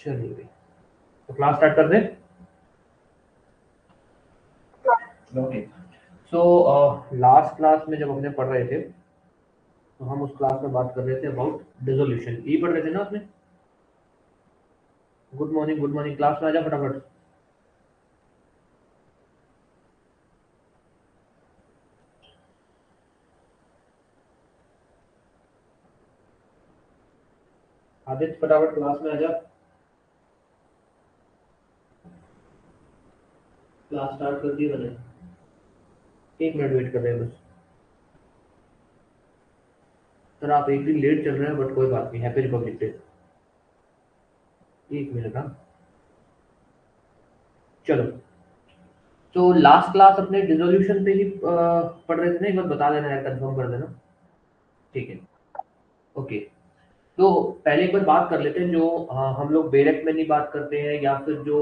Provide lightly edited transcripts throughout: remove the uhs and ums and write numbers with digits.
चलिए तो class start कर दें। ओके, सो लास्ट क्लास में जब हमने पढ़ रहे थे तो हम उस क्लास में बात कर रहे थे अबाउट डिसोल्यूशन। ये पढ़ रहे थे ना उसमें। गुड मॉर्निंग क्लास में आ जा फटाफट। आदित्य फटाफट क्लास में आ जा। क्लास स्टार्ट कर दी मैंने, 1 मिनट वेट कर रहे हैं बस। सर आप एक दिन लेट चल रहे हैं बट कोई बात नहीं, हैप्पी रिपब्लिक डे। 1 मिनट। हाँ चलो, तो लास्ट क्लास अपने डिसोल्यूशन पे ही पढ़ रहे थे ना। एक बार बता देना यार, कंफर्म कर देना। ठीक है, ओके। तो पहले एक बार बात कर लेते हैं जो हम लोग बेरेक में नहीं बात करते हैं, या फिर जो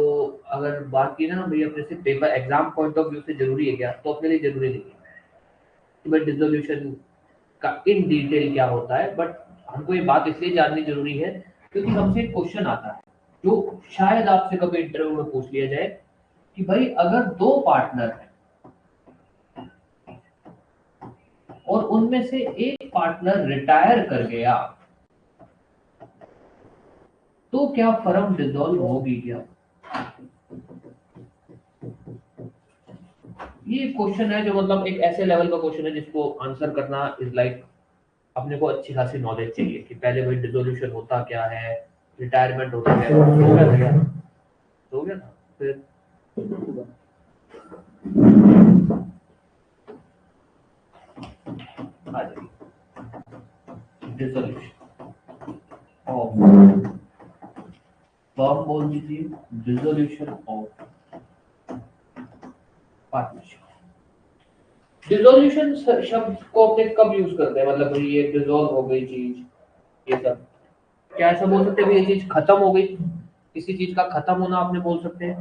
अगर बात की ना भाई अपने से paper exam point of view से जरूरी है क्या, तो अपने लिए जरूरी नहीं है कि भाई डिसोल्यूशन का इन डिटेल क्या होता है। बट हमको ये बात इसलिए जाननी जरूरी है क्योंकि हमसे एक क्वेश्चन आता है जो शायद आपसे कभी इंटरव्यू में पूछ लिया जाए कि भाई अगर 2 पार्टनर हैं और उनमें से एक पार्टनर रिटायर कर गया तो क्या फर्म डिसॉल्व होगी क्या। ये क्वेश्चन है जो मतलब एक ऐसे लेवल का क्वेश्चन है जिसको आंसर करना इज लाइक अपने को अच्छी खासी नॉलेज चाहिए कि पहले भाई डिसोल्यूशन होता क्या है, रिटायरमेंट होता क्या है। हो गया था फिर। आ जाइए, डिसोल्यूशन ऑफ फर्म बोल दीजिए, डिसोल्यूशन ऑफ पार्टनरशिप। डिसोल्यूशन शब्द को अपने कब यूज करते हैं, मतलब भाई ये डिसॉल्व हो गई चीज, ये सब क्या ऐसा बोल सकते हैं भाई ये चीज खत्म हो गई, किसी चीज का खत्म होना आपने बोल सकते हैं।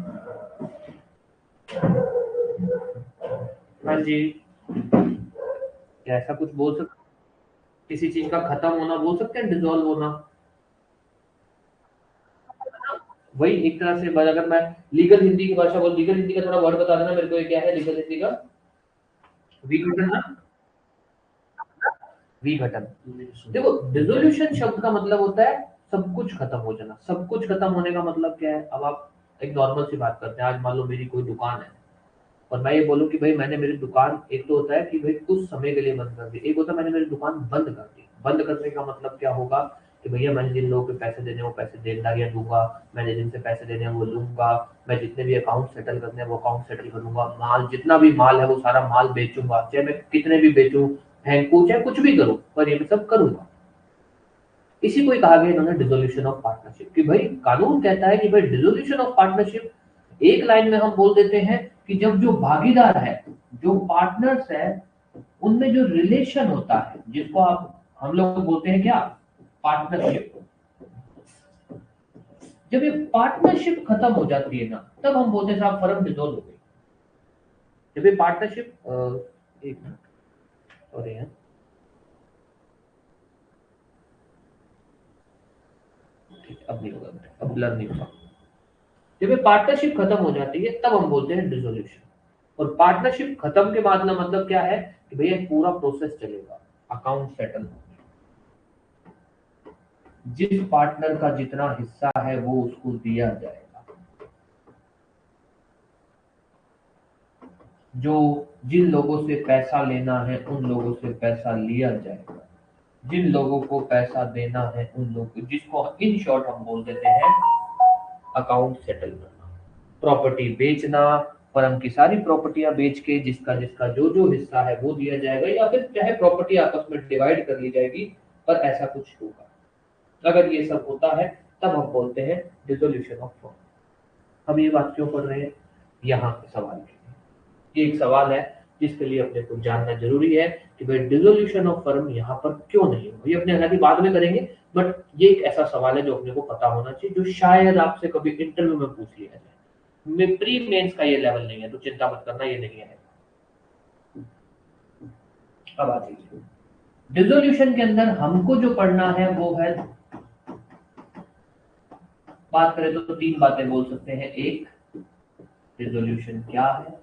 हाँ जी, क्या ऐसा कुछ बोल सकते, किसी चीज का खत्म होना बोल सकते हैं, डिसॉल्व होना। वही एक तरह से अगर मैं लीगल हिंदी की भाषा बोल, लीगल हिंदी का थोड़ा वर्ड बता देना मेरे को, ये क्या है लीगल हिंदी का। विघटन ना, विघटन। देखो डिसोल्यूशन शब्द का मतलब होता है सब कुछ खत्म हो जाना। सब कुछ खत्म होने का मतलब क्या है, अब आप एक नॉर्मल सी बात करते हैं। आज मान लो मेरी कोई दुकान है और मैं ये बोलूं कि भाई मैंने मेरी दुकान, एक तो होता है कि भाई कुछ समय के लिए बंद कर दी, एक होता है मैंने मेरी दुकान बंद कर दी। बंद करने का मतलब क्या होगा कि भैया मैंने जिन लोगों के पैसे देने वो पैसे देनदारियां दूंगा, मैंने जिनसे पैसे देने हैं वो लूंगा, मैं जितने भी अकाउंट सेटल करने हैं वो अकाउंट सेटल करूंगा, माल जितना भी माल है वो सारा माल बेचूंगा, चाहे मैं कितने भी बेचूं, फेंकू, चाहे कुछ भी करूं, पर ये मैं सब करूंगा। इसी को ही कहा गया इन्होंने डिसोल्यूशन ऑफ पार्टनरशिप, कि भाई कानून कहता है कि भाई डिसोल्यूशन ऑफ पार्टनरशिप एक लाइन में हम बोल देते हैं कि जब जो भागीदार है, जो पार्टनर्स है, उनमें जो रिलेशन होता है जिसको आप हम लोग बोलते हैं क्या, पार्टनरशिप। जब ये पार्टनरशिप खत्म हो जाती है ना, तब हम बोलते हैं साहब फर्म डिसॉल्व हो गई। जब ये पार्टनरशिप एक सॉरी है, ठीक अब नहीं होगा, अब ब्लर नहीं होगा। जब ये पार्टनरशिप खत्म हो जाती है तब हम बोलते हैं डिसोल्यूशन। और पार्टनरशिप खत्म के बाद ना मतलब क्या है कि भैया पूरा प्रोसेस चलेगा, अकाउंट सेटल, जिस पार्टनर का जितना हिस्सा है वो उसको दिया जाएगा, जो जिन लोगों से पैसा लेना है उन लोगों से पैसा लिया जाएगा, जिन लोगों को पैसा देना है उन लोगों, जिसको इन शॉर्ट हम बोल देते हैं अकाउंट सेटल करना, प्रॉपर्टी बेचना, फर्म की सारी प्रॉपर्टियां बेच के जिसका जिसका जो जो हिस्सा है वो दिया जाएगा, या फिर चाहे प्रॉपर्टी आपस में डिवाइड कर ली जाएगी, पर ऐसा कुछ होगा। अगर ये सब होता है तब हम बोलते हैं डिसोल्यूशन ऑफ फर्म। हम ये बात क्यों पढ़ रहे हैं, यहाँ के सवाल के लिए। ये एक सवाल है जिसके लिए अपने को जानना जरूरी है कि भाई डिसोल्यूशन ऑफ फर्म यहाँ पर क्यों नहीं होगा। ये अपने हालांकि बाद में करेंगे, बट ये एक ऐसा सवाल है जो अपने को पता होना चाहिए, जो शायद आपसे कभी इंटरव्यू में पूछ लिया जाए। प्री मेंस का ये लेवल नहीं है तो चिंता मत करना, ये नहीं है। अब आ जाइए, डिसोल्यूशन के अंदर हमको जो पढ़ना है वो है बात करें तो तीन बातें बोल सकते हैं। एक, डिसोल्यूशन क्या है,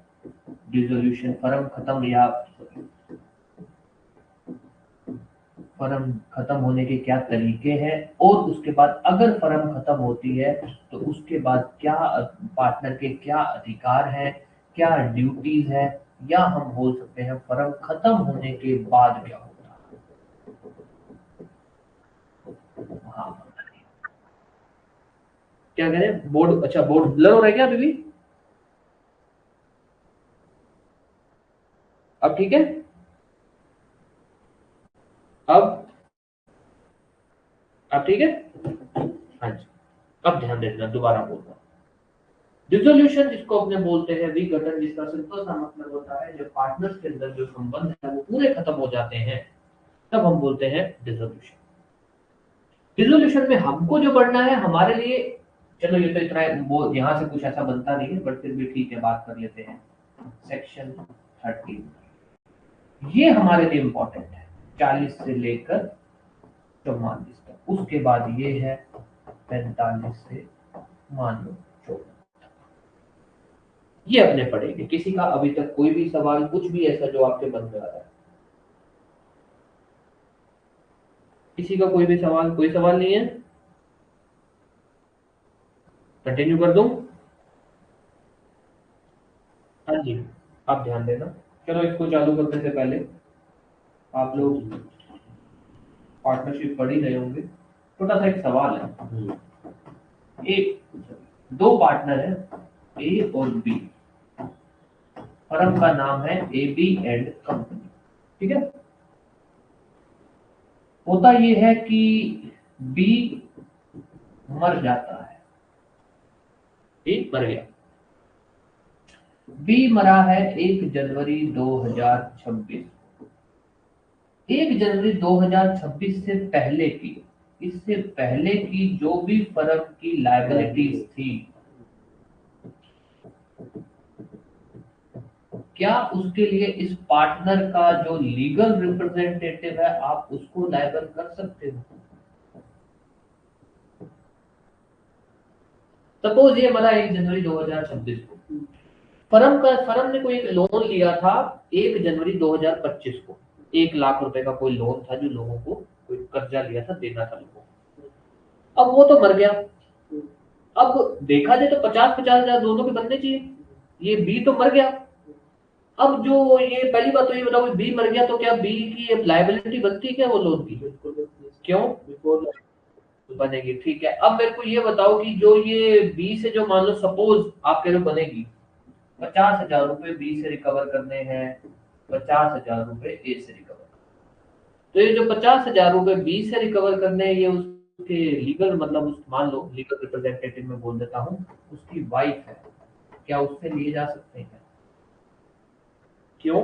डिसोल्यूशन फर्म खत्म या फर्म खत्म होने के क्या तरीके हैं, और उसके बाद अगर फर्म खत्म होती है तो उसके बाद क्या पार्टनर के क्या अधिकार हैं, क्या ड्यूटीज है, या हम बोल सकते हैं फर्म खत्म होने के बाद क्या होता है। हाँ, क्या कह रहे हैं बोर्ड, अच्छा बोर्ड ब्लर हो रहा है क्या अभी भी? अब ठीक है? अब ठीक है? हाँ जी। अब ध्यान देना, दोबारा बोल रहा हूँ। डिसोल्यूशन जिसको अपने बोलते हैं, विघटन जिसका सिंपल सा मतलब होता है जब पार्टनर्स के अंदर जो संबंध है वो पूरे खत्म हो जाते हैं, तब हम बोलते हैं डिसोल्यूशन। डिसोल्यूशन में हमको जो पढ़ना है हमारे लिए, चलो ये तो इतना वो यहाँ से कुछ ऐसा बनता नहीं है, बट फिर भी ठीक है बात कर लेते हैं। सेक्शन 13 ये हमारे लिए इंपॉर्टेंट है, 40 से लेकर 44 तक। उसके बाद ये है 45 से मान लो 14, ये अपने पढ़ेंगे। किसी का अभी तक कोई भी सवाल, कुछ भी ऐसा जो आपके मन में आ रहा है? किसी का कोई भी सवाल? कोई सवाल नहीं है? कंटिन्यू कर दूं? हाँ जी। आप ध्यान देना। चलो इसको चालू करने से पहले आप लोग पार्टनरशिप पढ़ ही रहे होंगे, छोटा सा एक सवाल है। एक, दो पार्टनर है ए और बी, फर्म का नाम है ए बी एंड कंपनी, ठीक है? होता ये है कि बी मर जाता है, बी मर गया। बी मरा है 1 जनवरी 2026। 1 जनवरी 2026 से पहले की, इससे पहले की जो भी फर्म की लायबिलिटीज थी, क्या उसके लिए इस पार्टनर का जो लीगल रिप्रेजेंटेटिव है आप उसको लायबल कर सकते हो? सपोज ये मरा 1 जनवरी 2026 को, फर्म ने कोई एक लोन लिया था 1 जनवरी 2025 को, 1 लाख रुपए का कोई लोन था जो लोगों को कोई कर्जा लिया था, देना था लोगों को। अब वो तो मर गया। अब देखा जाए तो 50-50 हजार दोनों के बनने चाहिए। ये बी तो मर गया। अब जो ये पहली बात तो ये बताओ, बी मर गया तो क्या बी की लायबिलिटी बनती है क्या वो लोन की? क्यों बनेगी? ठीक है। अब मेरे को ये बताओ कि जो ये बी से जो मान लो सपोज आप कह रहे हो बनेगी, 50,000 रुपए बी से रिकवर करने हैं, 50,000 रुपए ए से रिकवर। तो ये जो 50,000 रुपए बी से रिकवर करने हैं, ये उसके लीगल मतलब उस मान लो लीगल रिप्रेजेंटेटिव में बोल देता हूँ, उसकी वाइफ है, क्या उससे लिए जा सकते हैं? क्यों?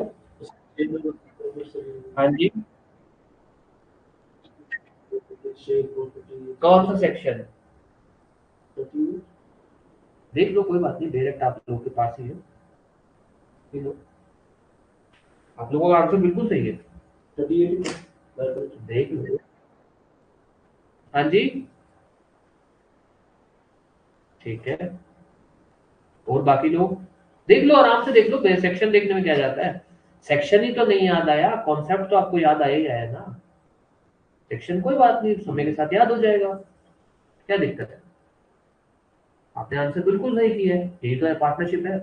हाँ जी। कौन सा सेक्शन? देख लो, कोई बात नहीं, डायरेक्ट आप लोगों के पास ही है, देख लो। आप लोगों का आंसर बिल्कुल सही है, देख लो। हाँ जी, ठीक है। और बाकी लोग देख लो, आराम से देख लो, सेक्शन देखने में क्या जाता है? सेक्शन ही तो नहीं याद आया, कॉन्सेप्ट तो आपको याद आया ही आया ना। सेक्शन कोई बात नहीं, समय के साथ याद हो जाएगा, क्या दिक्कत है? आपने आंसर बिल्कुल सही किया है, यही तो है पार्टनरशिप है।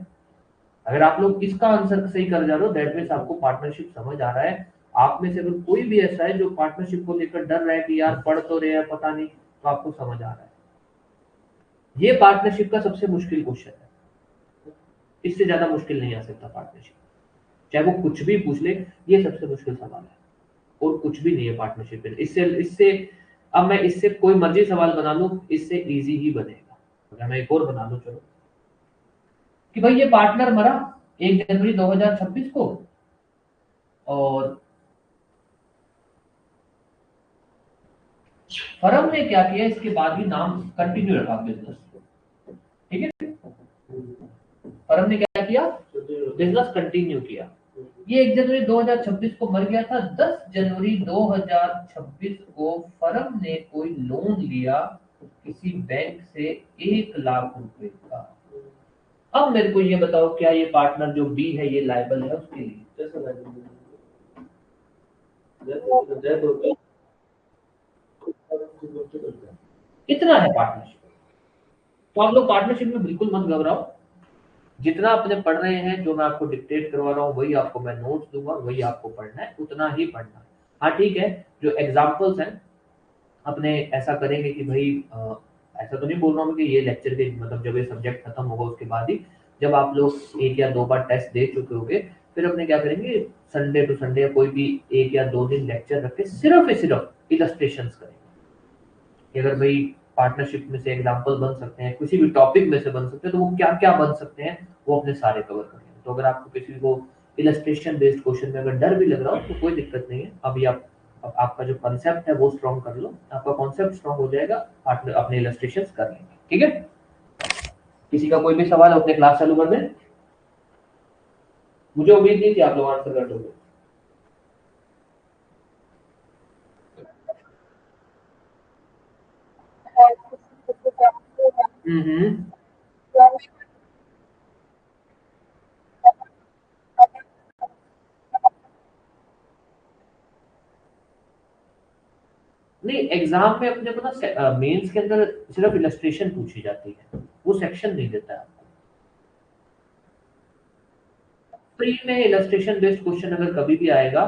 अगर आप लोग इसका आंसर सही कर जा रहे हो, दैट मीन्स आपको पार्टनरशिप समझ आ रहा है। आप में से अगर कोई भी ऐसा है जो पार्टनरशिप को लेकर डर रहा है कि यार पढ़ तो रहे हैं पता नहीं, तो आपको समझ आ रहा है। ये पार्टनरशिप का सबसे मुश्किल क्वेश्चन है, इससे ज्यादा मुश्किल नहीं आ सकता पार्टनरशिप, चाहे वो कुछ भी पूछ ले, ये सबसे मुश्किल सवाल है और कुछ भी नहीं है पार्टनरशिप में। इससे इससे अब मैं इससे कोई मर्जी सवाल बना लूं, इससे इजी ही बनेगा। अगर मैं एक और बना लूं, चलो, कि भाई ये पार्टनर मरा 1 जनवरी 2026 को, और फर्म ने क्या किया, इसके बाद भी नाम कंटिन्यू रखा बिजनेस, ठीक है? फर्म ने क्या किया, बिजनेस कंटिन्यू किया। ये 1 जनवरी 2026 को मर गया था, 10 जनवरी 2026 को फर्म ने कोई लोन लिया किसी बैंक से 1 लाख रुपए का। अब मेरे को ये बताओ, क्या ये पार्टनर जो बी है ये लायबल है उसके लिए? इतना है पार्टनरशिप। तो आप लोग पार्टनरशिप में बिल्कुल मत घबराओ। जितना अपने पढ़ रहे हैं, जो मैं आपको डिक्टेट करवा रहा हूँ वही आपको मैं नोट्स दूंगा, वही आपको पढ़ना है, उतना ही पढ़ना है। हाँ ठीक है, जो एग्जाम्पल्स हैं अपने ऐसा करेंगे कि भाई ऐसा तो नहीं बोल रहा हूँ कि ये लेक्चर के मतलब जब ये सब्जेक्ट खत्म होगा उसके बाद ही, जब आप लोग 1 या 2 बार टेस्ट दे चुके होंगे, फिर अपने क्या करेंगे, संडे टू संडे या कोई भी 1 या 2 दिन लेक्चर रख के सिर्फ इलस्ट्रेशंस करेंगे कि अगर भाई पार्टनरशिप में से एग्जाम्पल बन सकते हैं, किसी भी टॉपिक में से बन सकते हैं, तो वो क्या क्या बन सकते हैं वो अपने सारे कवर करेंगे। तो अगर आपको किसी को इलस्ट्रेशन बेस्ड क्वेश्चन में अगर डर भी लग रहा हो तो कोई दिक्कत नहीं है। अभी आप आपका जो कॉन्सेप्ट है वो स्ट्रॉन्ग कर लो, आपका कॉन्सेप्ट स्ट्रॉन्ग हो जाएगा, आप अपने इलस्ट्रेशन कर लेंगे। ठीक है, किसी का कोई भी सवाल अपने क्लास चालू कर दें। मुझे उम्मीद नहीं थी आप लोग आंसर कर दोगे। हम्म। नहीं, एग्जाम में अपने को ना मेंस के अंदर सिर्फ इलस्ट्रेशन पूछी जाती है, वो सेक्शन नहीं देता है आपको। प्री में इलस्ट्रेशन बेस्ड क्वेश्चन अगर कभी भी आएगा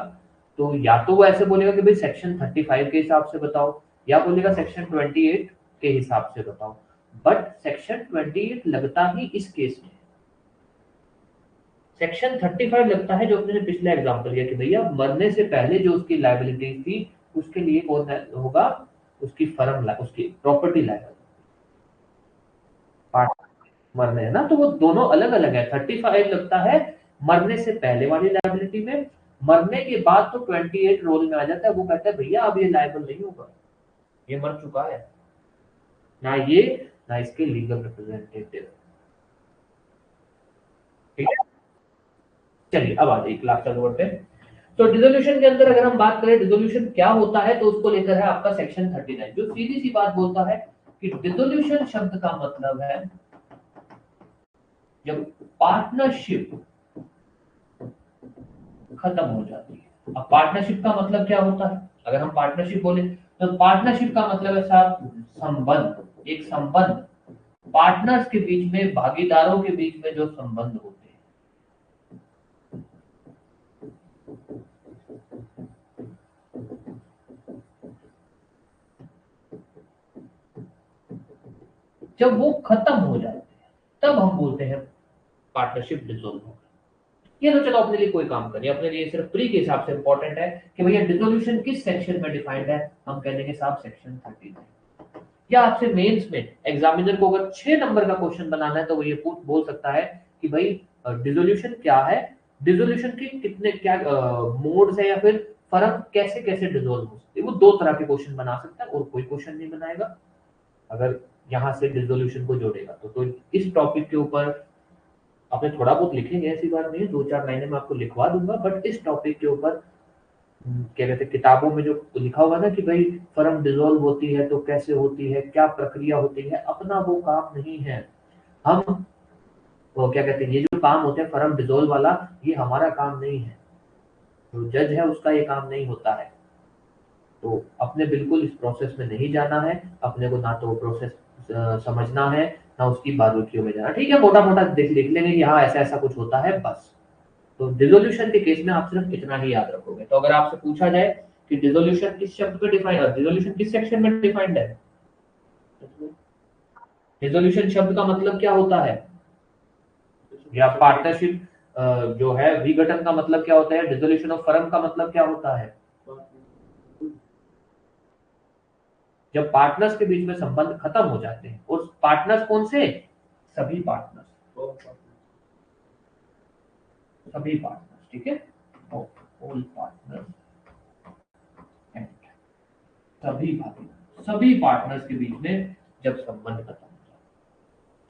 तो या तो वो ऐसे बोलेगा कि भाई सेक्शन 35 के हिसाब से बताओ, या बोलेगा सेक्शन 28 के हिसाब से बताओ। बट सेक्शन 28 लगता ही इस केस में, सेक्शन 35 लगता है जो अपने पिछला एग्जाम्पल लिया कि भैया मरने से पहले जो उसकी लायबिलिटी थी उसके लिए कौन होगा, उसकी फर्म, उसकी प्रॉपर्टी लायबिलिटी पार्ट। मरने है ना, तो वो दोनों अलग अलग है। 35 लगता है मरने से पहले वाली लायबिलिटी में, मरने के बाद तो 28 रोल में आ जाता है, वो कहता है भैया अब ये लायबल नहीं होगा, ये मर चुका है, ना ये ना इसके लीगल रिप्रेजेंटेटिव। ठीक है, चलिए अब आ जाइए क्लास चालू करते हैं। तो डिसोल्यूशन के अंदर अगर हम बात करें डिसोल्यूशन क्या होता है, तो उसको लेकर है आपका सेक्शन 39 जो सीधी सी बात बोलता है कि डिसोल्यूशन शब्द का मतलब है जब पार्टनरशिप खत्म हो जाती है। अब पार्टनरशिप का मतलब क्या होता है, अगर हम पार्टनरशिप बोले तो पार्टनरशिप का मतलब है साहब संबंध, एक संबंध पार्टनर्स के बीच में, भागीदारों के बीच में जो संबंध होते हैं, जब वो खत्म हो जाते हैं तब हम बोलते हैं पार्टनरशिप डिसोल्व हो गई। ये तो चलो अपने लिए कोई काम करिए, अपने लिए सिर्फ प्री के हिसाब से इंपॉर्टेंट है कि भैया डिसोल्यूशन किस सेक्शन में डिफाइंड है, हम कह देंगे साहब सेक्शन 39। या आपसे मेंस में एग्जामिनर को अगर 6 नंबर का क्वेश्चन बनाना है तो वो ये बोल सकता है कि भाई डिसोल्यूशन क्या है, डिसोल्यूशन की कितने क्या मोड्स है, या फिर फर्म कैसे कैसे डिसोल्व हो सकती है। वो 2 तरह के क्वेश्चन बना सकता है और कोई क्वेश्चन नहीं बनाएगा अगर यहाँ से डिसोल्यूशन को जोड़ेगा तो इस टॉपिक के ऊपर आपने थोड़ा बहुत लिखेंगे, ऐसी बात नहीं है, 2-4 लाइनें मैं आपको लिखवा दूंगा, बट इस टॉपिक के ऊपर क्या कहते हैं किताबों में जो लिखा होगा ना कि भाई फर्म डिसॉल्व होती है तो कैसे होती है, क्या प्रक्रिया होती है, अपना वो काम नहीं है। हम वो क्या कहते हैं, ये जो काम होते हैं फर्म डिसॉल्व वाला, ये हमारा काम नहीं है, जो जज है उसका ये काम नहीं होता है। तो अपने बिल्कुल इस प्रोसेस में नहीं जाना है, अपने को ना तो प्रोसेस समझना है ना उसकी बारीकियों में जाना। ठीक है, मोटा मोटा देख लिख लेंगे कि हाँ ऐसा ऐसा कुछ होता है बस। तो डिसोल्यूशन के केस में आप सिर्फ इतना ही याद रखोगे। तो अगर आपसे पूछा जाए कि डिसोल्यूशन किस शब्द पे डिफाइन है, डिसोल्यूशन किस सेक्शन में डिफाइंड है, डिसोल्यूशन शब्द का मतलब क्या होता है, या पार्टनरशिप जो है विघटन का मतलब क्या होता है, डिसोल्यूशन ऑफ फर्म का मतलब क्या होता है, जब पार्टनर्स के बीच में संबंध खत्म हो जाते हैं। और पार्टनर्स कौन से, सभी पार्टनर्स, सभी पार्टनर्स, ठीक है, ऑल पार्टनर्स एंड सभी भागीदार, सभी पार्टनर्स के बीच में जब संबंध खत्म हो जाए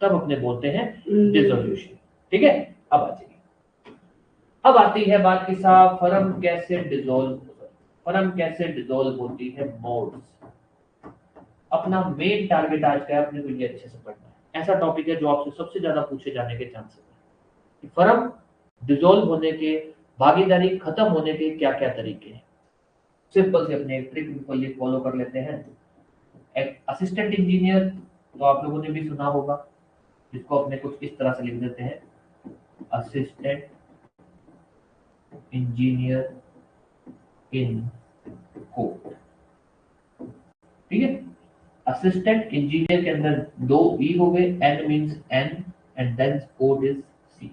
तब अपने बोलते हैं डिसोल्यूशन। ठीक है, अब आ जाइए, अब आती है बात कि साहब फर्म कैसे डिसॉल्व, फर्म कैसे डिसॉल्व होती है, मोड्स। अपना मेन टारगेट आज का है अपने को ये अच्छे से पढ़ना है। ऐसा टॉपिक है जो आपसे सबसे ज्यादा पूछे जाने के चांसेस है कि फर्म डिसॉल्व होने के, भागीदारी खत्म होने के क्या क्या तरीके हैं। सिंपल से अपने एक ट्रिक को ये फॉलो कर लेते हैं। एक असिस्टेंट इंजीनियर तो आप लोगों ने भी सुना होगा, जिसको अपने कुछ इस तरह से लिख देते हैं, असिस्टेंट इंजीनियर इन कोड। ठीक है, असिस्टेंट इंजीनियर के अंदर दो ई हो गए, N means N and then code is C.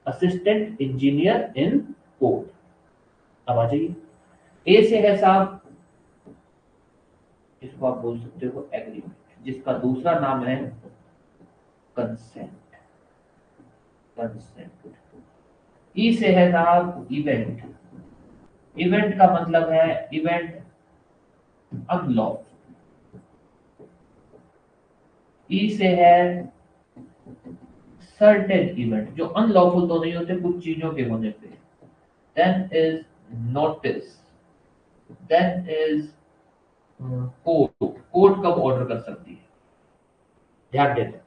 Assistant engineer in code. अब आ जाइए, ए से है साहब, इसको आप बोल सकते हो एग्रीमेंट, जिसका दूसरा नाम है कंसेंट। कंसेंट। ई से है साहब इवेंट। इवेंट का मतलब है इवेंट अनलॉफुल। ई से है सर्टेन इवेंट, जो अनलॉफुल तो नहीं होते कुछ चीजों के होने पे। Then is notice, then is code. Code कब ऑर्डर कर सकती है, ध्यान देना।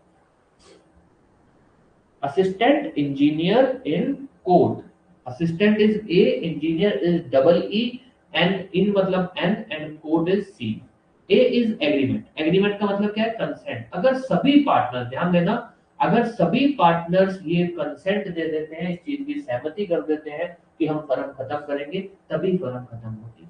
Assistant engineer in code, assistant is A, engineer is double E, N in मतलब N and code is C. A is agreement, agreement का मतलब क्या है, कंसेंट। अगर सभी पार्टनर, ध्यान देना, अगर सभी पार्टनर्स ये कंसेंट दे देते हैं, इस चीज की सहमति कर देते हैं कि हम फर्म खत्म करेंगे, तभी फर्म खत्म होती है।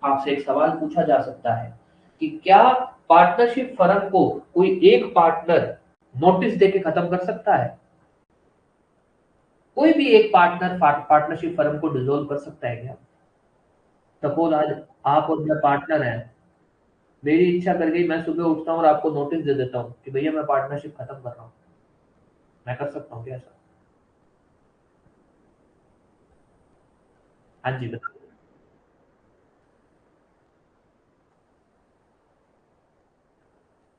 आपसे एक सवाल पूछा जा सकता है कि क्या पार्टनरशिप फर्म को कोई एक पार्टनर नोटिस देके खत्म कर सकता है? कोई भी एक पार्टनर पार्टनरशिप फर्म को डिसॉल्व कर सकता है क्या? सपोज आज आप और मैं पार्टनर हैं, मेरी इच्छा कर गई, मैं सुबह उठता हूँ और आपको नोटिस दे देता हूँ कि भैया मैं पार्टनरशिप खत्म कर रहा हूँ, मैं कर सकता हूँ क्या ऐसा? हाँ जी बताओ।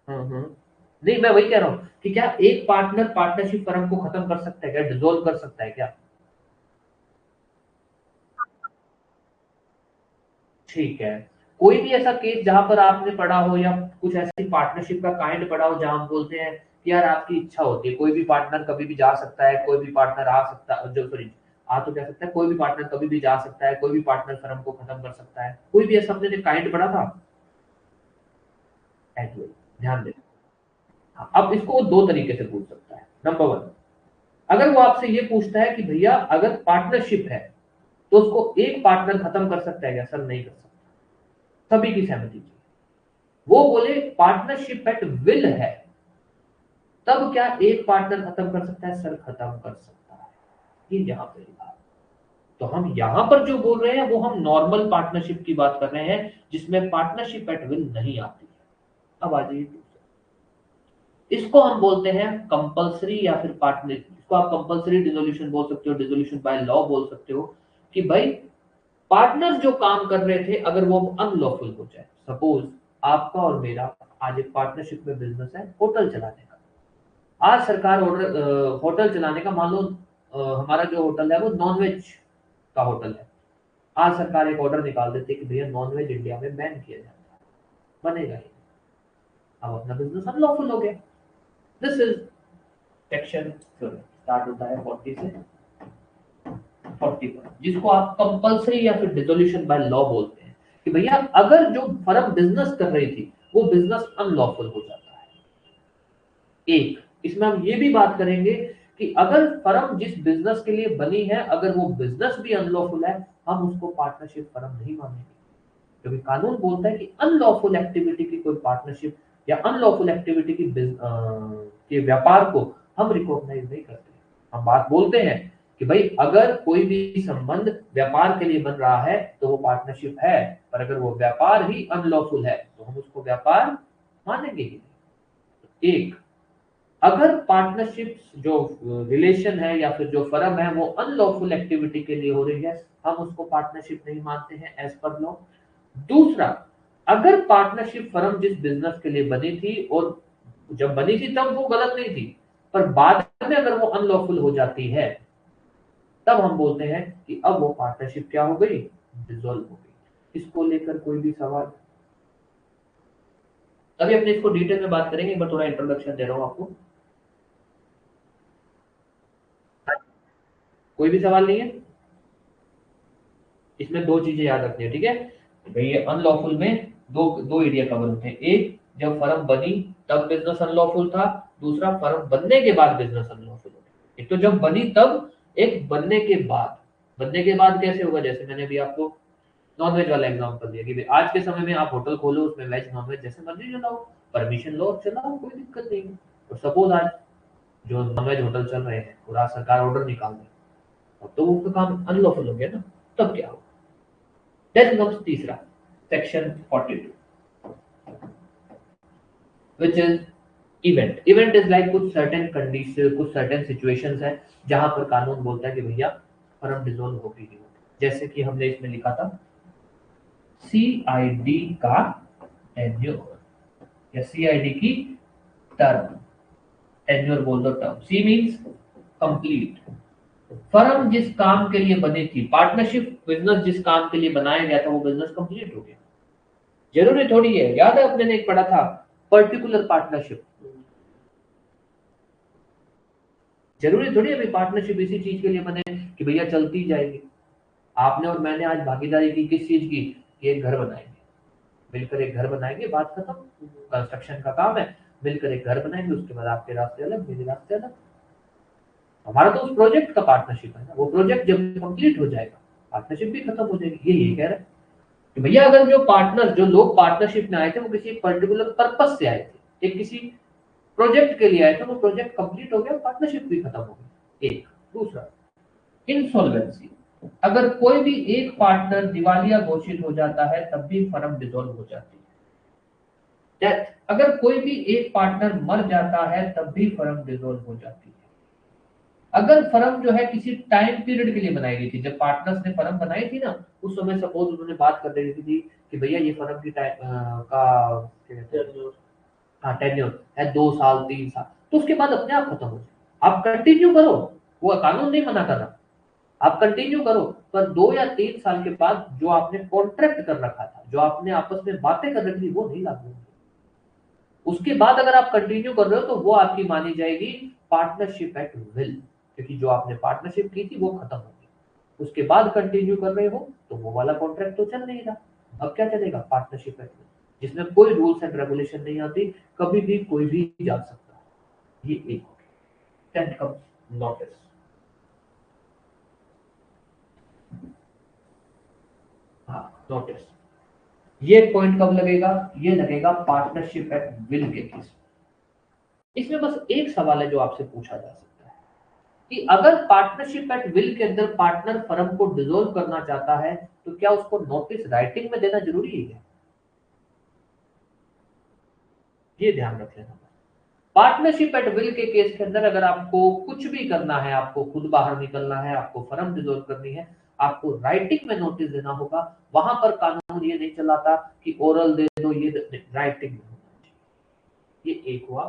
नहीं, मैं वही कह रहा हूँ कि क्या एक पार्टनर पार्टनरशिप फर्म को खत्म कर सकता है क्या, डिसॉल्व कर सकता है क्या? ठीक है। कोई भी ऐसा केस जहां पर आपने पढ़ा हो या कुछ ऐसी पार्टनरशिप का काइंड पढ़ा हो जहां हम बोलते हैं कि यार आपकी इच्छा होती है, कोई भी पार्टनर कभी भी जा सकता है, कोई भी पार्टनर आ सकता है, जो सॉरी आ तो कह सकता है, कोई भी पार्टनर कभी भी जा सकता है, कोई भी पार्टनर फर्म को खत्म कर सकता है, कोई भी ऐसा हमने काइंड पढ़ा था? Actually, ध्यान दें। हाँ, अब इसको वो दो तरीके से पूछ सकता है। नंबर वन, अगर वो आपसे ये पूछता है कि भैया अगर पार्टनरशिप है तो उसको एक पार्टनर खत्म कर सकता है क्या? सर नहीं कर सकता, सभी की सहमति चाहिए। वो बोले पार्टनरशिप एट विल है, तब क्या एक पार्टनर खत्म कर सकता है? सर खत्म कर सकता है। ये यहां पे लिखा है। तो हम यहां पर जो बोल रहे हैं वो हम नॉर्मल पार्टनरशिप की बात कर रहे हैं, जिसमें पार्टनरशिप एट विल नहीं आती है। अब आ जाइए, इसको हम बोलते हैं कंपलसरी या फिर पार्टनर, इसको आप कंपलसरी डिसोल्यूशन बोल सकते हो, डिसोल्यूशन बाय लॉ बोल सकते हो, कि भाई पार्टनर्स जो काम कर रहे थे अगर वो अनलॉफुल हो जाए। सपोज आपका और मेरा आज एक पार्टनरशिप में बिजनेस है होटल चलाने का। आज सरकार ऑर्डर होटल चलाने का, मान लो हमारा जो होटल है वो नॉनवेज का होटल है। आज सरकार एक ऑर्डर निकाल देती है कि भैया नॉनवेज इंडिया में बैन किया जाता है, बनेगा ही। अब अपना बिजनेस अनलॉफुल हो गया। दिस इज सेक्शन, स्टार्ट होता है 40 से 41, जिसको आप कंपलसरी या फिर डिसोल्यूशन बाय लॉ बोलते हैं, कि भैया अगर जो फर्म बिजनेस कर रही थी वो बिजनेस अनलॉफुल हो जाता है। एक, इसमें हम ये भी बात करेंगे कि अगर फर्म जिस बिजनेस के लिए बनी है अगर वो बिजनेस भी अनलॉफुल है, हम उसको पार्टनरशिप फर्म नहीं मानेंगे, क्योंकि कानून बोलता है कि अनलॉफुल एक्टिविटी की कोई पार्टनरशिप या अनलॉफुल एक्टिविटी की के व्यापार को हम रिकॉग्नाइज नहीं करते। हम बात बोलते हैं कि भाई अगर कोई भी संबंध व्यापार के लिए बन रहा है तो वो पार्टनरशिप है, पर अगर वो व्यापार ही अनलॉफुल है तो हम उसको व्यापार मानेंगे ही नहीं। एक, अगर पार्टनरशिप जो रिलेशन है या फिर जो फर्म है वो अनलॉफुल एक्टिविटी के लिए हो रही है, हम उसको पार्टनरशिप नहीं मानते हैं एज पर लॉ। दूसरा, अगर पार्टनरशिप फर्म जिस बिजनेस के लिए बनी थी और जब बनी थी तब वो गलत नहीं थी, पर बाद में अगर वो अनलॉफुल हो जाती है, तब हम बोलते हैं कि अब वो पार्टनरशिप क्या हो गई, डिसॉल्व हो गई। इसको लेकर कोई भी सवाल? अभी अपने इसको डिटेल में बात करेंगे, एक बार थोड़ा इंट्रोडक्शन दे रहा हूँ आपको। कोई भी सवाल नहीं है? इसमें दो चीजें याद रखनी है, ठीक है भाई। ये अनलॉफुल में दो दो एरिया कवर होते हैं। एक, जब फर्म बनी तब बिजनेस अनलॉफुल था। दूसरा, फर्म बनने के बाद बिजनेस अनलॉफुल हो गया। एक तो जब बनी तब, एक बनने के बाद। बनने के बाद कैसे होगा? जैसे मैंने भी आपको नॉनवेज वाला एग्जांपल दिया कि भाई आज के समय में आप होटल खोलो, उसमें वेज नॉनवेज जैसे मर्जी चलाओ, परमिशन लो और चलाओ, कोई दिक्कत नहीं है। तो सपोज आज जो नॉनवेज होटल चल रहे हैं और आज सरकार ऑर्डर निकाल दे, अब तो वो काम अनलॉफुल हो गया ना। तब क्या होगा? देन कम्स तीसरा, section 42, which is event. Event is like कुछ सर्टेन कंडीशन, कुछ सर्टेन सिचुएशंस है जहां पर कानून बोलता है कि भैया फर्म डिसॉल्व होगी नहीं होगी। जैसे कि हमने इसमें लिखा था सीआईडी का टेन्योर, या सीआईडी की टर्म। टेन्योर बोल दो टर्म। सी मींस कंप्लीट। फर्म जिस काम के लिए बनी थी, पार्टनरशिप बिजनेस जिस काम के लिए बनाया गया था, वो बिजनेस कंप्लीट हो गया। जरूरी थोड़ी है, याद है अपने ने एक पढ़ा था पर्टिकुलर पार्टनरशिप। जरूरी थोड़ी है भाई पार्टनरशिप इसी चीज के लिए बने कि भैया चलती जाएगी। आपने और मैंने आज भागीदारी की किस चीज की? कि एक घर बनाएंगे, मिलकर एक घर बनाएंगे, बात खत्म। कंस्ट्रक्शन का काम है, मिलकर एक घर बनाएंगे, उसके बाद आपके रास्ते अलग, मेरे रास्ते अलग। हमारा तो उस प्रोजेक्ट का पार्टनरशिप है ना। वो प्रोजेक्ट जब कंप्लीट हो जाएगा, पार्टनरशिप भी खत्म हो जाएगी। ये कह रहा है कि भैया अगर जो पार्टनर, जो लोग पार्टनरशिप में आए थे, वो किसी पर्टिकुलर पर्पस से आए थे, एक किसी प्रोजेक्ट के लिए आए थे, वो प्रोजेक्ट कंप्लीट हो गया, पार्टनरशिप भी खत्म हो गई। एक। दूसरा, इंसॉल्वेंसी। अगर कोई भी एक पार्टनर दिवालिया घोषित हो जाता है तब भी फर्म डिसॉल्व हो जाती है। डेथ, अगर कोई भी एक पार्टनर मर जाता है तब भी फर्म डिसॉल्व हो जाती है। अगर फर्म जो है किसी टाइम पीरियड के लिए बनाई गई थी, जब पार्टनर्स ने फर्म बनाई थी ना, उस समय सपोज उन्होंने बात कर रही थी कि भैया ये फर्म की टाइम का क्या कहते हैं, हाँ टेन्योर है 2 साल 3 साल, तो उसके बाद अपने आप खत्म हो जाए। आप कंटिन्यू करो, वो कानून नहीं मना कर रहा, आप कंटिन्यू करो, पर 2 या 3 साल के बाद जो आपने कॉन्ट्रैक्ट कर रखा था, जो आपने आपस में बातें कर रखी थी, वो नहीं लागू होगी। उसके बाद अगर आप कंटिन्यू कर रहे हो तो वो आपकी मानी जाएगी पार्टनरशिप एट विल, क्योंकि जो आपने पार्टनरशिप की थी वो खत्म हो गई। उसके बाद कंटिन्यू कर रहे हो तो वो वाला कॉन्ट्रैक्ट तो चल नहीं रहा। अब क्या चलेगा? पार्टनरशिप एट विल, जिसमें कोई रूल्स एंड रेगुलेशन नहीं आती, कभी भी कोई भी जा सकता है। ये एक। Tenth comes notice. हाँ, नोटिस। ये पॉइंट कब लगेगा? ये लगेगा पार्टनरशिप एट विल के केस। इसमें बस एक सवाल है जो आपसे पूछा जा सकता है कि अगर पार्टनरशिप एट विल के अंदर पार्टनर फर्म को डिसॉल्व करना चाहता है तो क्या उसको नोटिस राइटिंग में देना जरूरी है? ये ध्यान रख लेना। पार्टनरशिप एट विल के केस के अंदर अगर आपको कुछ भी करना है, आपको खुद बाहर निकलना है, आपको फर्म डिसॉल्व करनी है, आपको राइटिंग में नोटिस देना होगा। वहां पर कानून ये नहीं चलाता कि ओरल दे दो, ये राइटिंग में होना चाहिए। ये एक हुआ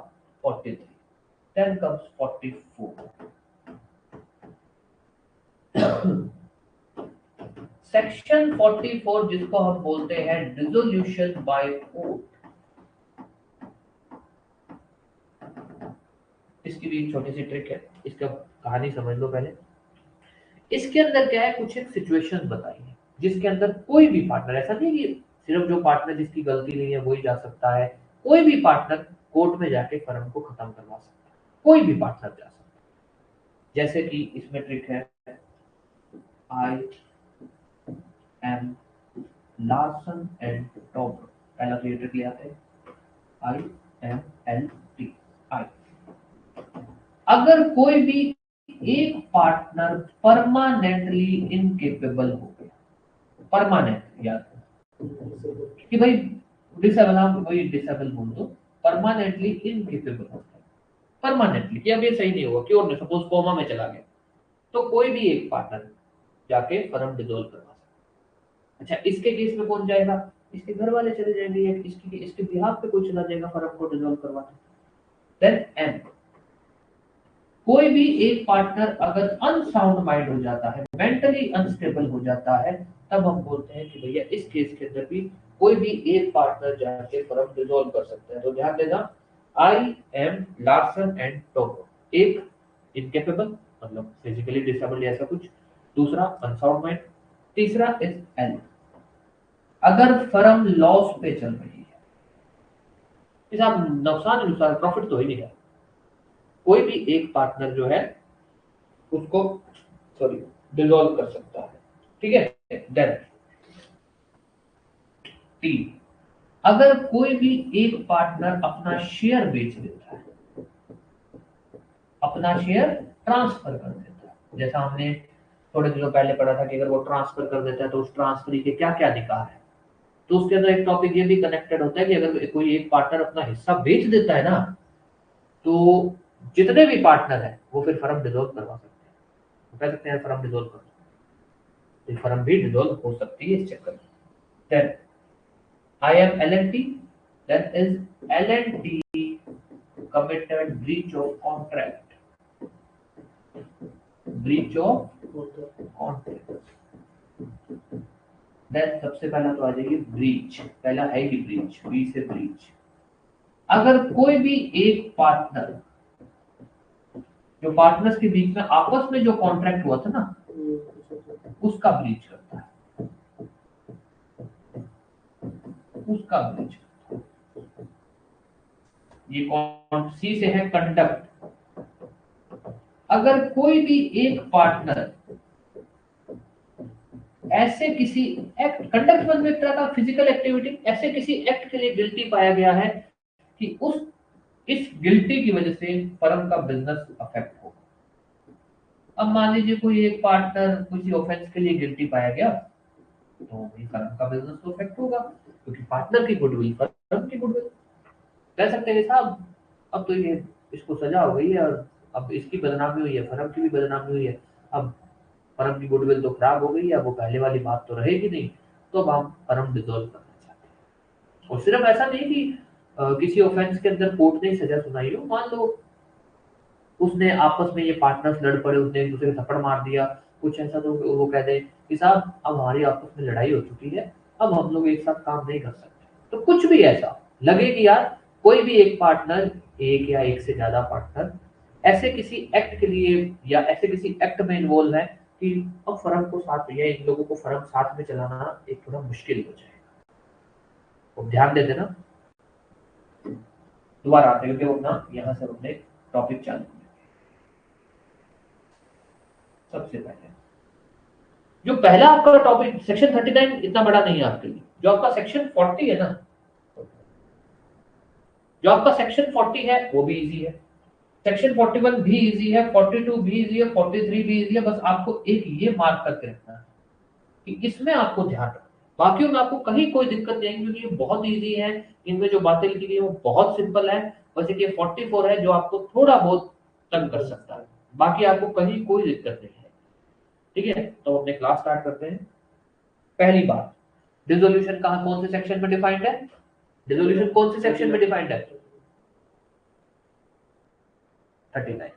43। 10 comes 44। सेक्शन 44 जिसको हम बोलते हैं डिसोल्यूशन बाय कोर्ट। इसकी भी एक छोटी सी ट्रिक है, इसका कहानी समझ लो पहले। इसके अंदर क्या है, कुछ एक सिचुएशन बताई है जिसके अंदर कोई भी पार्टनर, ऐसा नहीं कि सिर्फ जो पार्टनर जिसकी गलती नहीं है वही जा सकता है, कोई भी पार्टनर कोर्ट में जाके फर्म को खत्म करवा सकता है, कोई भी पार्टनर जा सकता है। जैसे कि इसमें ट्रिक है, आई एम लार्सन एंड टॉब्रो। पहला तो ये ट्रिक ले आते हैं, IMLT, आई। अगर कोई भी एक पार्टनर परमानेंटली इनकेपेबल हो गया, परमानेंट याद कि भाई डिसेबल, हम वही डिसेबल बोल दो, परमानेंटली इनकेपेबल हो गया, परमानेंटली कि अब ये सही नहीं होगा, क्यों नहीं, सपोज कोमा में चला गया, तो कोई भी एक पार्टनर जाके फर्म डिसॉल्व करवा सकता। अच्छा, इसके केस में कौन जाएगा? इसके घर वाले चले जाएंगे, या इसके बिहाफ पे कोई चला जाएगा फर्म को डिसॉल्व करवाने। देन एंड, कोई भी एक पार्टनर अगर अनसाउंड माइंड हो जाता है, मेंटली अनस्टेबल हो जाता है, तब हम बोलते हैं कि भैया इस केस के अंदर भी कोई भी एक पार्टनर जाके फर्म डिसॉल्व कर सकता है। तो ध्यान देना, I am Larsen and Toubro, एक इनकेपेबल मतलब फिजिकली डिसेबल ऐसा कुछ, दूसरा अनसाउंड माइंड, तीसरा इज एल। अगर फर्म लॉस पे चल रही है, इस आप नुकसान नुकसान प्रॉफिट तो ही नहीं है, कोई भी एक पार्टनर जो है उसको सॉरी डिसॉल्व कर सकता है। ठीक है, देन टी, अगर कोई भी एक पार्टनर अपना शेयर बेच देता है, अपना शेयर ट्रांसफर कर देता है, जैसा हमने थोड़े दिनों पहले पढ़ा था कि अगर वो ट्रांसफर कर देता है तो उस ट्रांसफर के क्या क्या निकाल है। तो उसके अंदर एक टॉपिक ये भी कनेक्टेड होता है कि अगर कोई एक पार्टनर अपना हिस्सा बेच देता है ना, तो जितने भी पार्टनर है वो फिर फर्म डिसॉल्व करवा सकते हैं, वो कह सकते हैं फर्म डिसॉल्व कर, तो फर्म भी डिसॉल्व हो सकती है इस चक्कर में। Then I M L N T, that is L&T committed breach of contract, breach of contract। Then सबसे पहला तो आ जाएगी ब्रीच, पहला है ही ब्रीच, बी से ब्रीच। अगर कोई भी एक पार्टनर, जो पार्टनर्स के बीच में आपस में जो कॉन्ट्रैक्ट हुआ था ना, उसका ब्रीच करता है, उसका ब्रीच करता है। ये कौन सी से है, कंडक्ट। अगर कोई भी एक पार्टनर ऐसे किसी एक्ट, कंडक्ट मतलब एक तरह का फिजिकल एक्टिविटी, ऐसे किसी एक्ट के लिए गिल्टी पाया गया है कि उस इस गिल्टी की वजह से फर्म का बिजनेस अफेक्ट हो। अब मान लीजिए कोई एक पार्टनर किसी ऑफेंस के लिए गिल्टी पाया गया, तो वही फर्म का बिजनेस तो अफेक्ट होगा, क्योंकि पार्टनर की गुडविल फर्म की गुडविल। कह सकते हैं साहब अब तो ये इसको सजा हो गई है और अब इसकी बदनामी हुई है, फर्म की भी बदनामी हुई है, अब फर्म की गुडविल तो खराब हो गई है, अब वो पहले वाली बात तो रहेगी नहीं, तो अब हम फर्म डिसॉल्व करना चाहते हैं। और सिर्फ ऐसा नहीं कि किसी ऑफेंस के अंदर कोर्ट ने सजा सुनाई हो, मान लो उसने आपस में ये पार्टनर्स लड़ पड़े, उसने एक दूसरे को थप्पड़ मार दिया, कुछ ऐसा, तो वो कह दे कि साहब अब हमारी आपस में लड़ाई हो चुकी है, अब हम लोग एक साथ काम नहीं कर सकते। तो कुछ भी ऐसा लगे कि यार कोई भी एक पार्टनर, एक या एक से ज्यादा पार्टनर ऐसे किसी एक्ट के लिए या ऐसे किसी एक्ट में इन्वॉल्व है कि अब फर्म को साथ या इन लोगों को फर्म साथ में चलाना एक थोड़ा मुश्किल हो जाएगा। तो ध्यान दे देना, दोबारा आते हैं क्योंकि अपना यहाँ से हमने टॉपिक चालू किया। सबसे पहले जो पहला आपका टॉपिक सेक्शन 39 इतना बड़ा नहीं है आपके लिए, जो आपका सेक्शन 40 है ना, जो आपका सेक्शन 40 है वो भी इजी है, सेक्शन 41 भी इजी है, 42 भी इजी है, 43 भी इजी है। बस आपको एक ये मार्क करके रखना है कि इसमें आपको ध्यान रखना, बाकी में आपको कहीं कोई दिक्कत नहीं, क्योंकि ये बहुत इजी है, इनमें जो बातें लिखी गई है वो बहुत सिंपल है। बस एक ये 44 है जो आपको थोड़ा बहुत तंग कर सकता है, बाकी आपको कहीं कोई दिक्कत नहीं है। ठीक है, तो अपने क्लास स्टार्ट करते हैं। पहली बात, डिसोल्यूशन कहाँ कौन से सेक्शन में डिफाइंड है, डिसोल्यूशन कौन से सेक्शन में डिफाइंड है, 39।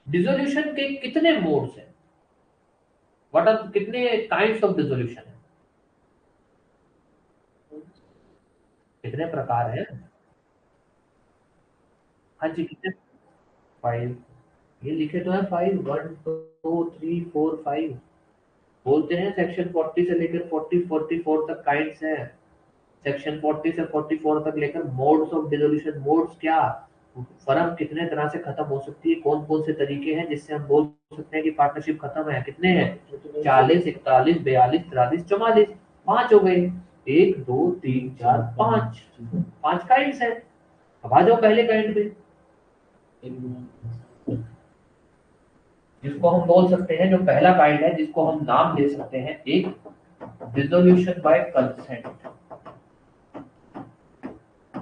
डिसोल्यूशन के कितने मोड्स हैं, व्हाट आर कितने काइंड्स ऑफ डिसोल्यूशन है, कितने प्रकार हैं, हाँ जी कितने, 5, ये लिखे तो है 5, 1 2 3 4 5, बोलते हैं सेक्शन 40 से लेकर 44 तक काइंड्स हैं, सेक्शन 40 से 44 तक लेकर मोड्स ऑफ डिसोल्यूशन। मोड्स क्या, फर्म कितने तरह से खत्म हो सकती है, कौन कौन से तरीके हैं जिससे हम बोल सकते हैं कि पार्टनरशिप खत्म है, कितने हैं, 40 41 42 43 44, 5 हो गए, 1 2 3 4 5, 5 काइंड्स है। अब आ जाओ पहले काइंड पे, जिसको हम बोल सकते हैं, जो पहला काइंड है जिसको हम नाम दे सकते हैं, एक डिसोल्यूशन बाय कंसेंट,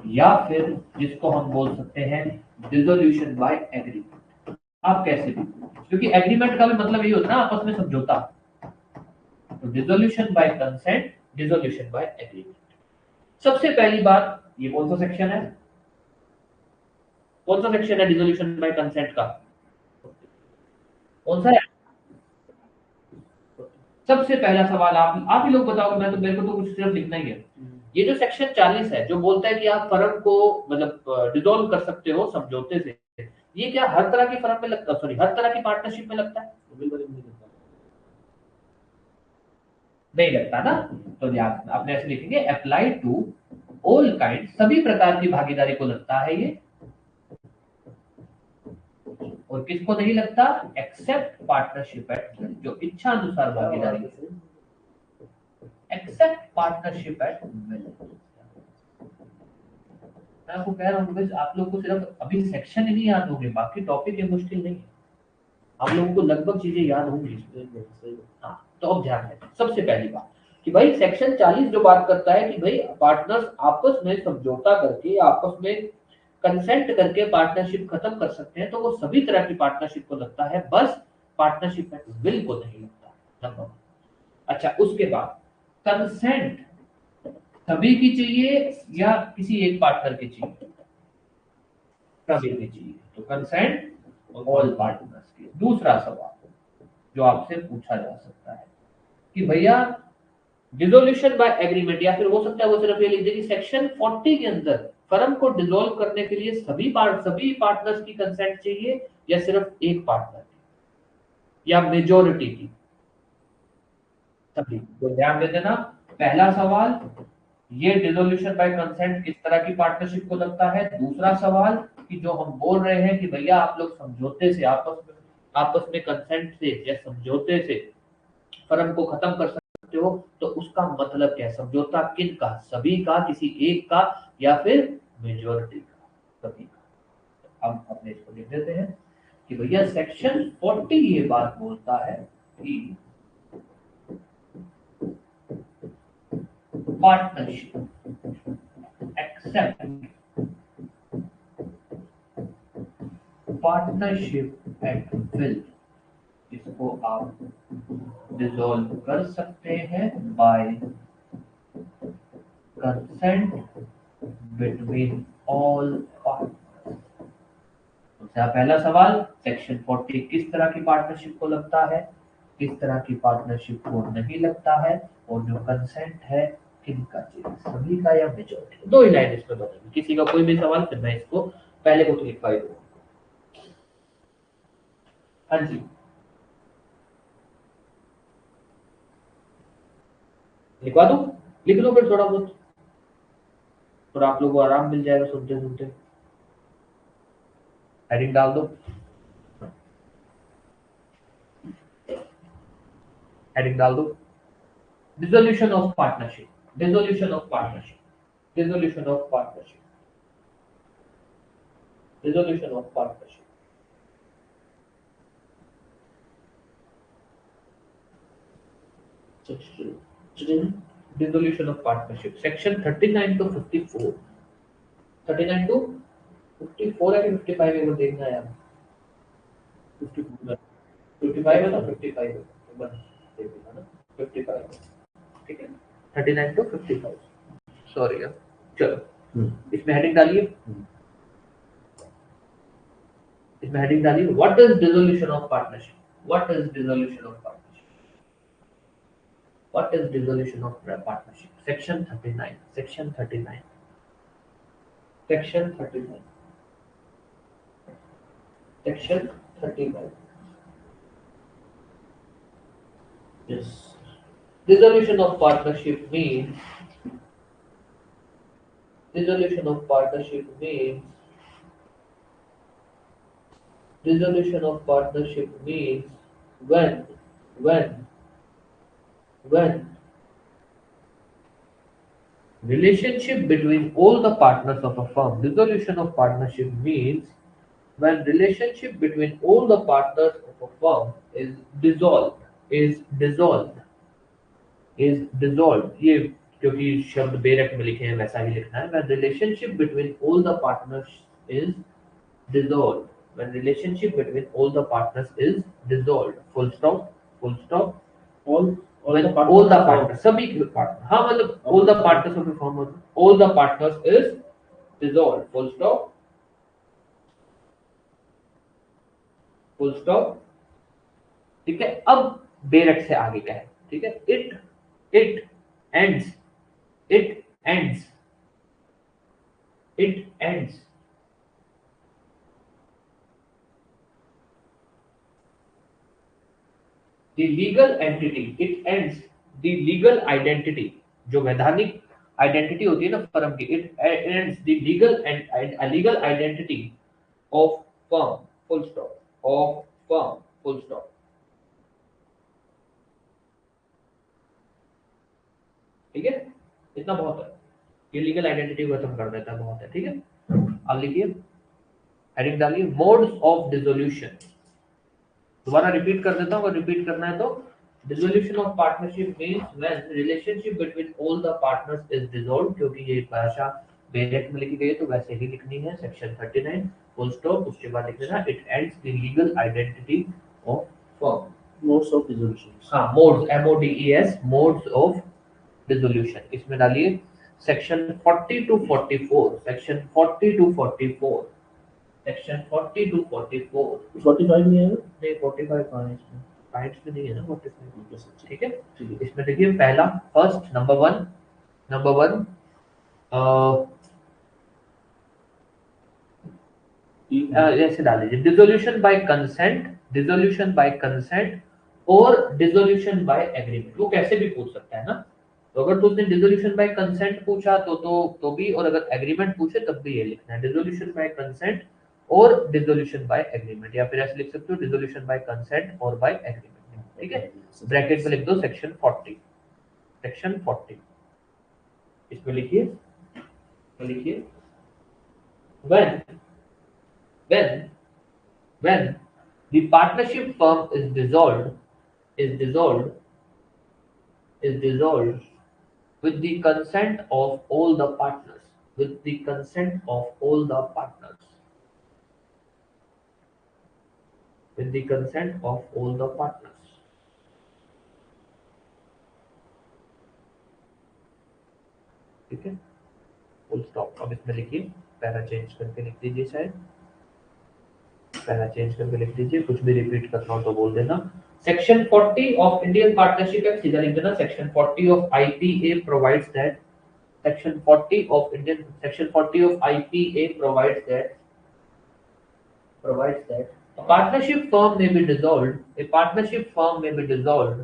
या फिर जिसको हम बोल सकते हैं डिसोल्यूशन बाय एग्रीमेंट। आप कैसे भी, क्योंकि एग्रीमेंट का भी मतलब ये होता है ना आपस में समझौता, तो dissolution by consent, dissolution by agreement. सबसे पहली बात, ये कौन सा सेक्शन है, कौन सा सेक्शन है डिसोल्यूशन बाय कंसेंट का, कौन सा है। सबसे पहला सवाल आप ही लोग बताओ, मैं तो मेरे को तो कुछ सिर्फ लिखना ही है। ये जो सेक्शन 40 है जो बोलता है कि आप फर्म को मतलब डिसॉल्व कर सकते हो समझौते से, ये क्या हर तरह की फर्म में लगता है, सॉरी हर तरह की पार्टनरशिप में लगता है? नहीं लगता ना। तो ध्यान आपने ऐसे लिखेंगे अप्लाई टू ऑल काइंड, सभी प्रकार की भागीदारी को लगता है ये। और किसको नहीं लगता? एक्सेप्ट पार्टनरशिप एट, जो इच्छा अनुसार भागीदारी, एक्सेप्ट पार्टनरशिप एट विल। मैं आपको कह रहा हूँ बस आप लोग को सिर्फ अभी सेक्शन ही नहीं याद होंगे, बाकी टॉपिक ये मुश्किल नहीं है, आप लोगों को लगभग चीजें याद होंगी। हाँ, तो अब ध्यान है सबसे पहली बात कि भाई सेक्शन 40 जो बात करता है कि भाई पार्टनर्स आपस में समझौता करके, आपस में कंसेंट करके पार्टनरशिप खत्म कर सकते हैं, तो वो सभी तरह की पार्टनरशिप को लगता है, बस पार्टनरशिप एट विल को नहीं लगता। Number one. अच्छा, उसके बाद कंसेंट सभी की चाहिए या किसी एक पार्टनर की चाहिए? सभी की चाहिए, तो कंसेंट ऑल पार्टनर्स की। दूसरा सवाल जो आपसे पूछा जा सकता है कि भैया डिसोल्यूशन बाय एग्रीमेंट, या फिर हो सकता है वो सिर्फ ये लिख दे कि सेक्शन 40 के अंदर फर्म को डिसॉल्व करने के लिए सभी पार्टनर्स की कंसेंट चाहिए या सिर्फ एक पार्टनर की या मेजॉरिटी की? सभी। तो ध्यान दे देना, पहला सवाल ये डिसोल्यूशन बाय कंसेंट किस तरह की पार्टनरशिप को लगता है। दूसरा सवाल कि जो हम बोल रहे हैं कि भैया आप लोग समझौते से आपस में कंसेंट से या समझौते से फर्म को खत्म कर सकते हो, तो उसका मतलब क्या है? समझौता किन का? सभी का, किसी एक का, या फिर मेजॉरिटी का? सभी का। अब अपने इसको लिख देते हैं कि भैया सेक्शन 40 ये बात बोलता है कि partnership except partnership at will, इसको आप डिसॉल्व कर सकते हैं by consent between all partners. तो पहला सवाल सेक्शन 40 किस तरह की पार्टनरशिप को लगता है, किस तरह की पार्टनरशिप को नहीं लगता है, और जो कंसेंट है किनका चाहिए, सभी का या मेजॉरिटी? दो ही लाइन इसमें बनेगी, किसी का कोई भी सवाल फिर मैं इसको पहले को क्लियरफाई दूंगा। हाँ जी, लिखवा दूं? लिख लो फिर थोड़ा बहुत, और आप लोगों को आराम मिल जाएगा सुनते सुनते। हेडिंग डाल दो, हेडिंग डाल दो, dissolution of partnership, dissolution of partnership, dissolution of partnership, dissolution of partnership. Dissolution of partnership section 39 to 54, 39 to 54 है कि 55 है वो देखना है यार। 55 है ना, 55 है, बस देख लेना ना, 55, ठीक है, 39 टू 55, सॉरी यार। चलो इसमें हेडिंग डालिए, इसमें हेडिंग डालिए what is dissolution of partnership, what is dissolution of partnership, what is dissolution of partnership. Section 39, section 39, section 39, section 39। Yes. Dissolution of partnership means, dissolution of partnership means, dissolution of partnership means when, when, when relationship between all the partners of a firm. Dissolution of partnership means when relationship between all the partners of a firm is dissolved, is dissolved, is dissolved। ये क्योंकि शब्द बेरट में लिखे हैं वैसा ही लिखना है। When relationship between all the partners is dissolved, when relationship between all the partners is dissolved, full stop, full stop, all all the partners, सभी के partners, हाँ मतलब all the partners of the firm, all the partners is dissolved, full stop, full stop, ठीक है। अब बेरट से आगे क्या है, ठीक है, it ends, it ends, it ends the legal entity, it ends the legal identity, जो वैधानिक आइडेंटिटी होती है ना फर्म की, it ends the legal and legal identity of firm, full stop, of firm, full stop. ठीक है, इतना बहुत है, ये लीगल आइडेंटिटी को खत्म कर देता है, बहुत है। ठीक है, अब लिखिए, हेडिंग डालिए, मोड्स ऑफ डिसोल्यूशन। दोबारा रिपीट कर देता हूँ अगर रिपीट करना है तो। Dissolution of partnership means when relationship between all the partners is dissolved, क्योंकि ये भाषा डायरेक्ट में लिखी गई है तो वैसे ही लिखनी है, सेक्शन 39 फुल स्टॉप, उसके बाद लिख देना it ends the legal identity of firm. Modes of dissolution, हाँ, modes, MODES, modes of dissolution, इसमें डालिए section 40 to 44, section 40 to 44, section 40 to 44, 45 नहीं है नहीं 45 कहाँ है इसमें, पॉइंट्स में नहीं है ना 45। ठीक है, ठीक है। इसमें देखिए पहला, फर्स्ट, नंबर वन ऐसे डाल दीजिए, dissolution by consent, dissolution by consent और डिसोल्यूशन बाय एग्रीमेंट। वो कैसे भी पूछ सकता है ना, तो अगर तो उसने डिसोल्यूशन बाय कंसेंट पूछा तो भी, और अगर एग्रीमेंट पूछे तब भी ये लिखना है, डिसोल्यूशन बाय कंसेंट और डिसोल्यूशन बाय एग्रीमेंट, या फिर ऐसे लिख सकते हो डिसोल्यूशन बाय कंसेंट और बाय एग्रीमेंट। ठीक है, ब्रैकेट में लिख दो सेक्शन 40, सेक्शन 40, इसमें लिखिए, लिखिए when when when the partnership firm is dissolved is dissolved with the consent of all the partners, with the consent of all the partners, with the consent of all the partners। ठीक है, full stop. अब इसमें लिखिए, para change करके लिख दीजिए, शायद para change करके लिख दीजिए, कुछ भी रिपीट करना हो तो बोल देना। Section 40 of Indian partnership act, सीधा लिख देना, section 40 of IPA provides that, section 40 of Indian, section 40 of IPA provides that a partnership firm may be dissolved, a partnership firm may be dissolved,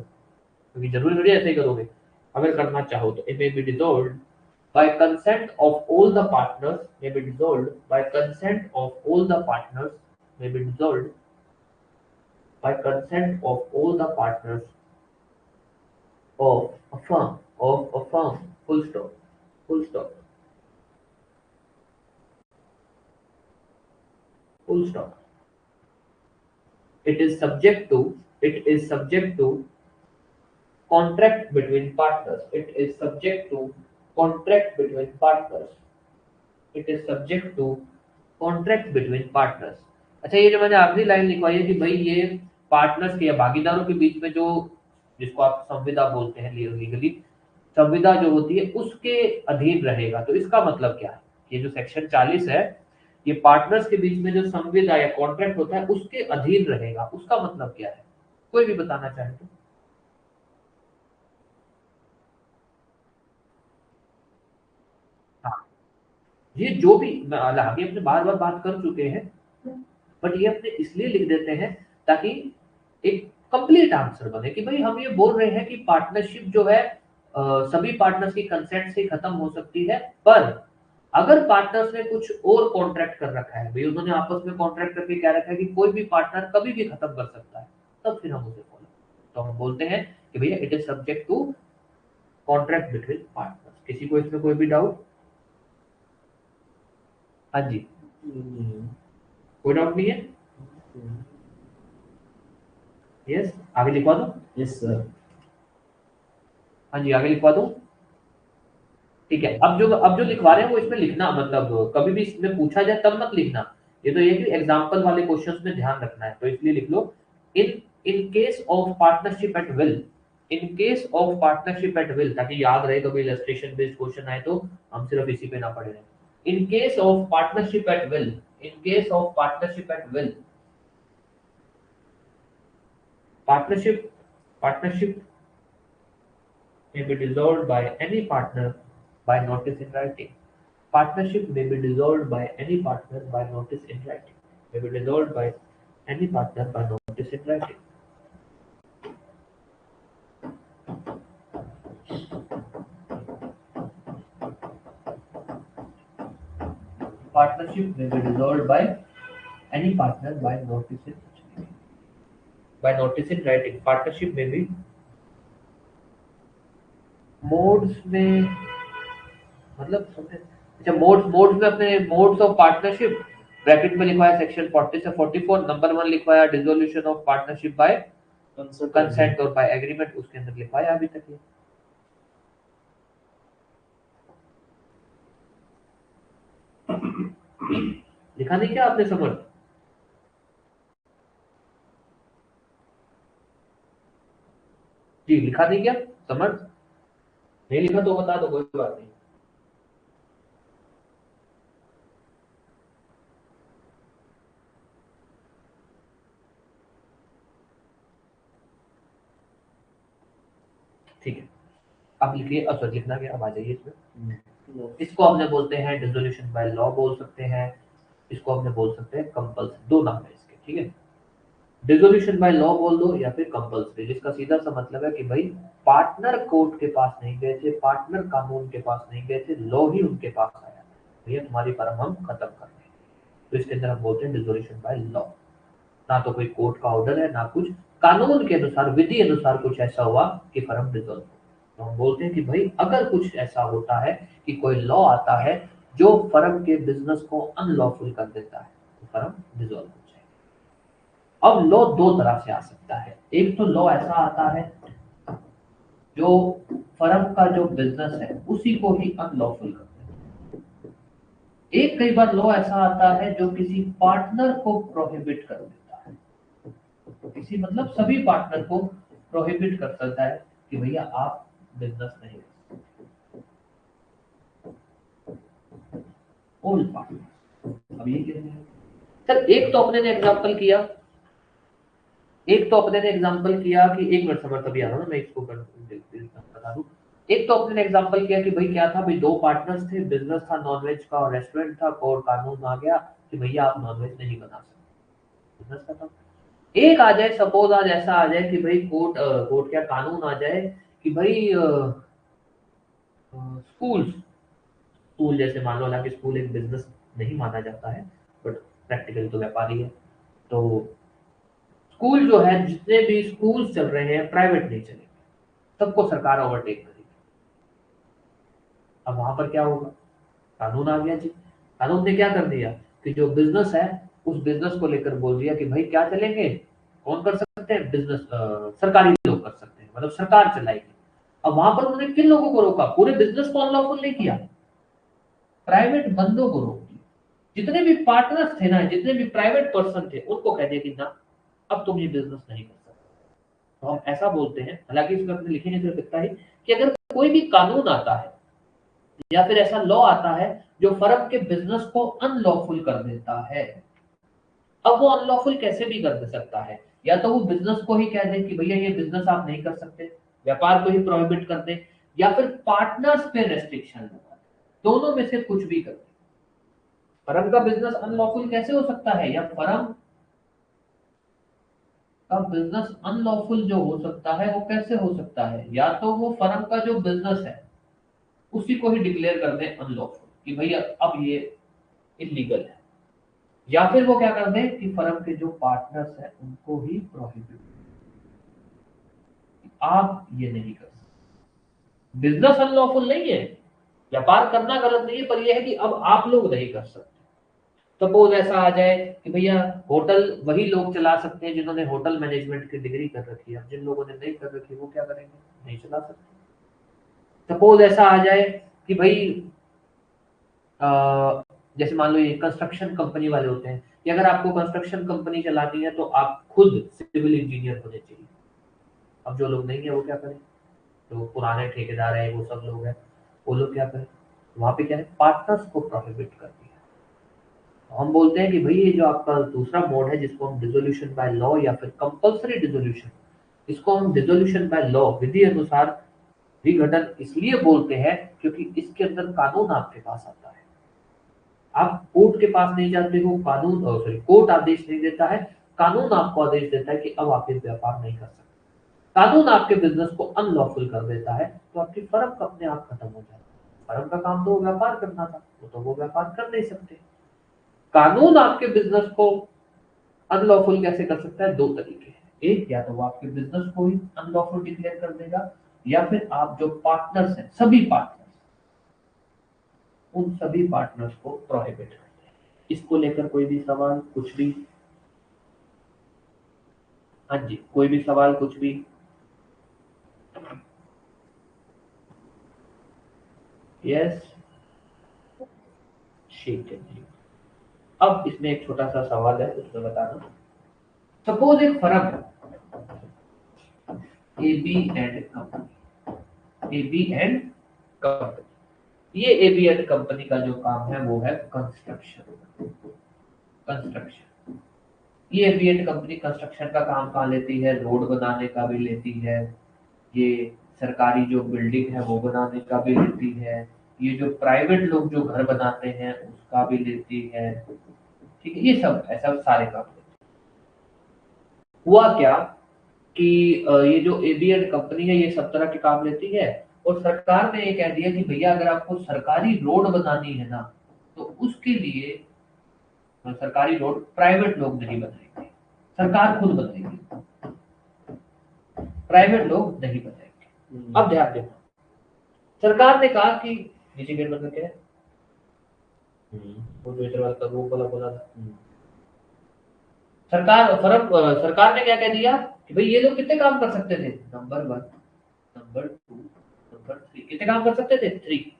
क्योंकि जरूरी थोड़ी ऐसे ही करोगे, अगर करना चाहो तो, it may be dissolved by consent of all the partners, may be dissolved by consent of all the partners, may be dissolved by consent of all the partners of a firm, full stop, full stop, full stop. It is subject to contract between partners. It is subject to contract between partners. It is subject to contract between partners. अच्छा, ये जो मैंने आखिरी line लिखवाई है कि भाई ये पार्टनर्स के या भागीदारों के बीच में जो, जिसको आप संविदा बोलते हैं लीगली, संविदा जो होती है उसके अधीन रहेगा। तो इसका मतलब क्या है, ये जो सेक्शन 40 है, ये पार्टनर्स के बीच में जो संविदा या कॉन्ट्रैक्ट होता है उसके अधीन रहेगा, उसका मतलब क्या है, कोई भी बताना चाहे तो। हाँ, ये जो भी हालांकि अपने बार बार बात कर चुके हैं, बट ये अपने इसलिए लिख देते हैं ताकि एक कंप्लीट आंसर बने कि भाई हम ये बोल रहे हैं कि पार्टनरशिप जो है सभी पार्टनर्स की कंसेंट से खत्म हो सकती है, पर अगर पार्टनर्स ने कुछ और कॉन्ट्रैक्ट कर रखा है, भाई उन्होंने आपस में कॉन्ट्रैक्ट करके क्या रखा है कि कोई भी पार्टनर कभी भी खत्म कर सकता है, तब फिर हम उसे फॉलो, तो हम बोलते हैं कि भैया it is subject to contract between partners. किसी को इसमें कोई भी डाउट? हाँ जी, कोई डाउट नहीं है? यस, आगे लिखवा दो। Yes sir. हाँ जी, आगे लिखवा दो। ठीक है, अब जो लिखवा रहे हैं वो इसमें लिखना, मतलब कभी भी इसमें पूछा जाए तब मत लिखना, ये तो ये कि एग्जांपल वाले क्वेश्चंस में ध्यान रखना है, तो इसलिए लिख लो, in in case of partnership at will, in case of partnership at will, ताकि याद रहे, कभी इलस्ट्रेशन बेस्ड क्वेश्चन आए तो हम सिर्फ इसी पे ना पड़े रहे। इन case of partnership at will, in case of partnership at will, partnership may be dissolved by any partner by notice in writing. Partnership may be dissolved by any partner by notice in writing. May be dissolved by any partner by notice in writing. Partnership may be dissolved by any partner by notice in writing. Partnership may be modes में, मतलब समझे? अच्छा, modes में अपने modes of partnership bracket में लिखवाया section 40 से 44, number 1 लिखवाया dissolution of partnership bye consent और बाय एग्रीमेंट, उसके अंदर लिखवाया अभी तक ये। लिखा नहीं क्या आपने समझ? जी लिखा नहीं क्या समझ? नहीं लिखा तो बता दो, कोई बात नहीं। ठीक है, अब लिखिए। अब सर लिखना क्या, अब आ जाइए इसमें। इसको हमने बोलते हैं डिसोल्यूशन बाय लॉ बोल सकते हैं, इसको हमने बोल सकते हैं कंपल्सरी, दो नाम है इसके, ठीक है। डिसोल्यूशन बाय लॉ बोल दो या फिर कंपल्सरी, जिसका सीधा सा मतलब है कि भाई पार्टनर कोर्ट के पास नहीं गए थे, पार्टनर कानून के पास नहीं गए थे, लॉ ही उनके पास आया, भैया तुम्हारी फर्म हम खत्म कर रहे हैं, तो इसके अंदर हम बोलते हैं डिसोल्यूशन बाय लॉ। ना तो कोई कोर्ट का ऑर्डर है, ना कुछ कानून के अनुसार, विधि अनुसार कुछ ऐसा हुआ कि फर्म डिसॉल्व हो, तो हम बोलते हैं कि भाई अगर कुछ ऐसा होता है कि कोई लॉ आता है जो फर्म के बिजनेस को अनलॉफुल कर देता है, तो फर्म डिसॉल्व हो जाए। अब लॉ दो तरह से आ सकता है। एक तो लॉ ऐसा आता है जो फर्म का जो बिजनेस है उसी को ही अनलॉफुल कर देता है। एक कई बार लॉ ऐसा आता है जो किसी पार्टनर को प्रोहिबिट कर देता है, किसी मतलब सभी पार्टनर को प्रोहिबिट कर सकता है कि भैया आप बिजनेस नहीं कर सकते, ओल्ड पार्टनर। अब ये कैसे है सर? एक तो अपने ने एग्जांपल किया, एक तो अपने ने एग्जांपल किया कि एक मिनट समझ, तभी आ रहा हूं ना मैं, इसको बता दूं। एक तो अपने ने एग्जांपल किया कि भाई क्या था, भाई दो पार्टनर्स थे, बिजनेस था नॉनवेज का और रेस्टोरेंट था, और कानून आ गया कि भैया आप नॉनवेज नहीं बना सकते, बिजनेस खत्म। एक आ जाए, सपोज आज ऐसा आ जाए कि भाई कोर्ट क्या कानून आ जाए कि भाई स्कूल जैसे मान लो, हालांकि स्कूल एक बिजनेस नहीं माना जाता है बट प्रैक्टिकली तो व्यापारी है, तो स्कूल जो है, जितने भी स्कूल चल रहे हैं प्राइवेट नहीं चलेंगे, सबको सरकार ओवरटेक करेगी। अब वहां पर क्या होगा? कानून आ गया जी, कानून ने क्या कर दिया कि जो बिजनेस है उस बिजनेस को लेकर बोल दिया कि भाई क्या चलेंगे, कौन कर सकते हैं बिजनेस, सरकारी लोग कर सकते हैं, मतलब सरकार चलाएगी। अब वहां पर उन्होंने किन लोगों को रोका? पूरे बिजनेस को अनलॉफुल नहीं किया, प्राइवेट बंदों को रोक दिया। जितने भी पार्टनर्स थे ना, जितने भी प्राइवेट पर्सन थे, उनको कह दिया कि ना अब तुम ये बिजनेस नहीं कर सकते। तो हम ऐसा बोलते हैं, हालांकि इसमें अपने लिखे नहीं सिर्फ इतना ही कि अगर कोई भी कानून आता है या फिर ऐसा लॉ आता है जो फर्म के बिजनेस को अनलॉफुल कर देता है, अब वो अनलॉफुल कैसे भी कर दे सकता है, या तो वो बिजनेस को ही कह दे कि भैया ये बिजनेस आप नहीं कर सकते, व्यापार को ही प्रोहिबिट कर दे, या फिर पार्टनर्स पे रेस्ट्रिक्शन लगा दे, दोनों में से कुछ भी कर दे। फर्म का बिजनेस अनलॉफुल कैसे हो सकता है, या फर्म का बिजनेस अनलॉफुल जो हो सकता है वो कैसे हो सकता है? या तो वो फर्म का जो बिजनेस है उसी को ही डिक्लेयर कर दे अनलॉफुल कि भैया अब ये इलीगल है, या फिर वो क्या कर दे कि फर्म के जो पार्टनर्स हैं उनको ही प्रोहिबिट, आप ये नहीं कर सकते। बिजनेस अनलॉफुल नहीं है, व्यापार करना गलत नहीं है, पर यह है कि अब आप लोग नहीं कर सकते। सपोज ऐसा आ जाए कि भैया होटल वही लोग चला सकते हैं जिन्होंने होटल मैनेजमेंट की डिग्री कर रखी है, जिन लोगों ने नहीं कर रखी वो क्या करेंगे? नहीं चला सकते। सपोज ऐसा आ जाए कि भाई जैसे मान लो ये कंस्ट्रक्शन कंपनी वाले होते हैं कि अगर आपको कंस्ट्रक्शन कंपनी चलानी है तो आप खुद सिविल इंजीनियर होने चाहिए। अब जो लोग नहीं है वो क्या करें? जो पुराने ठेकेदार है, वो सब लोग हैं, वो लोग क्या करें? वहां पे क्या है, पार्टनर्स को प्रोहिबिट कर दिया। तो हम बोलते हैं कि भाई ये जो आपका दूसरा मोड है जिसको हम डिसोल्यूशन बाय लॉ या फिर कंपल्सरी डिसोल्यूशन, इसको हम डिसोल्यूशन बाय लॉ विधि अनुसार विघटन इसलिए बोलते हैं क्योंकि इसके अंदर कानून आपके पास आता है। आप कोर्ट के पास नहीं जाते हो, कानून सॉरी कोर्ट आदेश नहीं देता है, कानून आपको आदेश देता है कि अब आप ये व्यापार नहीं कर सकते। कानून आपके बिजनेस को अनलॉफुल कर देता है तो आपकी फर्म का अपने आप खत्म हो जाता है। फर्म का काम तो व्यापार करना था, तो वो व्यापार कर नहीं सकते। कानून आपके बिजनेस को अनलॉफुल कैसे कर सकता है? दो तरीके हैं। एक, या तो वो आपके बिजनेस को ही अनलॉफुल डिक्लेयर कर देगा, या फिर आप जो पार्टनर्स हैं, सभी पार्टनर्स, उन सभी पार्टनर्स को प्रोहिबिट कर देगा। इसको लेकर कोई भी सवाल, कुछ भी? हाँ जी, कोई भी सवाल, कुछ भी? यस, ठीक है जी। अब इसमें एक छोटा सा सवाल है, उसमें बता दो। सपोज एक फर्म है, AB and company, AB and company. ये AB एंड कंपनी का जो काम है वो है कंस्ट्रक्शन। कंस्ट्रक्शन, ये AB एंड कंपनी कंस्ट्रक्शन का काम कहाँ लेती है? रोड बनाने का भी लेती है, ये सरकारी जो बिल्डिंग है वो बनाने का भी लेती है, ये जो प्राइवेट लोग जो घर बनाते हैं उसका भी लेती है, ठीक है, ये सब ऐसा सारे काम लेती है। हुआ क्या कि ये जो AB एंड कंपनी है ये सब तरह के काम लेती है, और सरकार ने ये कह दिया कि भैया अगर आपको सरकारी रोड बनानी है ना, तो उसके लिए सरकारी रोड प्राइवेट लोग नहीं बनाएंगे, सरकार खुद बनाएगी, प्राइवेट लोग नहीं बनाएंगे। अब ध्यान देना, सरकार ने कहा कि नीचे गेट बंद करके वो ट्विटर वाला था, वो बोला था सरकार ने क्या कह दिया कि भाई ये लोग कितने काम कर सकते थे? नंबर 1, नंबर 2, नंबर 3, कितने काम कर सकते थे? 3।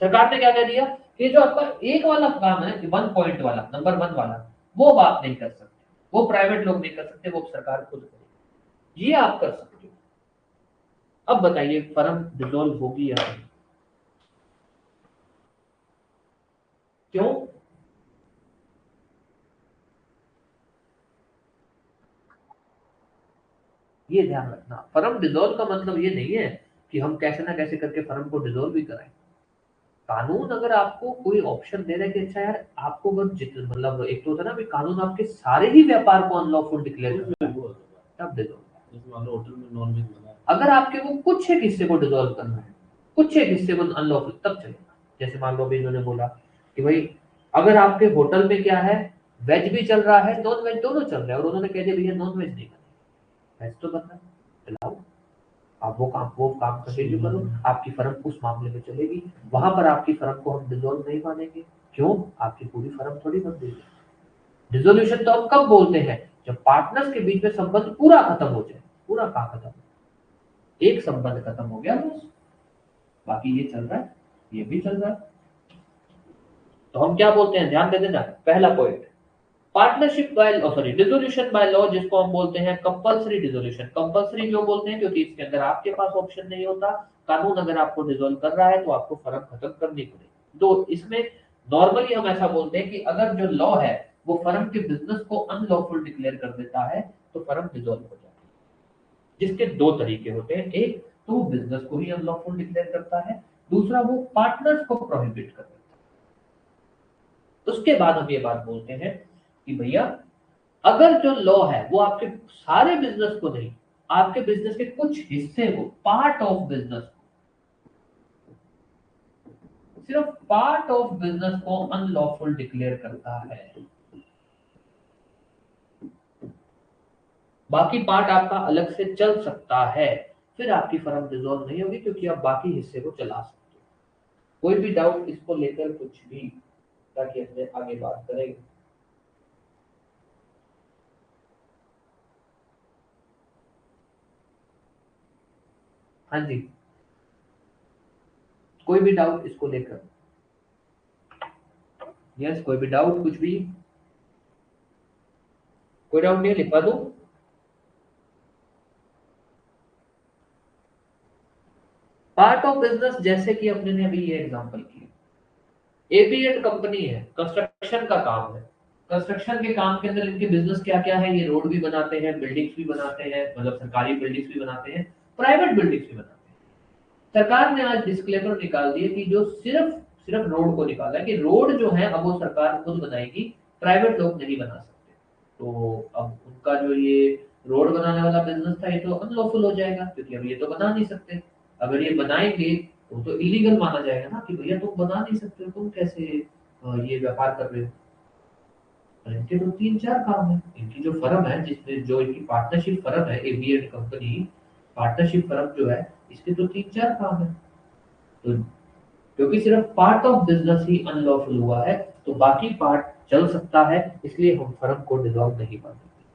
सरकार ने क्या कह दिया कि जो आपका एक वाला काम है, 1 पॉइंट वाला, नंबर 1 वाला, वो आप नहीं कर सकते, वो प्राइवेट लोग नहीं कर सकते, वो सरकार खुद करेगी, ये आप कर सकते हो। अब बताइए फर्म डिसॉल्व होगी या नहीं? क्यों? ये ध्यान रखना, फर्म डिसॉल्व का मतलब ये नहीं है कि हम कैसे ना कैसे करके फर्म को डिसॉल्व भी कराएं। कानून अगर आपको कोई ऑप्शन दे रहा है कि अच्छा यार आपको अगर मतलब एक तो होता है ना, कानून आपके सारे ही व्यापार को अनलॉफुल डिक्लेयर करता है, तब डिसॉल्व। होटल में नॉनवेज बना, अगर आपके को कुछ एक हिस्से को डिसॉल्व करना है, कुछ एक हिस्से को अनलॉफुल, तब चलेगा। जैसे मान लो अभी इन्होंने बोला कि भाई अगर आपके होटल में क्या है, वेज भी चल रहा है, नॉन वेज दोनों चल रहा है, और उन्होंने कह दिया भैया नॉन वेज नहीं करना, वेज तो बनना है, चलाओ, आप वो काम कंटिन्यू करो, आपकी फर्म उस मामले में चलेगी, वहां पर आपकी फर्म को हम डिसॉल्व नहीं मानेंगे। क्यों? आपकी पूरी फर्म थोड़ी बन गई है। डिसोल्यूशन तो हम कब बोलते हैं? जब पार्टनर्स के बीच में संबंध पूरा खत्म हो जाए। पूरा कहाँ खत्म? एक संबंध खत्म हो गया बस, बाकी ये चल रहा है, ये भी चल रहा है। तो हम क्या बोलते हैं, ध्यान दे देना, पहला point, partnership by sorry dissolution by law, जिसको हम बोलते हैं कंपलसरी डिसोल्यूशन। कंपलसरी क्यों बोलते हैं? क्योंकि इसके अंदर आपके पास ऑप्शन नहीं होता, कानून अगर आपको डिसॉल्व कर रहा है तो आपको फर्म खत्म करनी पड़ेगी। दो, इसमें नॉर्मली हम ऐसा बोलते हैं कि अगर जो लॉ है वो फर्म के बिजनेस को अनलॉफुल डिक्लेयर कर देता है तो फर्म डिसॉल्व हो जाती है। जिसके दो तरीके होते हैं, एक तो वो बिजनेस को ही अनलॉफुल डिक्लेयर करता है, दूसरा वो पार्टनर्स को प्रोहिबिट कर देता है। उसके बाद हम ये बात बोलते हैं कि भैया अगर जो लॉ है वो आपके सारे बिजनेस को नहीं, आपके बिजनेस के कुछ हिस्से को, पार्ट ऑफ बिजनेस को, सिर्फ पार्ट ऑफ बिजनेस को अनलॉफुल डिक्लेयर करता है, बाकी पार्ट आपका अलग से चल सकता है, फिर आपकी फर्म डिसॉल्व नहीं होगी, क्योंकि आप बाकी हिस्से को चला सकते हो। कोई भी डाउट इसको लेकर, कुछ भी, ताकि अपने आगे बात करेंगे। हाँ जी, कोई भी डाउट इसको लेकर? यस, कोई भी डाउट, कुछ भी? कोई डाउट नहीं है, लिखवा दो। पार्ट ऑफ बिजनेस, जैसे कि अपने ने अभी ये एग्जांपल किया, एबी एंड कंपनी है, कंस्ट्रक्शन का काम है, कंस्ट्रक्शन के काम के अंदर इनके बिजनेस क्या क्या है, ये रोड भी बनाते हैं, बिल्डिंग्स भी बनाते हैं, मतलब सरकारी बिल्डिंग्स भी बनाते हैं, प्राइवेट बिल्डिंग्स भी बनाते हैं। सरकार ने आज डिस्क्लेमर निकाल दिया कि जो सिर्फ सिर्फ रोड को निकाला है कि रोड जो है अब वो सरकार खुद बनाएगी, प्राइवेट लोग नहीं बना सकते। तो अब उनका जो ये रोड बनाने वाला बिजनेस था ये तो अनलॉफुल हो जाएगा, क्योंकि अब ये तो बना नहीं सकते। अगर ये बनाएंगे तो इलीगल माना जाएगा ना कि भैया तुम बना नहीं सकते हो, तुम कैसे ये व्यापार कर रहे हो। और इनके तो तीन चार काम है, इनकी जो फर्म है जिसमें जो इनकी पार्टनरशिप फर्म है एविएट कंपनी, पार्टनरशिप फर्म जो है इसके तो तीन चार काम है। तो क्योंकि सिर्फ part of business he unlawful हुआ है, तो बाकी पार्ट चल सकता है, इसलिए हम फर्म को डिसॉल्व नहीं मानेंगे।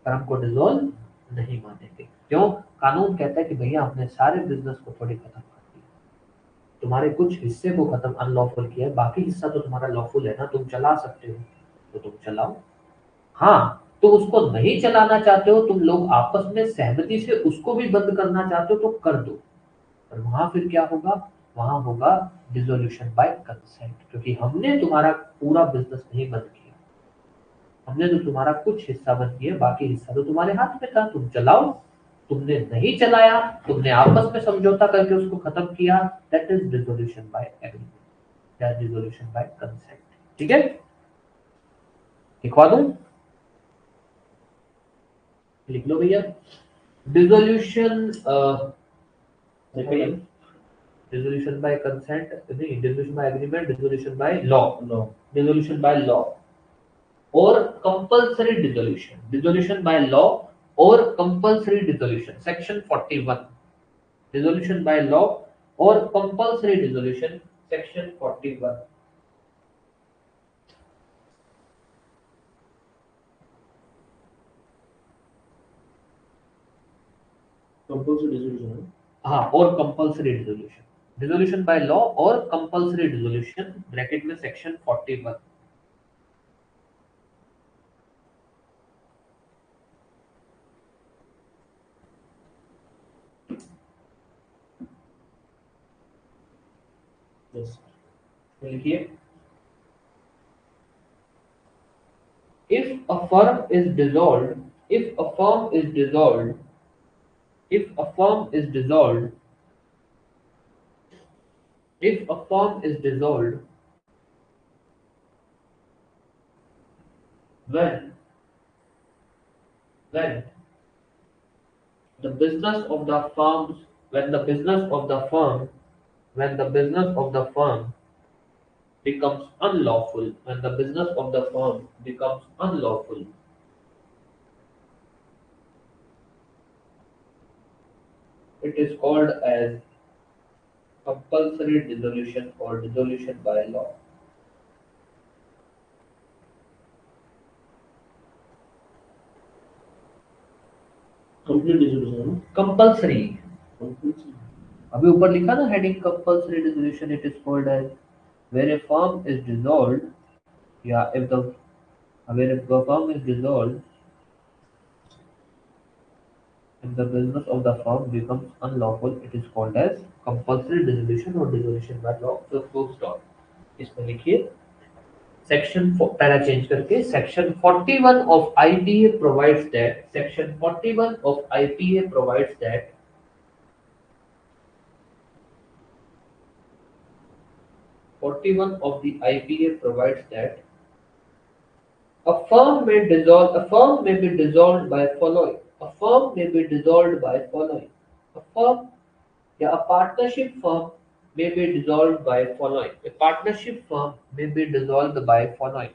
फर्म को डिसॉल्व नहीं मानेंगे। क्यों? कानून कहता है कि भैया हमने सारे बिजनेस को थोड़ी खत्म कर दिया, तुम्हारे कुछ हिस्से को खत्म अनलॉफुल किया है, बाकी हिस्सा तो तुम्हारा लॉफुल है ना, तुम चला सकते हो तो तुम चलाओ। हाँ, तो उसको नहीं चलाना चाहते हो, तुम लोग आपस में सहमति से उसको भी बंद करना चाहते हो तो कर दो। और वहां फिर क्या होगा? वहां होगा डिसोल्यूशन बाय कंसेंट, क्योंकि हमने तुम्हारा पूरा बिजनेस नहीं बंद किया, हमने तो तुम्हारा कुछ हिस्सा बंद किया, बाकी हिस्सा तो तुम्हारे हाथ में था, तुम चलाओ। तुमने नहीं चलाया, तुमने आपस में समझौता करके उसको खत्म किया, that is dissolution by agreement या डिसोल्यूशन बाय कंसेंट। ठीक है, लिखवा दूं? लिख लो भैया। डिसोल्यूशन डिसोल्यूशन बाय कंसेंट नहीं, dissolution by agreement, dissolution by law, dissolution by law और compulsory dissolution, dissolution by law और compulsory dissolution, section 41। Dissolution by law और compulsory dissolution, section 41। Compulsory dissolution, हाँ, और compulsory dissolution, dissolution by law और compulsory dissolution bracket में section 41। yes. लिखिए, if a firm is dissolved, if a firm is dissolved, if a firm is dissolved, if a firm is dissolved, when when the business of the firms when the business of the firm when the business of the firm becomes unlawful, when the business of the firm becomes unlawful, it is called as compulsory dissolution or dissolution by law. Complete dissolution, compulsory, अभी ऊपर लिखा ना heading compulsory dissolution, it is called as where a firm is dissolved, या if the where a firm is dissolved and the business of the firm becomes unlawful, it is called as compulsory dissolution or dissolution by law. So full stop. इसमें लिखिए section para change करके section 41 of IPA provides that, section 41 of IPA provides that 41 of the IPA provides that a firm may be dissolved by following. A firm may be dissolved by following. A firm या a partnership firm may be dissolved by following. A partnership firm may be dissolved by following.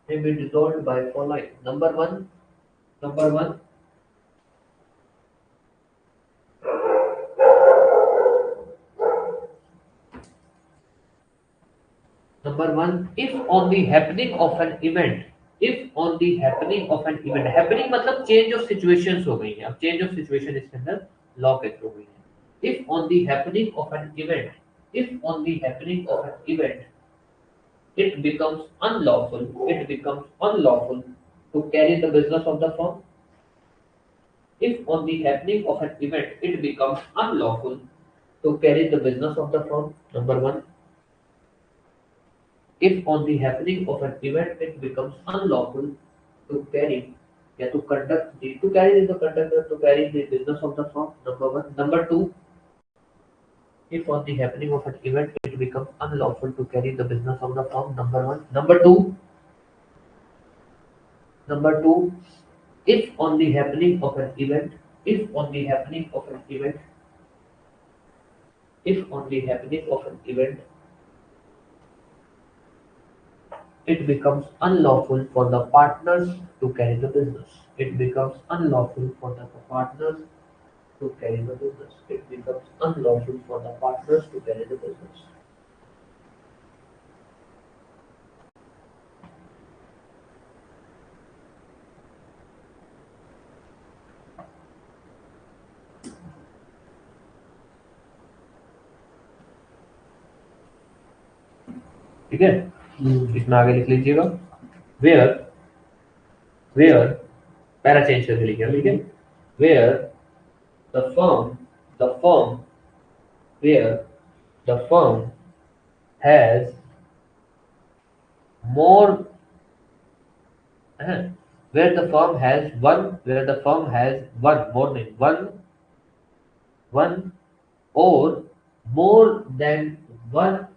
May be dissolved by following. Number one, if on the happening of an event, if on the happening of an event, happening मतलब change of situations हो गई है, अब change of situation इसके अंदर law के through हुई है। If on the happening of an event, if on the happening of an event, it becomes unlawful to carry the business of the firm. If on the happening of an event, it becomes unlawful to carry the business of the firm. Number one, if on the happening of an event it becomes unlawful to carry Yeah, to conduct the to carry the conductor to carry the business of the firm. Number one. Number two, if on the happening of an event it becomes unlawful to carry the business of the firm. Number one. Number two, if on the happening of an event, if on the happening of an event, if on the happening of an event, it becomes unlawful for the partners to carry the business. It becomes unlawful for the partners to carry the business. It becomes unlawful for the partners to carry the business. ठीक है, इसमें आगे लिख लीजिएगा where where para change करके लिखिए, ठीक है, where the firm where the firm has more where the firm has one more than one or more than one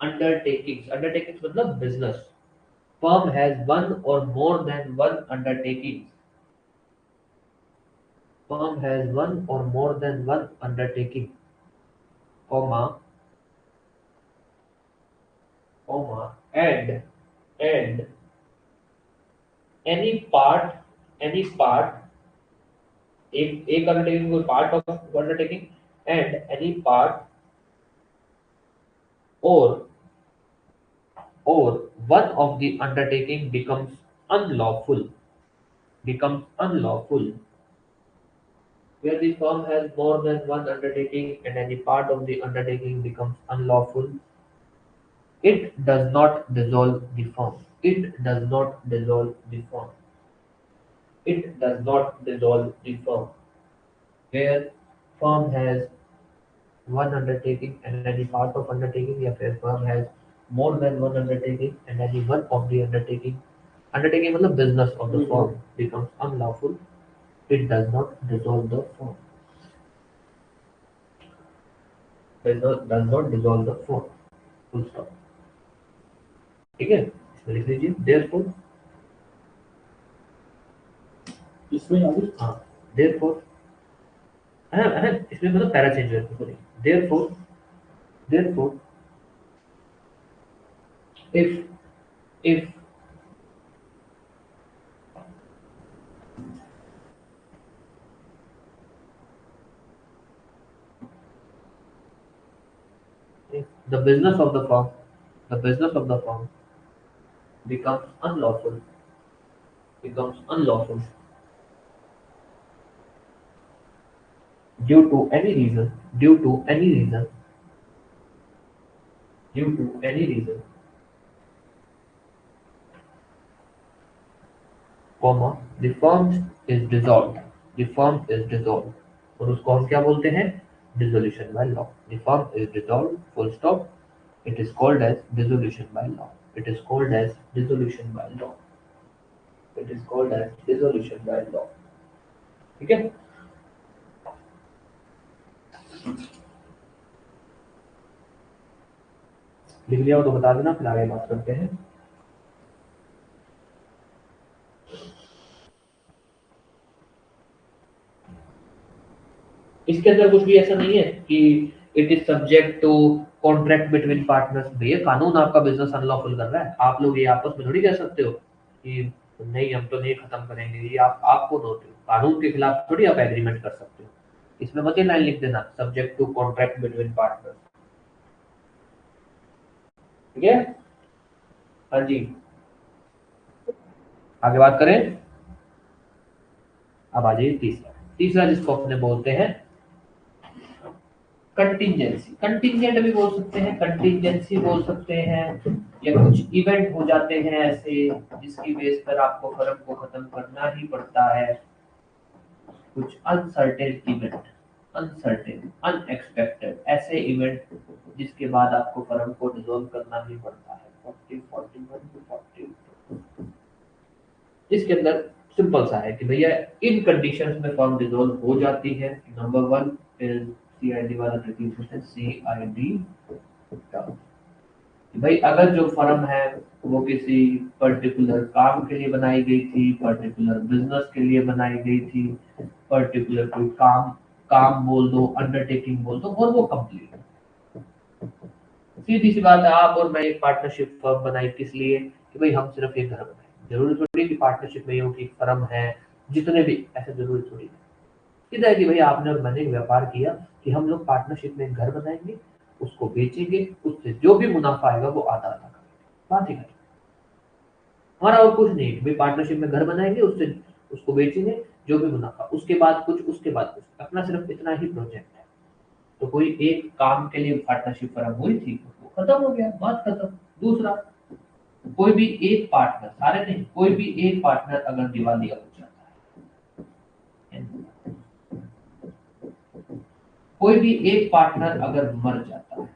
undertakings मतलब business. Firm has one or more than one undertakings. Firm has one or more than one undertaking, comma, and any part एक undertaking कोई part of undertaking and any part or one of the undertaking becomes unlawful where the firm has more than one undertaking and any part of the undertaking becomes unlawful. It does not dissolve the firm. It does not dissolve the firm. It does not dissolve the firm. Where firm has one undertaking and any part of undertaking, या फिर firm has more than one undertaking and any one of the undertaking मतलब business of the firm becomes unlawful. It does not dissolve the firm. Does not dissolve the firm. Full stop. ठीक है, इसमें लिख लीजिए therefore. इसमें आगे हाँ therefore इसमें मतलब पैरा चेंज करके sorry therefore if the business of the firm becomes unlawful due to any reason due to any reason due to any reason comma the firm is dissolved और उसको हम क्या बोलते हैं dissolution by law. The firm is dissolved, full stop. It is called as dissolution by law. It is called as dissolution by law. It is called as dissolution by law. ठीक है, लिख लिया हो तो बता देना, फिर आगे बात करते हैं. इसके अंदर कुछ भी ऐसा नहीं है कि it is subject to contract between partners. भैया कानून आपका बिजनेस अनलॉफुल कर रहा है, आप लोग ये आपस में थोड़ी कह सकते हो कि नहीं हम तो नहीं खत्म करेंगे. ये आपको नोट कानून के खिलाफ थोड़ी आप एग्रीमेंट कर सकते हो. इसमें मत ये लाइन लिख देना subject to contract between partners. ठीक है, हाँ जी, आगे बात करें. अब आ जाइए तीसरा जिसको अपने बोलते हैं कंटिंजेंसी. कंटिंजेंट भी बोल सकते हैं, कंटिंजेंसी बोल सकते हैं, या कुछ इवेंट हो जाते हैं ऐसे जिसकी बेस पर आपको फर्म को खत्म करना ही पड़ता है. कुछ अनसर्टेन इवेंट, अनसर्टेन अनएक्सपेक्टेड ऐसे इवेंट जिसके बाद आपको फर्म को डिसॉल्व करना ही पड़ता है. 40, 41 to 42 इसके अंदर सिंपल सा है कि भैया इन कंडीशंस में फर्म डिसॉल्व हो जाती है। नंबर 1 इज सीआईडी वाला ट्रिकी सीआईडी टर्म। भाई अगर जो फर्म है वो किसी पर्टिकुलर काम के लिए बनाई गई थी, पर्टिकुलर बिजनेस के लिए बनाई गई थी, पर्टिकुलर कोई काम काम बोल दो, अंडरटेकिंग बोल दो, और वो कंप्लीट। सीधी सी बात है, आप और मैं एक पार्टनरशिप फर्म बनाई किस लिए? कि भाई हम सिर्फ एक घर बनाए। जरूरी थोड़ी कि पार्टनरशिप में हो कि फर्म है जितने भी, ऐसा जरूरी थोड़ी है। इधर कि भाई आपने और मैंने एक व्यापार किया कि हम लोग पार्टनरशिप में एक घर बनाएंगे, उसको बेचेंगे, उससे जो भी मुनाफा आएगा वो आधा आधा करेंगे, बात ही करेंगे। हमारा और कुछ नहीं, भाई पार्टनरशिप में घर बनाएंगे, उससे उसको बेचेंगे, जो भी मुनाफा, उसके बाद कुछ, उसके बाद कुछ, अपना सिर्फ इतना ही प्रोजेक्ट है। तो कोई एक काम के लिए पार्टनरशिप फर्म हुई थी, वो खत्म हो गया, बात खत्म। दूसरा, कोई भी एक पार्टनर, सारे नहीं, कोई भी एक पार्टनर अगर दिवालिया हो जाता है, कोई भी एक पार्टनर अगर मर जाता है,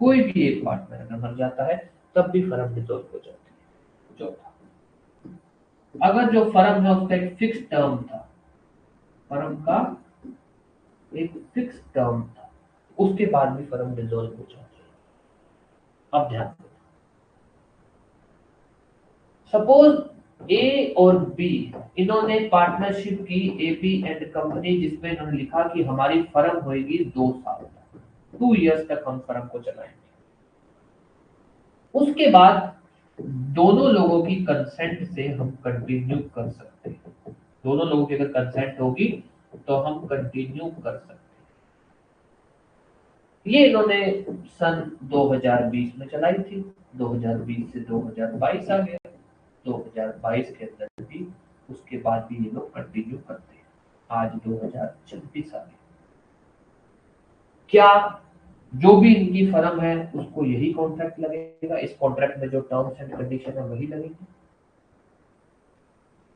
कोई भी एक पार्टनर अगर मर जाता है, तब भी फर्म डिसॉल्व हो जाती है। चौथा, अगर जो फर्म है उसका एक फिक्स टर्म था, फर्म का एक फिक्स टर्म था, उसके बाद भी फर्म डिसॉल्व हो जाती है। अब ध्यान दो, सपोज ए और बी, इन्होंने पार्टनरशिप की, एपी एंड कंपनी, जिसमें इन्होंने लिखा कि हमारी फर्म होगी 2 साल तक, 2 इयर्स तक हम फर्म को चलाएंगे। उसके बाद दोनों लोगों की कंसेंट से हम कंटिन्यू कर सकते हैं। दोनों लोगों की अगर कंसेंट होगी तो हम कंटिन्यू कर सकते हैं। ये इन्होंने सन 2020 में चलाई थी, 2020 से 2022 आ गया, 2022 के अंदर भी, उसके बाद भी ये लोग कंटिन्यू करते हैं। आज 2026 आ गया। क्या जो भी इनकी फर्म है उसको यही कॉन्ट्रैक्ट लगेगा? इस कॉन्ट्रैक्ट में जो टर्म्स एंड कंडीशन है वही लगेगी?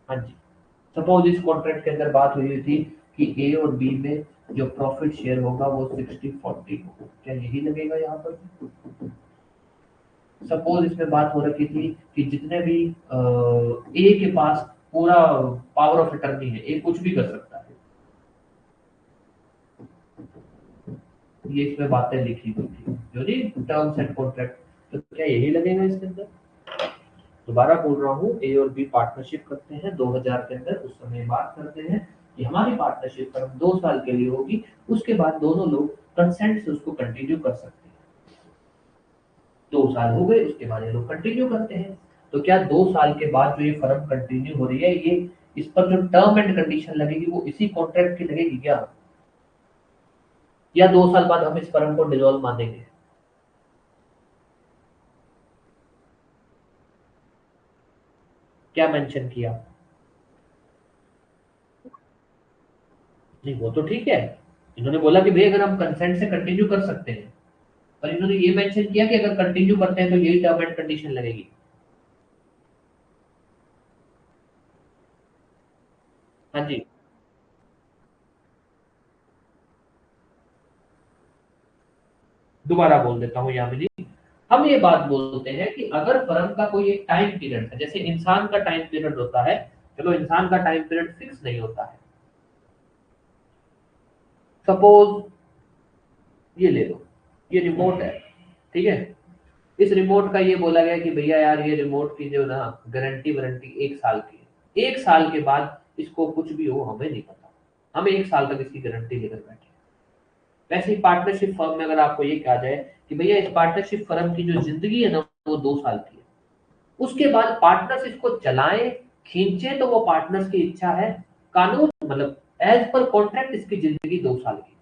हाँ जी। सपोज इस कॉन्ट्रैक्ट के अंदर बात हुई थी कि ए और बी में जो प्रॉफिट शेयर होगा वो 60-40 होगा, क्या यही लगेगा यहाँ पर? सपोज इसमें बात हो रखी थी कि जितने भी ए के पास पूरा पावर ऑफ अटर्नी है, ए कुछ भी कर सकता है, ये इसमें बातें लिखी हुई थी जो जी टर्म्स एंड कॉन्ट्रैक्ट, तो क्या यही लगेगा इसके अंदर? दोबारा बोल रहा हूँ, ए और बी पार्टनरशिप करते हैं 2000 के अंदर, उस समय बात करते हैं कि हमारी पार्टनरशिप फर्म 2 साल के लिए होगी, उसके बाद दोनों लोग कंसेंट से उसको कंटिन्यू कर सकते हैं। 2 साल हो गए, उसके बाद ये लोग कंटिन्यू करते हैं। तो क्या 2 साल के बाद जो ये फर्म कंटिन्यू हो रही है, ये इस पर जो टर्म एंड कंडीशन लगेगी वो इसी कॉन्ट्रैक्ट की लगेगी क्या? या 2 साल बाद हम इस फर्म को डिसॉल्व मानेंगे? क्या मेंशन किया? नहीं, वो तो ठीक है, इन्होंने बोला कि भाई अगर हम कंसेंट से कंटिन्यू कर सकते हैं, पर इन्होंने ये मेंशन किया कि अगर कंटिन्यू करते हैं तो यही टर्म एंड कंडीशन लगेगी। हाँ जी, दोबारा बोल देता हूँ यामिनी। हम ये बात बोलते हैं कि अगर फर्म का कोई एक टाइम पीरियड है, जैसे इंसान का टाइम पीरियड होता है, चलो इंसान का टाइम पीरियड फिक्स नहीं होता है। सपोज ये ले लो, ये रिमोट है, ठीक है। इस रिमोट का ये बोला गया कि भैया यार ये रिमोट की जो ना गारंटी वारंटी 1 साल की है, 1 साल के बाद इसको कुछ भी हो हमें नहीं पता, हम 1 साल तक इसकी गारंटी लेकर बैठे। वैसे ही पार्टनरशिप फर्म में अगर आपको ये कहा जाए कि भैया इस पार्टनरशिप फर्म की जो जिंदगी है ना वो 2 साल की है, उसके बाद पार्टनर्स इसको चलाएं, खींचे, तो वो पार्टनर्स की इच्छा है। कानून मतलब एज पर कॉन्ट्रैक्ट इसकी जिंदगी 2 साल की।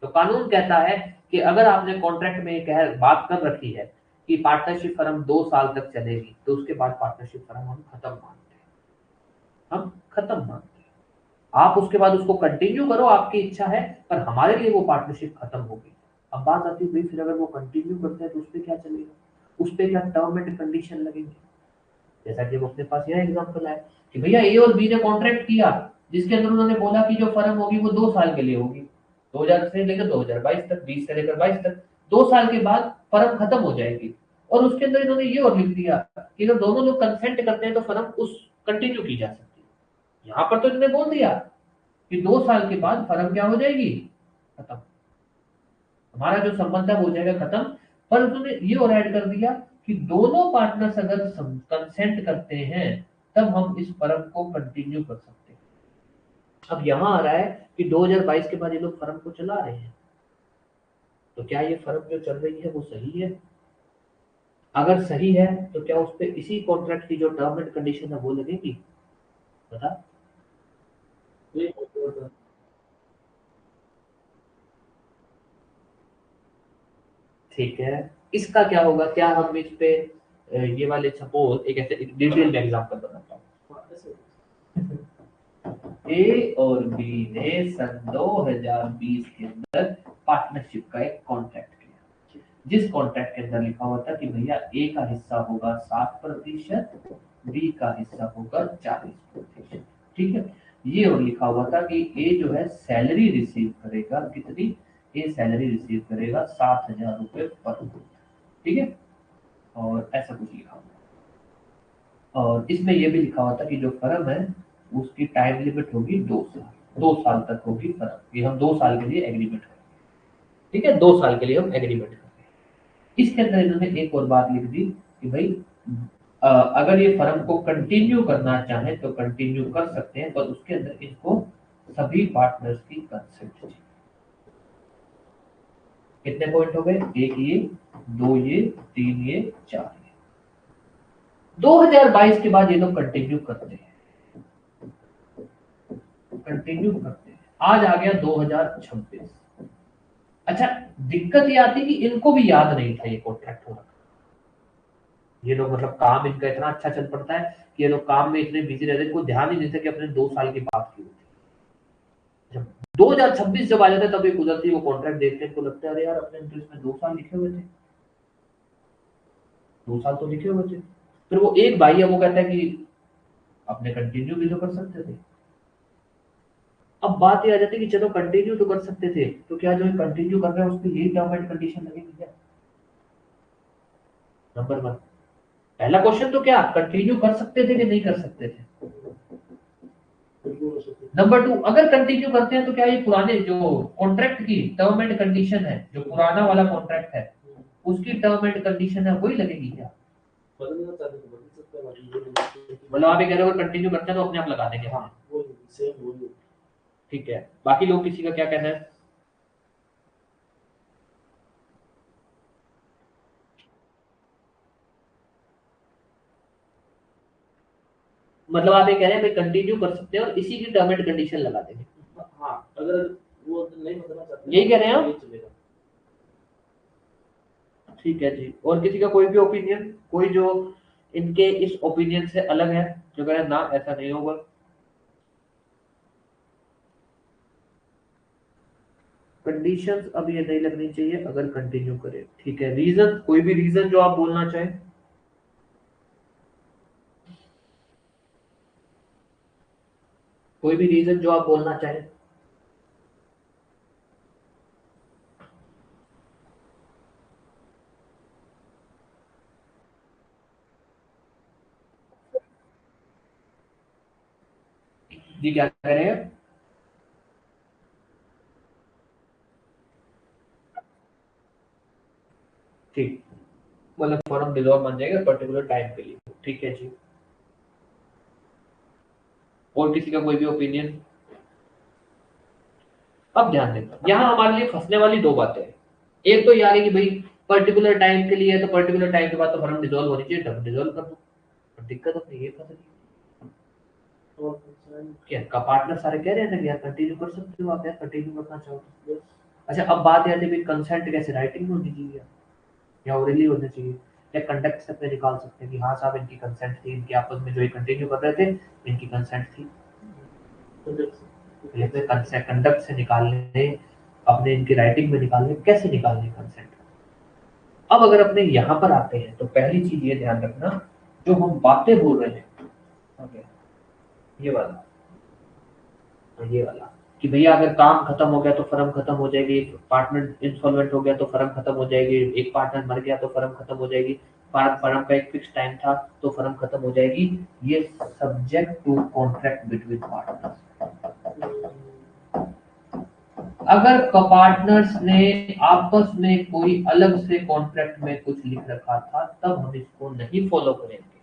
तो कानून कहता है कि अगर आपने कॉन्ट्रैक्ट में कह बात कर रखी है कि पार्टनरशिप फर्म 2 साल तक चलेगी, तो उसके बाद पार्टनरशिप फर्म हम खत्म मानते हैं, हम खत्म मानते हैं। आप उसके बाद उसको कंटिन्यू करो, आपकी इच्छा है, पर हमारे लिए वो पार्टनरशिप खत्म हो गई। अब बात आती है भाई फिर अगर वो कंटिन्यू करते हैं तो उस पर क्या चलेगा, उस पर क्या टर्म एंड कंडीशन लगेंगे? जैसा कि वो अपने पास यह एग्जांपल है कि भैया ए और बी ने कॉन्ट्रैक्ट किया, जिसके अंदर उन्होंने बोला कि जो फर्म होगी वो 2 साल के लिए होगी, 2000 से लेकर 2022 तक, 20 से लेकर 22 तक। 2 साल के बाद फर्म खत्म हो जाएगी, और उसके अंदर इन्होंने ये और लिख दिया कि अगर दोनों लोग कंसेंट करते हैं तो फर्म उस कंटिन्यू की जा सकती है। यहां पर तो इन्होंने बोल दिया कि 2 साल के बाद फर्म क्या हो जाएगी, खत्म, हमारा जो संबंध है वो हो जाएगा खत्म। पर उन्होंने ये और ऐड कर दिया कि दोनों पार्टनर्स अगर कंसेंट करते हैं तब हम इस फर्म को कंटिन्यू कर सकते हैं। अब यहां आ रहा है कि 2022 के बाद ये लोग फर्म को चला रहे हैं, तो क्या ये फर्म जो चल रही है वो सही है? अगर सही है तो क्या उस पर इसी कॉन्ट्रैक्ट की जो टर्म एंड कंडीशन है वो लगेगी? बता। ठीक है, इसका क्या होगा? क्या हम इस पे ये वाले सपोज एक ऐसे डिटेल में एग्जांपल बनाता हूँ। ए और बी ने सन 2020 के अंदर पार्टनरशिप का एक कॉन्ट्रैक्ट किया, जिस कॉन्ट्रैक्ट के अंदर लिखा हुआ था कि भैया ए का हिस्सा होगा 7%, बी का हिस्सा होगा 40%। ठीक है, ये और लिखा हुआ था कि ए जो है सैलरी रिसीव करेगा कितनी, ए सैलरी रिसीव करेगा 7,000 रुपए पर मंथ। ठीक है, और ऐसा कुछ लिखा हुआ, और इसमें यह भी लिखा हुआ था कि जो फर्म है उसकी टाइम लिमिट होगी 2 साल, 2 साल तक होगी फर्म, ये हम 2 साल के लिए एग्रीमेंट करेंगे। ठीक है, 2 साल के लिए हम एग्रीमेंट करेंगे। इसके अंदर इन्होंने एक और बात लिख दी कि भाई अगर ये फर्म को कंटिन्यू करना चाहे तो कंटिन्यू कर सकते हैं, पर उसके अंदर इनको सभी पार्टनर्स की कंसेंट चाहिए। कितने पॉइंट हो गए? एक ये, दो ये, तीन ये, चार ये। 2022 के बाद ये लोग कंटिन्यू करते हैं, कंटिन्यू करते हैं। आज आ गया 2026। अच्छा, दिक्कत ये आती है कि इनको भी याद नहीं था ये कॉन्ट्रैक्ट होना। ये लोग मतलब काम इनका इतना अच्छा चल पड़ता है कि ये लोग काम में इतने बिजी रहते हैं, इनको ध्यान ही नहीं था कि अपने 2 साल की बात की होती। जब 2026 जब आ जाता है तब ये कुदरती वो कॉन्ट्रैक्ट देखते हैं, इनको लगता है अरे यार अपने तो इसमें 2 साल लिखे हुए थे, 2 साल तो लिखे हुए थे। फिर वो एक भाई है वो कहता है कि अपने कंटिन्यू भी तो कर सकते थे। अब बात ये आ जाती है कि चलो कंटिन्यू तो कर सकते थे, तो क्या जो कंटिन्यू कर रहे हैं उस पर यही टर्म एंड कंडीशन लगेगी क्या? नंबर वन, पहला क्वेश्चन तो क्या कंटिन्यू कर सकते थे कि नहीं कर सकते थे? नंबर टू, अगर कंटिन्यू करते हैं तो क्या ये पुराने जो कॉन्ट्रैक्ट की टर्म एंड कंडीशन है, जो पुराना वाला कॉन्ट्रैक्ट है उसकी टर्म एंड कंडीशन है वही लगेगी क्या? मतलब आप ये कह रहे हो कंटिन्यू करते हैं तो अपने आप लगा देंगे? हाँ, ठीक है, बाकी लोग किसी का क्या कहना है? मतलब आप ये कह रहे हैं कंटिन्यू कर सकते हैं और इसी की टर्म एंड कंडीशन लगा देंगे? हाँ, अगर वो नहीं बदलना चाहते यही कह रहे हैं आप? ठीक है जी, और किसी का कोई भी ओपिनियन, कोई जो इनके इस ओपिनियन से अलग है, जो कह रहे हैं ना ऐसा नहीं होगा? कंडीशंस अब ये नहीं लगनी चाहिए अगर कंटिन्यू करें। ठीक है, रीजन, कोई भी रीजन जो आप बोलना चाहें? कोई भी रीजन जो आप बोलना चाहें? जी क्या कह रहे हैं? ठीक, मतलब फॉर्म डिजॉल्व बन जाएगा पर्टिकुलर टाइम के लिए। ठीक है जी, और किसी का कोई भी ओपिनियन? अब ध्यान देना, यहाँ हमारे लिए फंसने वाली दो बातें हैं। एक तो यार है कि भाई पर्टिकुलर टाइम के लिए है तो पर्टिकुलर टाइम के बाद तो फर्म डिजोल्व होनी चाहिए, तब डिजोल्व कर दो। पर दिक्कत अपनी ये फंस रही है क्या का पार्टनर सारे कह रहे थे कि यार कंटिन्यू कर सकते हो आप, यार कंटिन्यू करना चाहो तो। अच्छा, अब बात यह है कंसेंट कैसे, राइटिंग में होनी चाहिए या ओरली होनी चाहिए, या कंडक्ट से अपने निकाल सकते हैं कि हाँ साहब इनकी कंसेंट थी, इनके आपस में जो ये कंटिन्यू कर रहे थे इनकी कंसेंट थी? कंडक्ट से निकालने, अपने इनकी राइटिंग में निकालने, कैसे निकालने कंसेंट? अब अगर अपने यहाँ पर आते हैं तो पहली चीज ये ध्यान रखना, जो हम बातें बोल रहे हैं, ओके, ये वाला, ये वाला कि भैया अगर काम खत्म हो गया तो फर्म खत्म हो जाएगी, पार्टनर इंसॉल्वेंट हो गया तो फर्म खत्म हो जाएगी, एक पार्टनर मर गया तो फर्म खत्म हो जाएगी, फर्म का एक फिक्स टाइम था तो फर्म खत्म हो जाएगी। ये subject to contract between partners. अगर पार्टनर्स ने आपस में कोई अलग से कॉन्ट्रैक्ट में कुछ लिख रखा था तब हम इसको नहीं फॉलो करेंगे,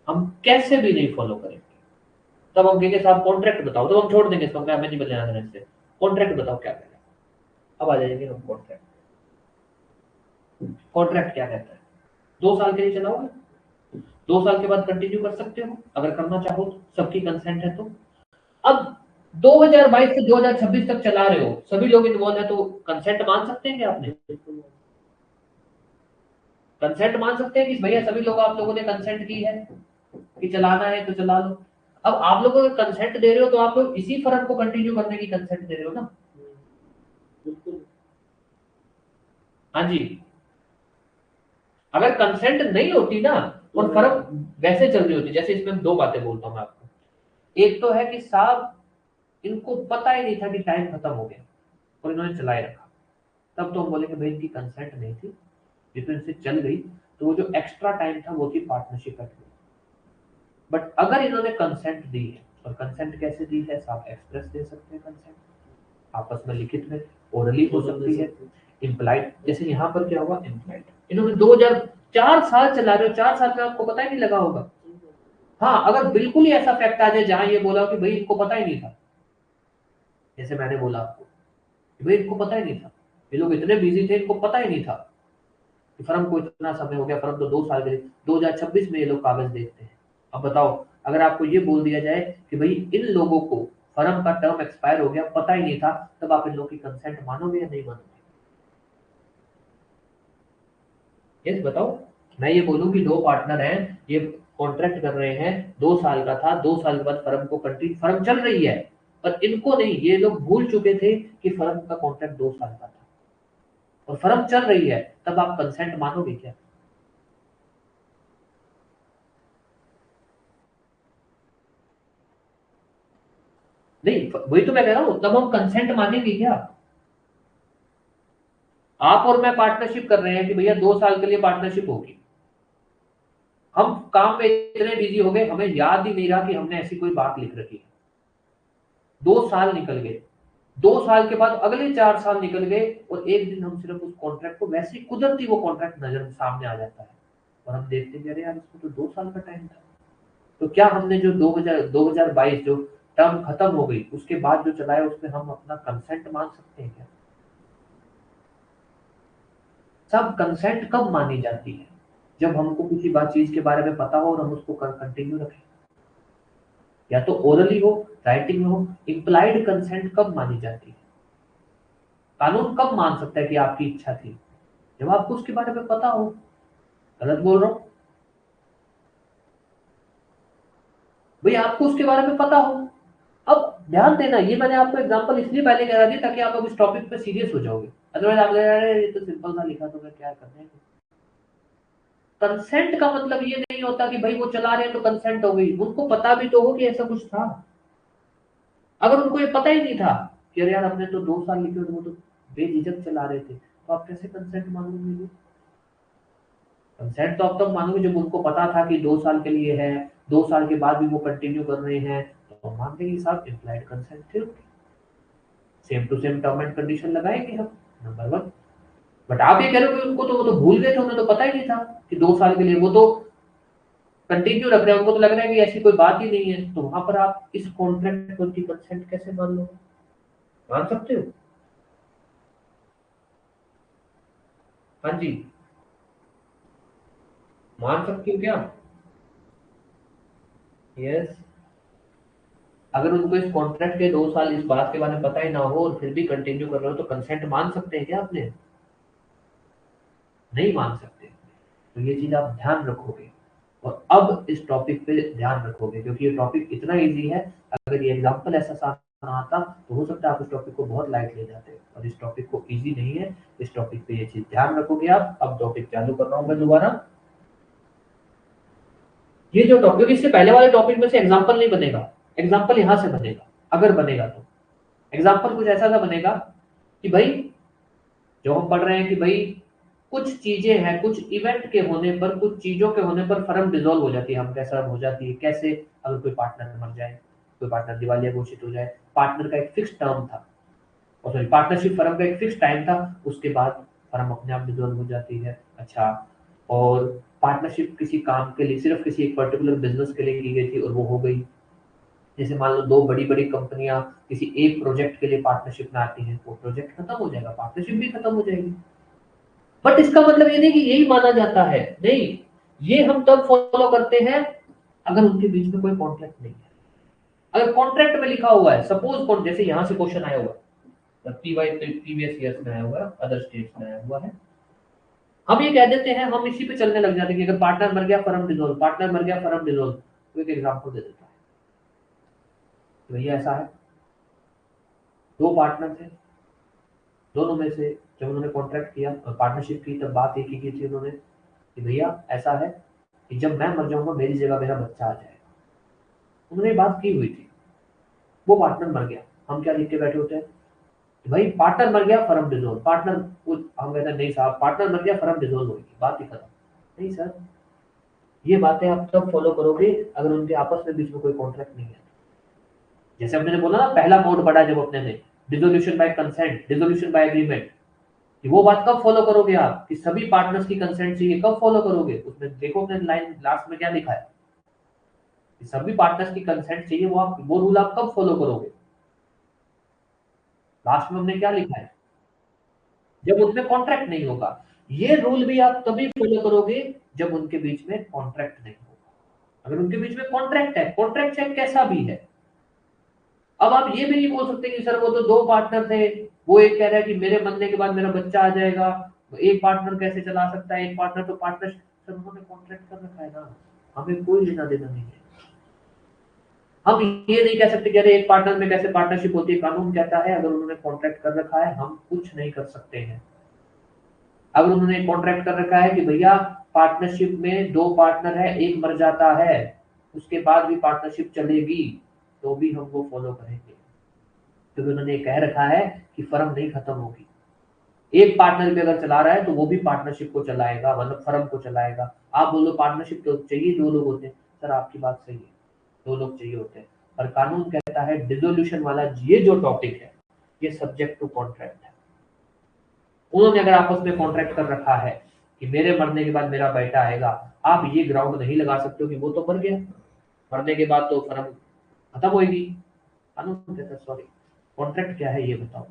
हम कैसे भी नहीं फॉलो करेंगे। तब हम कहेंगे साहब कॉन्ट्रैक्ट बताओ, तो हम छोड़ देंगे इसको, हमें नहीं बदलना है इससे, कॉन्ट्रैक्ट बताओ क्या कहना है। अब आ जाएंगे हम कॉन्ट्रैक्ट। कॉन्ट्रैक्ट क्या कहता है? 2 साल के लिए चलाओगे, 2 साल के बाद कंटिन्यू कर सकते हो अगर करना चाहो तो, सबकी कंसेंट है तो। अब 2022 से 2026 तक चला रहे हो, सभी लोग इन्वॉल्व है, तो कंसेंट मान सकते हैं क्या आपने? कंसेंट मान सकते हैं कि भैया सभी लोग, आप लोगों ने कंसेंट की है कि चलाना है तो चला लो। अब आप लोग अगर कंसेंट दे रहे हो तो आप लोग इसी फर्म को कंटिन्यू करने की कंसेंट दे रहे हो ना। हाँ जी। अगर कंसेंट नहीं होती ना और फर्म वैसे चल रही होती, जैसे इसमें दो बातें बोलता हूँ मैं आपको। एक तो है कि साहब इनको पता ही नहीं था कि टाइम खत्म हो गया और इन्होंने चलाए रखा, तब तो हम बोले कि भाई इनकी कंसेंट नहीं थी, ये तो इनसे चल गई, तो वो जो एक्स्ट्रा टाइम था वो थी पार्टनरशिप एक्ट। बट अगर इन्होंने कंसेंट दी है, और कंसेंट कैसे दी है, साफ एक्सप्रेस दे सकते हैं कंसेंट, आपस में लिखित में, ओरली हो सकती है, इम्प्लाइड, जैसे यहाँ पर क्या हुआ इम्प्लाइड। इन्होंने 2004 साल चला रहे हो, 4 साल में आपको पता ही नहीं लगा होगा। हाँ, अगर बिल्कुल ही ऐसा फैक्ट आ जाए जहां ये बोला कि भाई इनको पता ही नहीं था, जैसे मैंने बोला आपको कि भाई इनको पता ही नहीं था, ये लोग इतने बिजी थे इनको पता ही नहीं था कि फर्म को इतना समय हो गया, फर्म तो 2 साल के लिए, 2026 में ये लोग कागज देखते हैं। अब बताओ, अगर आपको ये बोल दिया जाए कि भाई इन लोगों को फर्म का टर्म एक्सपायर हो गया, पता ही नहीं था, तब आप इन लोगों की कंसेंट मानोगे या नहीं मानोगे? यस बताओ। मैं ये बोलूं कि दो पार्टनर हैं, ये कॉन्ट्रैक्ट कर रहे हैं, 2 साल का था, 2 साल के बाद फर्म को कंटिन्यू, फर्म चल रही है, पर इनको नहीं, ये लोग भूल चुके थे कि फर्म का कॉन्ट्रैक्ट 2 साल का था और फर्म चल रही है, तब आप कंसेंट मानोगे क्या? नहीं, वही तो मैं कह रहा हूं, तब हम कंसेंट मानेंगे क्या? आप और मैं पार्टनरशिप कर रहे हैं कि भैया 2 साल के लिए पार्टनरशिप होगी, हम काम में इतने बिजी हो गए हमें याद ही नहीं रहा कि हमने ऐसी कोई बात लिख रखी है। 2 साल निकल गए, 2 साल के बाद अगले 4 साल निकल गए, और एक दिन हम सिर्फ उस कॉन्ट्रैक्ट को, वैसे ही कुदरती वो कॉन्ट्रैक्ट नजर सामने आ जाता है और हम देखते हैं अरे यार इसको तो 2 साल का टाइम था। तो क्या हमने जो 2022 जो टर्म खत्म हो गई उसके बाद जो चलाया उसमें हम अपना कंसेंट मान सकते हैं क्या? सब कंसेंट कब मानी जाती है? जब हमको किसी बात चीज के बारे में पता हो और हम उसको कंटिन्यू रखें, या तो ओरली हो, राइटिंग में हो। इम्प्लाइड कंसेंट कब मानी जाती है? कानून कब मान सकता है कि आपकी इच्छा थी? जब आपको उसके बारे में पता हो। गलत बोल रहा हूं भाई? आपको उसके बारे में पता हो। अब ध्यान देना, ये मैंने आपको एग्जांपल इसलिए पहले कह दिया ताकि आप अब इस टॉपिक पे सीरियस हो जाओगे, अदरवाइज आप कहेंगे अरे ये तो सिंपल सा लिखा, तो मैं क्या करने। कंसेंट का मतलब ये नहीं होता कि भाई वो चला रहे हैं तो कंसेंट हो गई, उनको पता भी तो हो कि ऐसा कुछ था। अगर उनको ये पता ही नहीं था कि अरे यार अपने तो 2 साल लिखे और वो तो बेझिझक चला रहे थे, तो आप कैसे कंसेंट मांगोगे? कंसेंट तो आप तब मानोगे जब उनको पता था कि 2 साल के लिए है, 2 साल के बाद भी वो कंटिन्यू कर रहे हैं, तो हम मानते हैं कि साहब इम्प्लाइड कंसेंट थे, same to same term and condition लगाएंगे हम, नंबर 1। बट आप ये कह रहे हो कि उनको तो वो तो भूल गए थे, उन्हें तो पता ही नहीं था कि 2 साल के लिए, वो तो कंटिन्यू रख रहे हैं, उनको तो लग रहा है कि ऐसी कोई बात ही नहीं है, तो वहां पर आप इस कॉन्ट्रैक्ट को उनकी कंसेंट कैसे मान लो? मान सकते हो? हाँ जी, मान सकती हो क्या? यस। अगर उनको इस कॉन्ट्रैक्ट के 2 साल इस बात के बारे में पता ही ना हो और फिर भी कंटिन्यू कर रहे हो, तो कंसेंट मान सकते हैं क्या आपने? नहीं मान सकते। तो ये चीज आप ध्यान रखोगे, और अब इस टॉपिक पे ध्यान रखोगे, क्योंकि ये टॉपिक इतना इजी है। अगर ये एग्जांपल ऐसा सामने आता तो हो सकता है आप इस टॉपिक को बहुत लाइट ले जाते, और इस टॉपिक को इजी नहीं है। इस टॉपिक पे ये चीज ध्यान रखोगे आप। अब टॉपिक चालू कर रहा हूं मैं दोबारा। ये जो टॉपिक, इससे पहले वाले टॉपिक में से एग्जाम्पल नहीं बनेगा, एग्जाम्पल यहां से बनेगा, अगर बनेगा तो। एग्जाम्पल कुछ ऐसा सा बनेगा कि भाई जो हम पढ़ रहे हैं कि भाई कुछ चीजें हैं, कुछ इवेंट के होने पर, कुछ चीजों के होने पर फर्म डिसॉल्व हो जाती है। हम कैसा हो जाती है, कैसे? अगर कोई पार्टनर मर जाए, कोई पार्टनर दिवालिया घोषित हो जाए, पार्टनर का एक फिक्स टर्म था, और सॉरी पार्टनरशिप फर्म का एक फिक्स टाइम था, उसके बाद फर्म अपने आप डिसॉल्व हो जाती है। अच्छा, और पार्टनरशिप किसी काम के लिए, सिर्फ किसी एक पर्टिकुलर बिजनेस के लिए की गई थी और वो हो गई। जैसे मान लो दो बड़ी बड़ी कंपनियां किसी एक प्रोजेक्ट के लिए पार्टनरशिप में आती हैं, वो प्रोजेक्ट खत्म हो जाएगा, पार्टनरशिप भी खत्म हो जाएगी। बट इसका मतलब ये नहीं कि यही माना जाता है, नहीं। ये हम तब फॉलो करते हैं अगर उनके बीच में कोई कॉन्ट्रैक्ट नहीं है। अगर कॉन्ट्रैक्ट में लिखा हुआ है, सपोज जैसे यहां से क्वेश्चन आया हुआ है, प्रीवियस ईयर्स में आया हुआ है, अदर स्टेट्स में आया हुआ है, हम ये कह देते हैं, हम इसी पे चलने लग जाते हैं कि अगर पार्टनर मर गया फर्म डिसॉल्व, पार्टनर मर गया फर्म डिसॉल्व। तो एक एग्जांपल दे देता है, तो भैया ऐसा है, दो पार्टनर थे, दोनों में से जब उन्होंने कॉन्ट्रैक्ट किया और पार्टनरशिप की, तब बात एक ही की थी उन्होंने कि भैया ऐसा है कि जब मैं मर जाऊंगा मेरी जगह मेरा बच्चा आ जाएगा। उन्होंने बात की हुई थी, वो पार्टनर मर गया, हम क्या लिख के बैठे होते हैं कि भाई पार्टनर मर गया फर्म डिसॉल्व, पार्टनर, हम कहते हैं नहीं साहब, पार्टनर मर गया फर्म डिसॉल्व होगी, बात ही खत्म। नहीं सर, ये बातें आप तब फॉलो करोगे अगर उनके आपस में बीच में कोई कॉन्ट्रैक्ट नहीं है। जैसे हमने बोला ना, पहला कोड पढ़ा जब अपने ने, dissolution by consent, dissolution by agreement, कि वो बात कब फॉलो करोगे आप, कि सभी पार्टनर्स की कंसेंट चाहिए, कब फॉलो करोगे? उसमें देखो अपने लाइन लास्ट में क्या लिखा है कि सभी पार्टनर्स की कंसेंट चाहिए, वो रूल आप कब फॉलो करोगे? लास्ट में हमने क्या लिखा है? जब उनमें कॉन्ट्रैक्ट नहीं होगा। ये रूल भी आप तभी फॉलो करोगे जब उनके बीच में कॉन्ट्रैक्ट नहीं होगा। अगर उनके बीच में कॉन्ट्रैक्ट है, कॉन्ट्रैक्ट चाहे कैसा भी है, अब आप ये भी नहीं बोल सकते कि सर वो तो दो पार्टनर थे, वो एक कह रहा है कि मेरे मरने के बाद मेरा बच्चा आ जाएगा, एक पार्टनर कैसे चला सकता है, एक पार्टनर तो पार्टनर, सर उन्होंने कॉन्ट्रैक्ट कर रखा है ना, हमें कोई लेना देना नहीं है। हम ये नहीं कह सकते कि अरे एक पार्टनर में कैसे पार्टनरशिप होती है, कानून कहता है अगर उन्होंने कॉन्ट्रैक्ट कर रखा है हम कुछ नहीं कर सकते हैं। अगर उन्होंने कॉन्ट्रैक्ट कर रखा है कि भैया पार्टनरशिप में दो पार्टनर है, एक मर जाता है, उसके बाद भी पार्टनरशिप चलेगी, तो भी हम वो फॉलो करेंगे, क्योंकि उन्होंने कह रखा है कि फर्म नहीं खत्म होगी। एक पार्टनर भी अगर चला रहा है तो वो भी पार्टनरशिप को चलाएगा, मतलब फर्म को चलाएगा। आप बोलो पार्टनरशिप तो चाहिए, दो लोग होते हैं, सर आपकी बात सही है, दो लोग चाहिए होते हैं, पर कानून कहता है डिसोल्यूशन वाला ये जो टॉपिक है ये सब्जेक्ट टू कॉन्ट्रैक्ट है। उन्होंने अगर आपस में कॉन्ट्रैक्ट कर रखा है कि मेरे मरने के बाद मेरा बेटा आएगा, आप ये ग्राउंड नहीं लगा सकते हो कि वो तो मर गया, मरने के बाद तो फर्म खत्म होगी। कानून कहता है सॉरी, कॉन्ट्रैक्ट क्या है ये बताओ।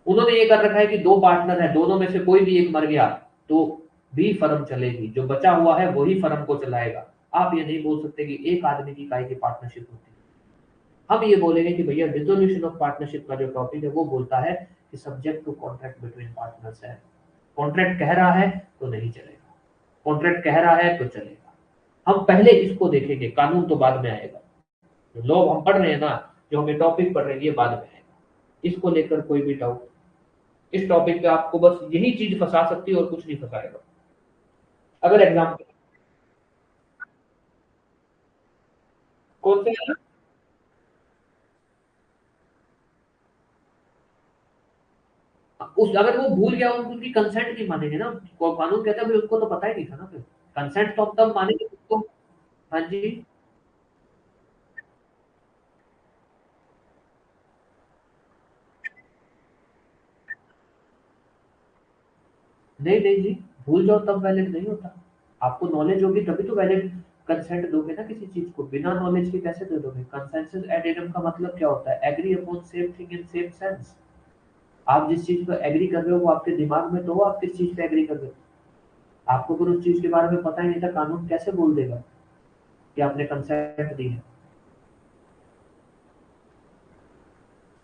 उन्होंने ये कर रखा है कि दो पार्टनर है, दोनों में से कोई भी एक मर गया तो भी फर्म चलेगी, जो बचा हुआ है वही फर्म को चलाएगा। आप ये नहीं बोल सकते कि एक आदमी की काय की पार्टनरशिप होती है। हम ये बोलेंगे कि भैया डिसोल्यूशन ऑफ पार्टनरशिप का जो टॉपिक है वो बोलता है कि subject to contract between partners है। कॉन्ट्रैक्ट कह रहा है तो नहीं चलेगा, कॉन्ट्रैक्ट कह रहा है तो चलेगा। हम पहले इसको देखेंगे, कानून तो बाद में आएगा। जो लॉ हम पढ़ रहे हैं ना, जो हमें टॉपिक पढ़ रहे हैं, ये बाद में आएगा। इसको लेकर कोई भी डाउट, इस टॉपिक पे आपको बस यही चीज फंसा सकती है और कुछ नहीं फंसाएगा। अगर एग्जाम कौन से है ना, उस अगर वो भूल गया, उनकी कंसेंट नहीं मानेंगे ना, कानून कहता है भाई उसको तो पता ही नहीं था ना, फिर कंसेंट तो हम तब मानेंगे उसको। हाँ जी, नहीं नहीं जी, भूल जाओ तब वैलिड नहीं होता। आपको नॉलेज होगी तभी तो वैलिड कंसेंट दोगे ना किसी चीज को, बिना नॉलेज के कैसे दे दोगे? कंसेंसस एड इनम का मतलब क्या होता है? Agree upon same thing in same sense. आप जिस चीज पर एग्री कर रहे हो वो आपके दिमाग में तो हो, आप किस चीज पे एग्री कर रहे हो। आपको अगर उस चीज के बारे में पता ही नहीं था, कानून कैसे बोल देगा कि आपने कंसेंट दी है?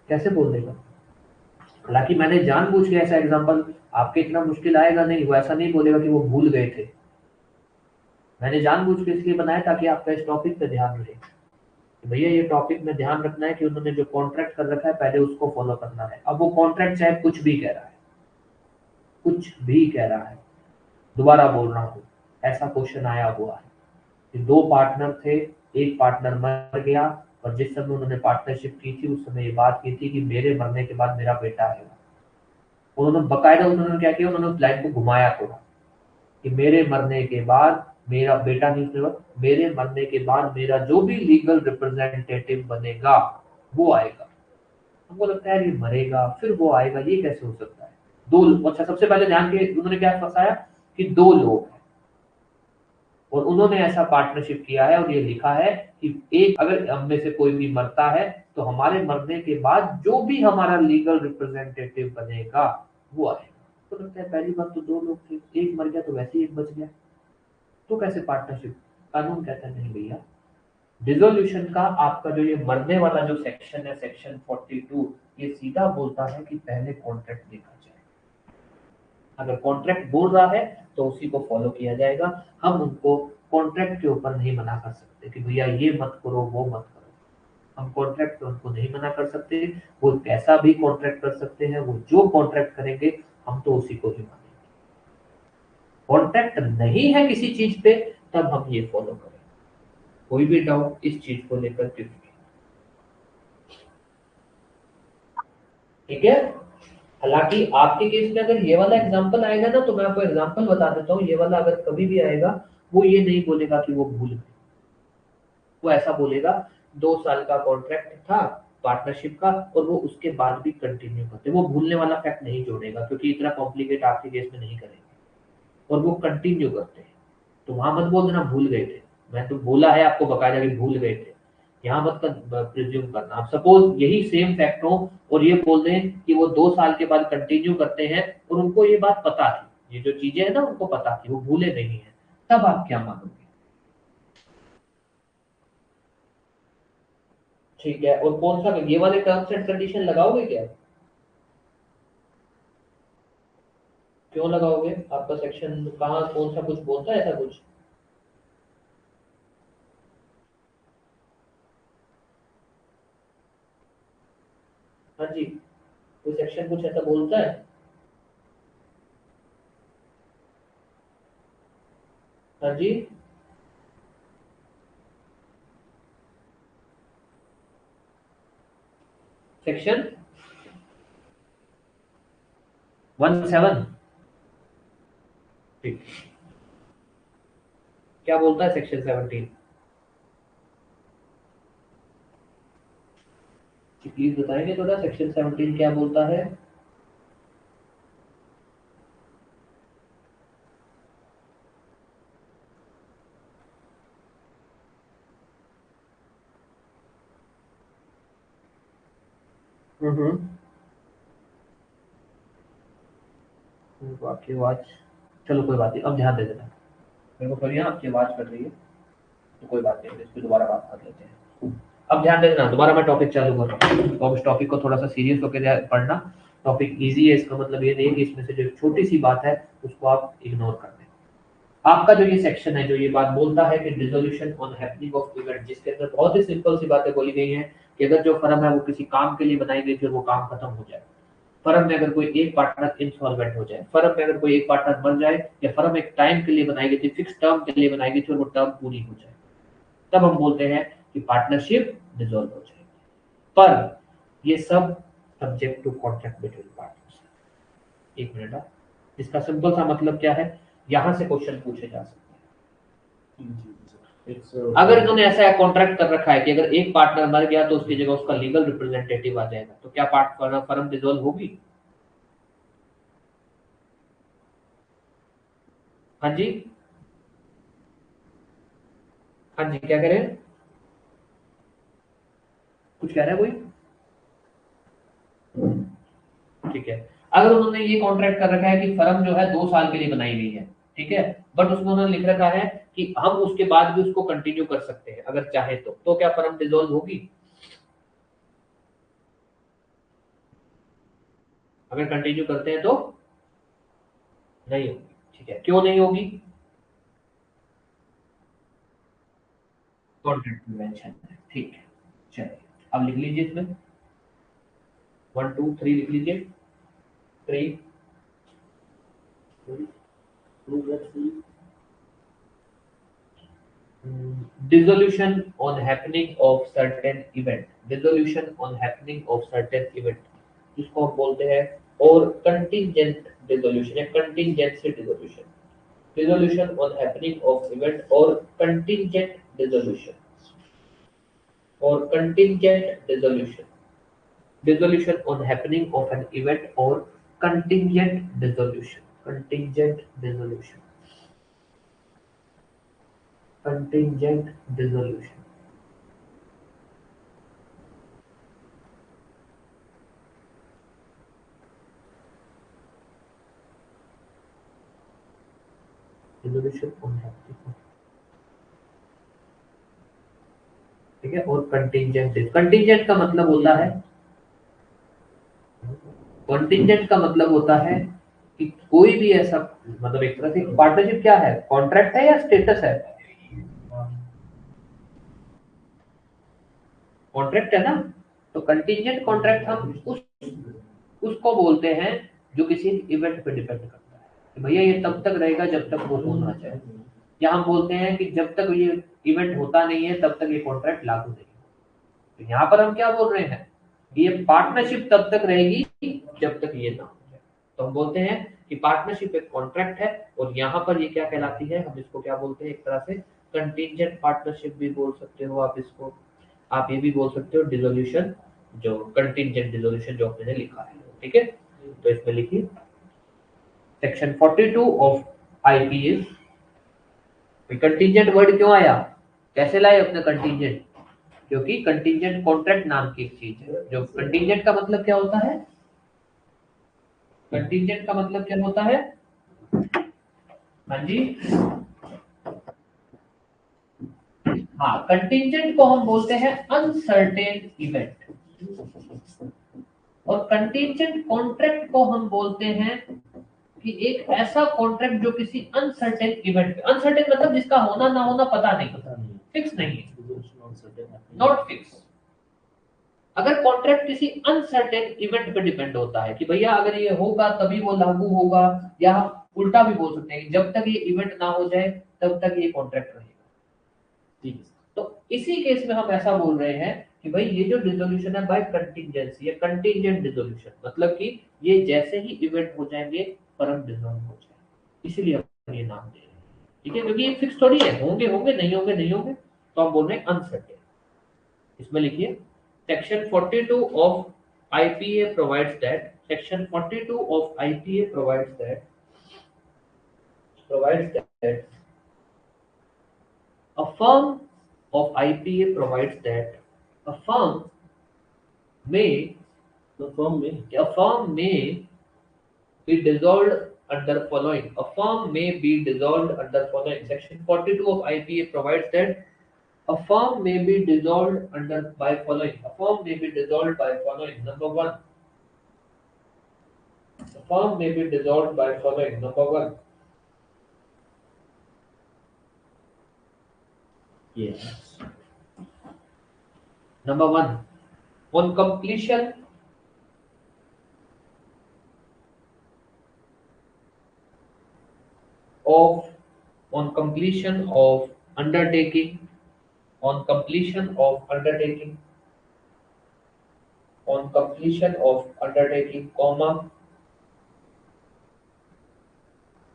कैसे बोल देगा? हालांकि मैंने जानबूझ के ऐसा एग्जांपल, आपके इतना मुश्किल आएगा नहीं, वो ऐसा नहीं बोलेगा कि वो भूल गए थे। मैंने जानबूझ के इसलिए बनाया ताकि आपका इस टॉपिक पे ध्यान रहे कि भैया ये टॉपिक में ध्यान रखना है कि उन्होंने जो कॉन्ट्रैक्ट कर रखा है पहले उसको फॉलो करना है। अब वो कॉन्ट्रैक्ट चाहे कुछ भी कह रहा है, कुछ भी कह रहा है, दोबारा बोल रहा हूँ, ऐसा क्वेश्चन आया हुआ है कि दो पार्टनर थे, एक पार्टनर मर गया, और जिस समय उन्होंने पार्टनरशिप की थी उस समय ये बात की थी कि मेरे मरने के बाद मेरा बेटा आएगा। उन्होंने बकायदा उन्होंने क्या किया, उन्होंने उस लाइन को घुमाया थोड़ा कि मेरे मरने के बाद मेरा बेटा नहीं सुनेगा, मेरे मरने के बाद मेरा जो भी लीगल रिप्रेजेंटेटिव बनेगा वो आएगा। हमको लगता है ये मरेगा फिर वो आएगा, ये कैसे हो सकता है? दो लोग, अच्छा सबसे पहले ध्यान के उन्होंने क्या फंसाया कि दो लोग हैं और उन्होंने ऐसा पार्टनरशिप किया है और ये लिखा है कि एक अगर हम में से कोई भी मरता है तो हमारे मरने के बाद जो भी हमारा लीगल रिप्रेजेंटेटिव बनेगा वो आएगा। तो लगता है पहली बात तो दो लोग थे, एक मर गया तो वैसे ही एक बच गया, तो कैसे पार्टनरशिप? कानून कहता है नहीं भैया, डिसोल्यूशन का आपका जो ये मरने वाला जो सेक्शन है सेक्शन 42, ये सीधा बोलता है कि पहले कॉन्ट्रैक्ट देखा जाए। अगर कॉन्ट्रैक्ट बोल रहा है तो उसी को फॉलो किया जाएगा। हम उनको कॉन्ट्रैक्ट के ऊपर नहीं मना कर सकते कि भैया ये मत करो वो मत करो। हम कॉन्ट्रैक्ट पे उनको नहीं मना कर सकते, वो कैसा भी कॉन्ट्रैक्ट कर सकते हैं, वो जो कॉन्ट्रैक्ट करेंगे हम तो उसी को ही मानेंगे। कॉन्ट्रैक्ट नहीं है किसी चीज पे तब हम ये फॉलो करें। कोई भी डाउट इस चीज को लेकर के? ठीक है। हालांकि आपके केस में अगर ये वाला एग्जांपल आएगा ना तो मैं आपको एग्जांपल बता देता हूँ, ये वाला अगर कभी भी आएगा वो ये नहीं बोलेगा कि वो भूल गए, वो ऐसा बोलेगा 2 साल का कॉन्ट्रैक्ट था पार्टनरशिप का और वो उसके बाद भी कंटिन्यू करते, वो भूलने वाला फैक्ट नहीं जोड़ेगा क्योंकि इतना कॉम्प्लिकेट आपके केस में नहीं करेंगे और वो कंटिन्यू करते हैं। तो वहां मत बोल देना भूल गए थे, मैं तो बोला है आपको बकायदा कि भूल गए थे, यहाँ मत प्रिज्यूम करना। आप सपोज यही सेम फैक्ट हो और ये बोल दें कि वो 2 साल के बाद कंटिन्यू करते हैं और उनको ये बात पता थी, ये जो चीजें है ना उनको पता थी, वो भूले नहीं है, तब आप क्या मानोगे? ठीक है, और कौन सा ये वाले टर्म्स एंड कंडीशन लगाओगे क्या? क्यों लगाओगे? आपका सेक्शन कहाँ कौन सा कुछ बोलता है ऐसा कुछ? हाँ जी, कोई सेक्शन कुछ ऐसा बोलता है? हाँ जी, सेक्शन 17। ठीक, क्या बोलता है सेक्शन 17? प्लीज बताएंगे थोड़ा सेक्शन 17 क्या बोलता है? हम्म। आपकी आवाज, चलो कोई बात नहीं, अब ध्यान दे देना। मेरे को थोड़ी ना आपकी आवाज कर रही है, तो कोई बात नहीं, इस पे दोबारा बात कर लेते हैं। अब ध्यान दे देना, दोबारा मैं टॉपिक चालू कर रहा हूँ, तो अब इस टॉपिक को थोड़ा सा सीरियस होकर पढ़ना। टॉपिक इजी है, इसका मतलब ये नहीं है कि इसमें से जो छोटी सी बात है उसको आप इग्नोर कर दें। आपका जो ये सेक्शन है जो ये बात बोलता है कि dissolution on happening of event, जिसके अंदर बहुत ही सिंपल सी बातें बोली गई हैं कि अगर जो फर्म है वो किसी काम के लिए बनाई गई फिर वो काम खत्म हो जाए, फर्म में अगर कोई एक पार्टनर इंसॉल्वेंट हो जाए, फर्म में अगर कोई एक पार्टनर मर जाए, या फर्म एक टाइम के लिए बनाई गई थी, फिक्स टर्म के लिए बनाई गई थी और वो टर्म पूरी हो जाए, तब हम बोलते हैं कि पार्टनरशिप डिसॉल्व हो जाएगी। पर ये सब subject to contract between partners. एक मिनट, इसका सिंपल सा मतलब क्या है, यहां से क्वेश्चन पूछे जा सकते हैं। अगर इन्होंने ऐसा कॉन्ट्रैक्ट कर रखा है कि अगर एक पार्टनर मर गया तो उसकी जगह उसका लीगल रिप्रेजेंटेटिव आ जाएगा, तो क्या फर्म डिसॉल्व होगी? हाँ जी, हाँ जी, क्या कह रहे हैं? कुछ कह रहा है कोई? ठीक है, अगर उन्होंने ये कॉन्ट्रैक्ट कर रखा है कि फर्म जो है 2 साल के लिए बनाई गई है, ठीक है, बट उसमें उन्होंने लिख रखा है कि हम उसके बाद भी उसको कंटिन्यू कर सकते हैं अगर चाहे तो क्या फर्म डिसॉल्व होगी? अगर कंटिन्यू करते हैं तो नहीं होगी। ठीक है, क्यों नहीं होगी? कॉन्ट्रैक्ट में मेंशन है, ठीक है। चलिए अब लिख लीजिए इसमें 1 2 3 लिख लीजिए। 3 2 2 3। Dissolution on happening of certain event, dissolution on happening of certain event, जिसको हम बोलते हैं, और कंटिंजेंट डिसोल्यूशन या contingency dissolution, dissolution on happening of event और कंटिंजेंट डिसोल्यूशन, और contingent dissolution, dissolution on happening of an event और contingent dissolution, contingent dissolution, contingent dissolution. Dissolution on happening, ठीक है, और कंटिंजेंट, कंटिंजेंट का मतलब होता है, कंटिंजेंट का मतलब होता है कि कोई भी ऐसा, मतलब एक तरह से पार्टनरशिप क्या है, कॉन्ट्रैक्ट है या स्टेटस है, कॉन्ट्रैक्ट है ना। तो कंटिंजेंट कॉन्ट्रैक्ट हम उसको बोलते हैं जो किसी इवेंट पे डिपेंड करता है कि भैया ये तब तक रहेगा जब तक वो होना चाहे, या हम बोलते हैं कि जब तक ये इवेंट होता नहीं है तब तक ये कॉन्ट्रैक्ट लागू नहीं है। तो यहाँ पर हम क्या बोल रहे हैं कि ये पार्टनरशिप तब तक रहेगी जब तक ये ना हो जाए। तो हम बोलते हैं कि पार्टनरशिप एक कॉन्ट्रैक्ट है, और यहाँ पर ये क्या कहलाती है, हम इसको क्या बोलते हैं, एक तरह से कंटिंजेंट पार्टनरशिप भी बोल सकते हो आप इसको, आप ये भी बोल सकते हो डिसोल्यूशन, जो कंटिंजेंट डिसोल्यूशन जो आपने लिखा है, ठीक है। तो इसमें लिखिए section 42 of IPA. Contingent word क्यों आया, कैसे लाए अपने कंटिंजेंट, क्योंकि कंटिंजेंट कॉन्ट्रैक्ट नाम की एक चीज है। जो कंटिंजेंट का मतलब क्या होता है, कंटिंजेंट का मतलब क्या होता है, हाँ जी, हाँ, कंटिंजेंट को हम बोलते हैं अनसर्टेन इवेंट, और कंटिंजेंट कॉन्ट्रैक्ट को हम बोलते हैं कि एक ऐसा कॉन्ट्रैक्ट जो किसी अनसर्टेन इवेंट पे, अनसर्टेन मतलब जिसका होना ना होना पता नहीं, फिक्स नहीं है, नॉट फिक्स। अगर कॉन्ट्रैक्ट किसी अनसर्टेन इवेंट पे डिपेंड होता है कि भैया अगर ये होगा तभी वो लागू होगा, या हम उल्टा भी बोल सकते हैं कि जब तक ये इवेंट ना हो जाए तब तक ये कॉन्ट्रैक्ट रहेगा, ठीक है। तो इसी केस में हम ऐसा बोल रहे हैं कि भाई ये जो डिसोल्यूशन है बाय कंटिंजेंसी या कंटिंजेंट डिसोल्यूशन, मतलब कि ये जैसे ही इवेंट हो जाएंगे फर्म डिसॉल्व हो जाए, इसीलिए हम ये नाम दे रहे हैं, ठीक है, क्योंकि ये फिक्स थोड़ी है, होंगे होंगे नहीं होंगे नहीं होंगे, तो हम बोल रहे हैं अनसर्टेन। इसमें लिखिए section 42 of IPA provides that, section 42 of IPA provides that a firm of IPA provides that a firm may a firm may be dissolved under following. A firm may be dissolved under following. Section 42 of IPA provides that a firm may be dissolved under by following. A firm may be dissolved by following. Number one, a firm may be dissolved by following. Number one, Yes. number one, on completion of on completion of undertaking, on completion of undertaking, on completion of undertaking,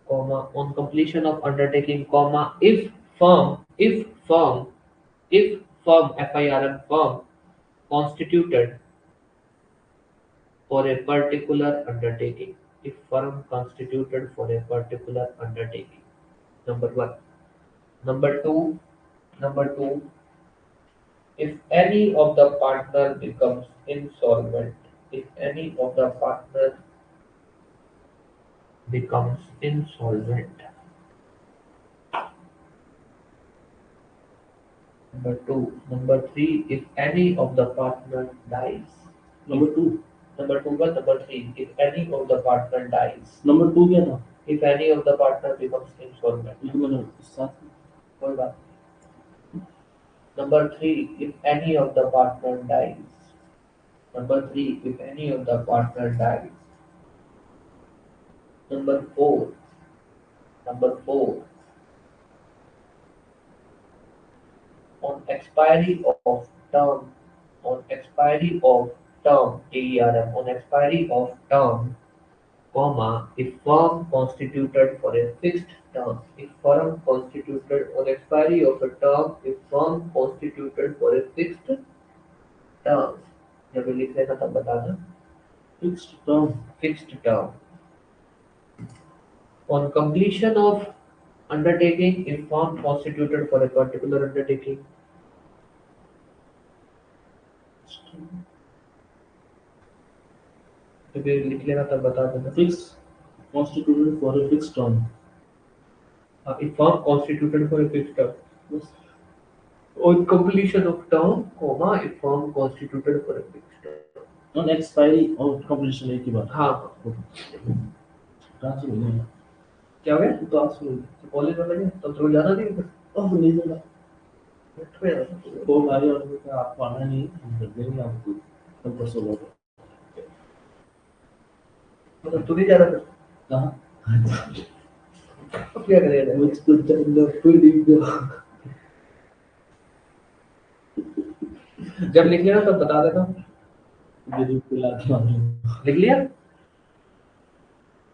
on completion of undertaking, if firm, firm constituted for a particular undertaking, if firm constituted for a particular undertaking. Number one. Number two, number two, if any of the partner becomes insolvent, if any of the partner becomes insolvent. Number two. Number three, if any of the partner dies. Number two. Number two was number three, if any of the partner dies. Number two क्या था? If any of the partner becomes insolvent. ये तो मैंने साथ में कोई बात नहीं. Number three, if any of the partner dies. Number three, if any of the partner dies. Number four. Number four. on expiry of term, on expiry of term, TERM, on expiry of term, comma, if firm constituted for a fixed term, if firm constituted on expiry of a term, if firm constituted for a fixed term, जब लिख लेना तब बताना, Fixed term. fixed term. On completion of undertaking, if firm constituted for a particular undertaking, तो फिर लिख लेना तब बता देना. Fixed constituted for a fixed term. If firm constituted for a fixed term. Yes. On completion of term, comma, if firm constituted for a fixed term. On expiry और completion एक ही बात. हाँ. ट्रांसफर हो गया. क्या हो गया? ट्रांसफर हो गया. कॉलेज में लगे तो थोड़ा ज्यादा नहीं है. अब नहीं देगा. थोड़ा फोन आ रहा है और आपको आना नहीं, हम कर देंगे आपको कल परसों लोग. मतलब तू नहीं जा रहा था? कहाँ? तो क्या करेगा? मुझको जानना पड़ेगा. जब लिख लेना तब बता देना. मेरी पिला दो. लिख लिया?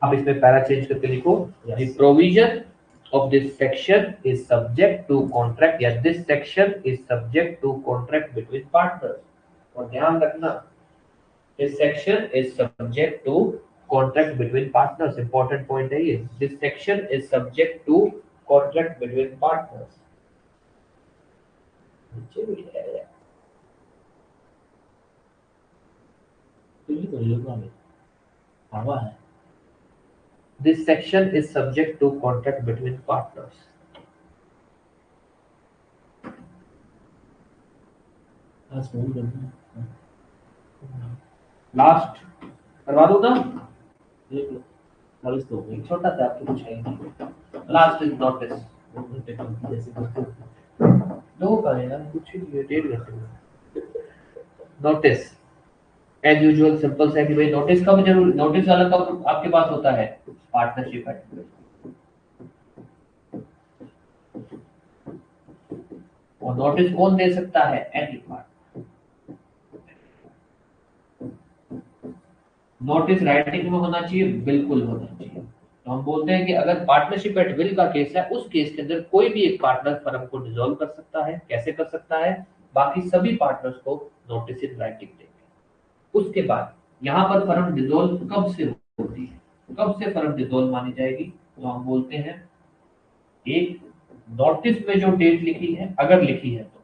अब इसमें पैरा चेंज करके लिखो. Yes. The provision of this section is subject to contract. Yes, this section is subject to contract between partners. और ध्यान रखना, this section is subject to contract between partners. Important point है ये. This section is subject to contract between partners. नीचे भी है यार. ये तो योगा में हवा है. This section is subject to contract between partners. आज फोन करना. Last करवा दो ना. एक नॉलेज तो हो गई. छोटा सा आपको कुछ है नहीं. Last is notice. जैसे करते हैं. दो का है यार, कुछ ही नहीं, 1.5 घंटे में. नोटिस एज यूजुअल सिंपल है कि भाई नोटिस कब जरूर, नोटिस वाला कब आपके पास होता है? पार्टनरशिप है. और नोटिस कौन दे सकता है? Any partner. नोटिस राइटिंग में होना चाहिए, बिल्कुल होना चाहिए. तो हम बोलते हैं कि अगर पार्टनरशिप एट विल का केस है, उस केस के अंदर कोई भी एक पार्टनर फर्म को डिसॉल्व कर सकता है. कैसे कर सकता है? बाकी सभी पार्टनर्स को नोटिस इन राइटिंग देंगे. उसके बाद यहाँ पर फर्म डिसॉल्व कब से होती है, कब से फर्म डिसॉल्व मानी जाएगी? तो हम बोलते हैं एक नोटिस में जो डेट लिखी है, अगर लिखी है तो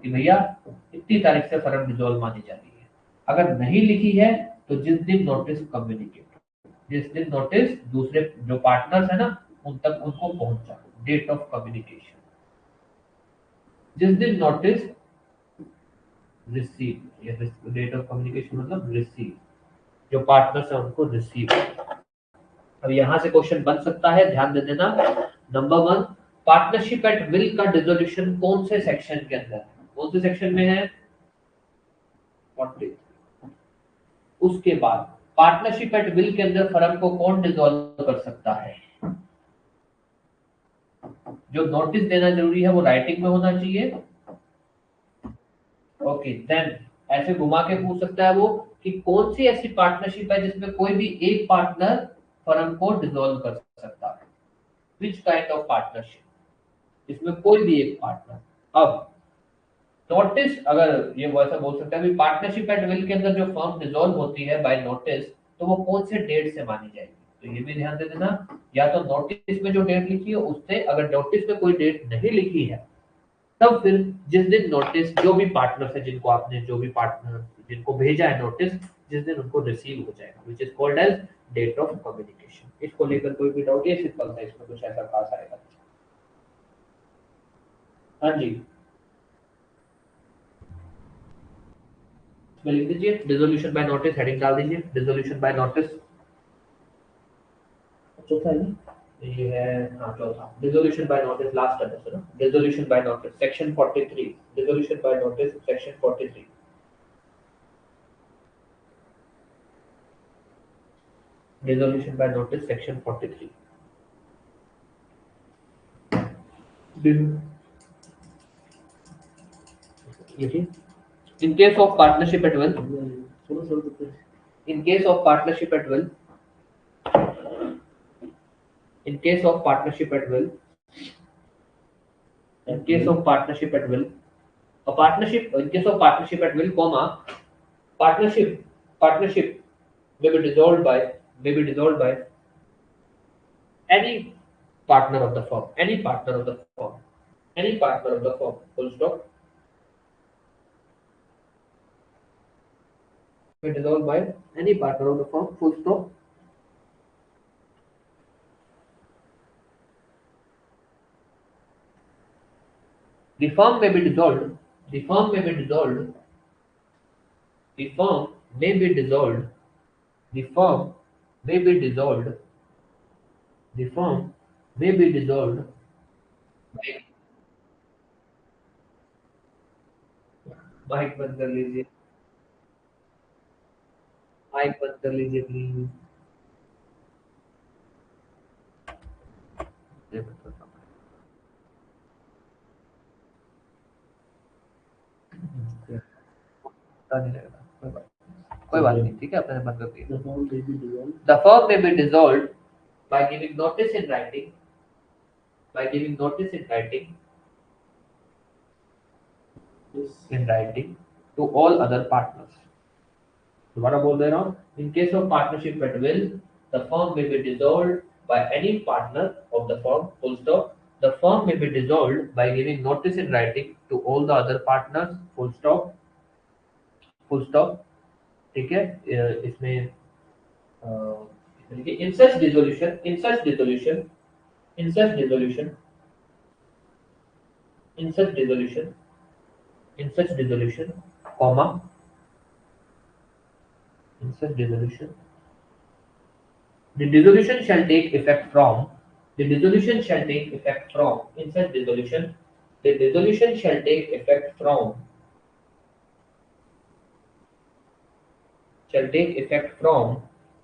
कि भैया इतनी तारीख से फर्म डिसॉल्व मानी जा रही है. अगर नहीं लिखी है तो जिस दिन नोटिस कम्युनिकेट, जिस दिन नोटिस दूसरे जो पार्टनर्स है ना उन तक उनको पहुंचा, डेट ऑफ कम्युनिकेशन. जिस दिन नोटिस रिसीव, या डेट ऑफ कम्युनिकेशन मतलब रिसीव, जो पार्टनर्स है उनको रिसीव. अब यहां से क्वेश्चन बन सकता है, ध्यान दे देना. नंबर 1, पार्टनरशिप एट विल का डिसोल्यूशन कौन से सेक्शन के अंदर है? कौन से सेक्शन में है? 40. उसके बाद पार्टनरशिप एट विल के अंदर फर्म को कौन डिसॉल्व कर सकता है? जो नोटिस देना जरूरी है वो राइटिंग में होना चाहिए. ओके, देन ऐसे घुमा के पूछ सकता है वो कि कौन सी ऐसी पार्टनरशिप है जिसमें कोई भी एक पार्टनर फर्म को डिसॉल्व कर सकता है? विच काइंड ऑफ पार्टनरशिप, इसमें कोई भी एक पार्टनर. अब नोटिस, अगर ये वैसा बोल सकता है पार्टनरशिप एट विल के अंदर जो फर्म डिसॉल्व होती है बाय नोटिस, तो वो कौन से डेट से मानी जाएगी? तो ये भी ध्यान दे देना, या तो नोटिस में जो डेट लिखी है उससे, अगर नोटिस में कोई डेट नहीं लिखी है तब फिर जिस दिन नोटिस, जो भी पार्टनर है जिनको आपने, जो भी पार्टनर जिनको भेजा है नोटिस, जिस दिन उनको रिसीव हो जाएगा, which is called as date of communication. इसको लेकर कोई भी डाउट है? सिंपल था, इसमें कुछ ऐसा खास आएगा. हाँ जी, लिख दीजिए डिसोल्यूशन बाय नोटिस, हेडिंग डाल दीजिए डिसोल्यूशन बाय नोटिस. चौथा है ना? ये है, हाँ चौथा, डिसोल्यूशन बाय नोटिस. लास्ट है ना, dissolution by notice section 43, dissolution by notice section 43. Dissolution by notice section 43. देखिए In case of partnership at will, थोड़ा सा तो in case of partnership at will, in case of partnership at will, in case of partnership at will, a partnership, in case of partnership at will, comma, partnership may be dissolved by any partner of the firm, any partner of the firm, any partner of the firm, full stop, may dissolved by any partner of the firm, full stop. The firm may be dissolved, the firm may be dissolved, the firm may be dissolved, the firm may be dissolved, the firm may be dissolved by mic बंद कर लीजिए, mic बंद कर लीजिए please. पता नहीं लग रहा, कोई बात नहीं, ठीक है, अपने बंद कर दिया। The firm may be dissolved by giving notice in writing, by giving notice in writing, in writing to all other partners. दोबारा बोल दे रहा हूँ, in case of partnership at will, the firm may be dissolved by any partner of the firm, full stop. The firm may be dissolved by giving notice in writing to all the other partners, full stop, full stop. ठीक है, इसमें देखिए, in such dissolution, in such dissolution, in such dissolution, in such dissolution, in such dissolution, comma, in such dissolution, the dissolution shall take effect from, the dissolution shall take effect from, in such dissolution, the dissolution shall take effect from, shall take effect from,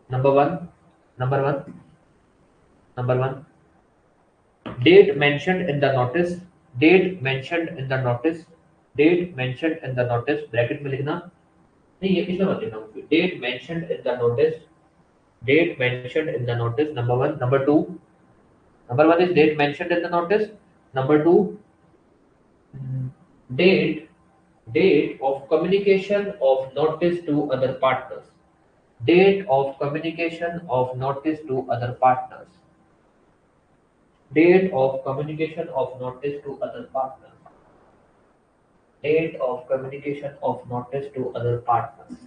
number one, number one, number one, date mentioned in the notice, date mentioned in the notice, date mentioned in the notice, bracket में लिखना नहीं, ये इसमें मत लिखना, date mentioned in the notice, date mentioned in the notice, number one, number two, number one is date mentioned in the notice, number two, date, date of communication of notice to other partners, date of communication of notice to other partners, date of communication of notice to other partners, date of communication of notice to other partners,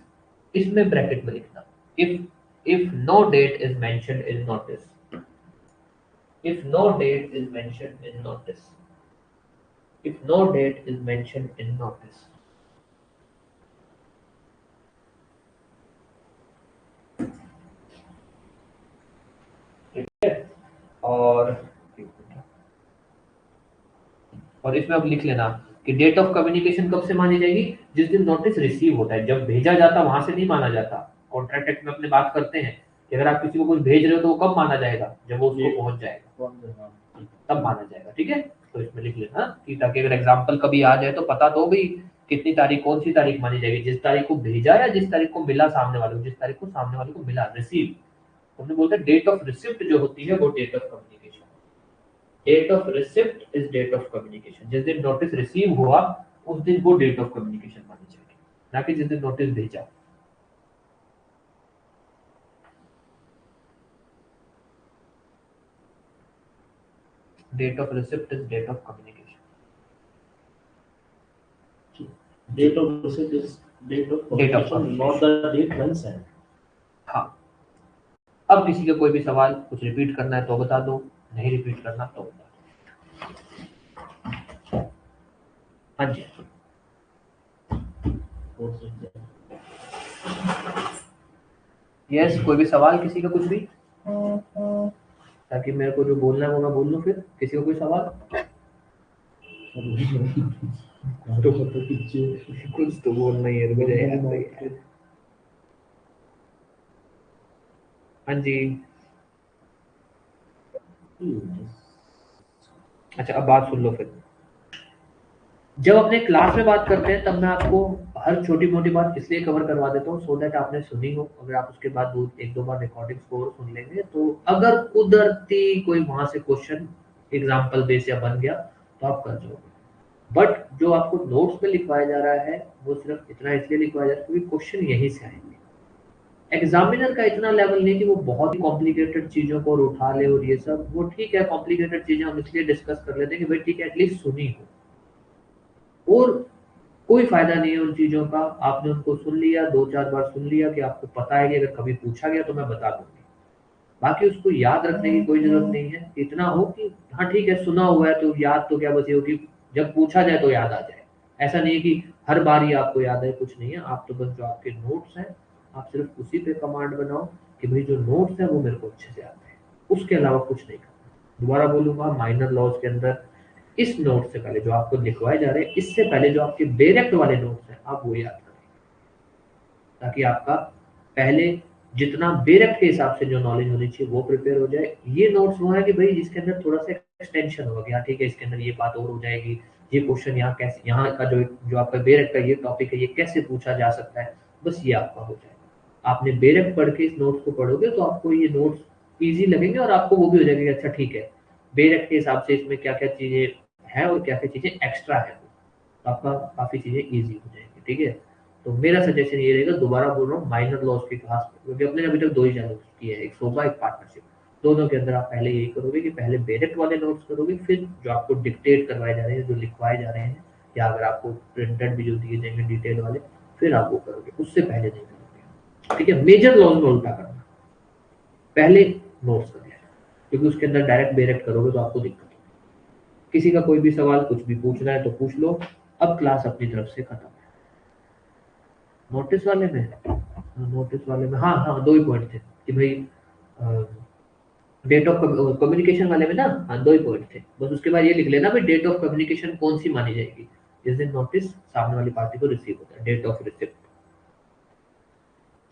इसमें bracket में लिखना, if no date is mentioned in notice, if no date is mentioned in notice, if no date is mentioned in notice, ठीक है, और इसमें अब लिख लेना कि डेट ऑफ कम्युनिकेशन कब से मानी जाएगी, जिस दिन नोटिस रिसीव होता है, जब भेजा जाता वहां से नहीं माना जाता। कॉन्ट्रैक्ट एक्ट में अपने बात करते हैं कि अगर आप किसी को कुछ भेज रहे हो तो वो कब माना जाएगा, जब वो उसको पहुंच जाएगा तब माना जाएगा, ठीक है। तो इसमें लिख लेना कि ताकि अगर एग्जाम्पल कभी आ जाए तो पता तो भी कितनी तारीख, कौन सी तारीख मानी जाएगी, जिस तारीख को भेजा या जिस तारीख को मिला सामने वाले को, जिस तारीख को सामने वाले को मिला, रिसीव, हमने बोलते हैं डेट ऑफ रिसिप्ट जो होती है वो date of communication, date of receipt is date of communication, जिस दिन नोटिस रिसीव हुआ उस दिन वो डेट ऑफ कम्युनिकेशन मानी जाएगी, ना कि जिस दिन नोटिस भेजा। Date of receipt is date of communication, Date of receipt is date of publication, not the date when sent. हाँ, अब किसी का कोई भी सवाल कुछ रिपीट करना है तो बता दो, नहीं रिपीट करना तो बता दो। हाँ जी, यस, कोई भी सवाल किसी का कुछ भी, ताकि मेरे को जो बोलना है वो मैं बोल लूँ, फिर किसी का कोई सवाल तो कुछ तो बोलना ही है मुझे यार। हाँ जी, अच्छा अब बात सुन लो फिर। जब अपने क्लास में बात करते हैं तब मैं आपको हर छोटी मोटी बात इसलिए कवर करवा देता हूँ सो दैट आपने सुनी हो। अगर आप उसके बाद एक दो बार रिकॉर्डिंग्स को और सुन लेंगे तो अगर कुदरती कोई वहां से क्वेश्चन एग्जाम्पल बेस या बन गया तो आप कर जाओगे। बट जो आपको नोट्स में लिखवाया जा रहा है वो सिर्फ इतना इसलिए लिखवाया जा रहा है क्योंकि क्वेश्चन यहीं से आएंगे। एग्जामिनर का इतना लेवल नहीं कि वो बहुत ही कॉम्प्लिकेटेड चीजों को और उठा ले और ये सब, वो ठीक है कॉम्प्लिकेटेड चीजें हम इसलिए डिस्कस कर लेते हैं कि भाई ठीक है एटलीस्ट सुनी हो। और कोई फायदा नहीं है उन चीजों का, आपने उनको सुन लिया, दो चार बार सुन लिया कि आपको पता है कि अगर कभी पूछा गया तो मैं बता दूंगी। बाकी उसको याद रखने की कोई जरूरत नहीं है, इतना हो कि हाँ ठीक है सुना हुआ है तो याद तो क्या बचे हो कि जब पूछा जाए तो याद आ जाए। ऐसा नहीं है कि हर बार ही आपको याद है, कुछ नहीं है। आप तो बस जो आपके नोट्स हैं आप सिर्फ उसी पे कमांड बनाओ कि भाई जो नोट्स है वो मेरे को अच्छे से आते हैं, उसके अलावा कुछ नहीं करना। दोबारा बोलूंगा, माइनर लॉज के अंदर इस नोट से पहले जो आपको लिखवाए जा रहे हैं इससे पहले जो आपके डायरेक्ट वाले नोट्स हैं आप वो याद करें, ताकि आपका पहले जितना बेरट के हिसाब से जो नॉलेज होनी चाहिए वो प्रिपेयर हो जाए। ये नोट्स वो है कि भाई जिसके अंदर थोड़ा सा एक्सटेंशन होगा कि हाँ ठीक है इसके अंदर ये बात और हो जाएगी, ये क्वेश्चन यहाँ कैसे, यहाँ का जो जो आपका बेरट का ये टॉपिक है ये कैसे पूछा जा सकता है, बस ये आपका हो जाएगा। आपने बेरट पढ़ के इस नोट्स को पढ़ोगे तो आपको ये नोट्स ईजी लगेंगे और आपको वो भी हो जाएगा कि अच्छा ठीक है बेरट के हिसाब से इसमें क्या क्या चीजें हैं और क्या क्या चीजें एक्स्ट्रा है, तो आपका काफी चीजें ईजी हो जाएंगी। ठीक है, तो मेरा सजेशन ये रहेगा, दोबारा बोल रहा हूँ, माइनर लॉस की क्लास क्योंकि अपने अभी तक दो ही चैनल किए हैं, एक सोबा एक पार्टनरशिप। दोनों के अंदर आप पहले यही करोगे कि पहले डायरेक्ट वाले नोट्स करोगे, फिर जो आपको डिक्टेट करवाए जा रहे हैं, जो लिखवाए जा रहे हैं, या अगर आपको प्रिंटेड भी जो दिए जाएंगे डिटेल वाले, फिर आप वो करोगे, उससे पहले नहीं करोगे। ठीक है, मेजर लॉस में उल्टा करना, पहले नोट्स कर लेना, क्योंकि उसके अंदर डायरेक्ट डायरेक्ट करोगे तो आपको दिक्कत होगी। किसी का कोई भी सवाल कुछ भी पूछना है तो पूछ लो। अब क्लास अपनी तरफ से खत्म। नोटिस वाले में, नोटिस वाले में हाँ हाँ दो ही पॉइंट थे कि भाई डेट ऑफ कम्युनिकेशन वाले में ना, हाँ दो ही पॉइंट थे बस। उसके बाद ये लिख लेना भाई डेट ऑफ कम्युनिकेशन कौन सी मानी जाएगी, जिस दिन नोटिस सामने वाली पार्टी को रिसीव होता है, डेट ऑफ रिसिप्ट।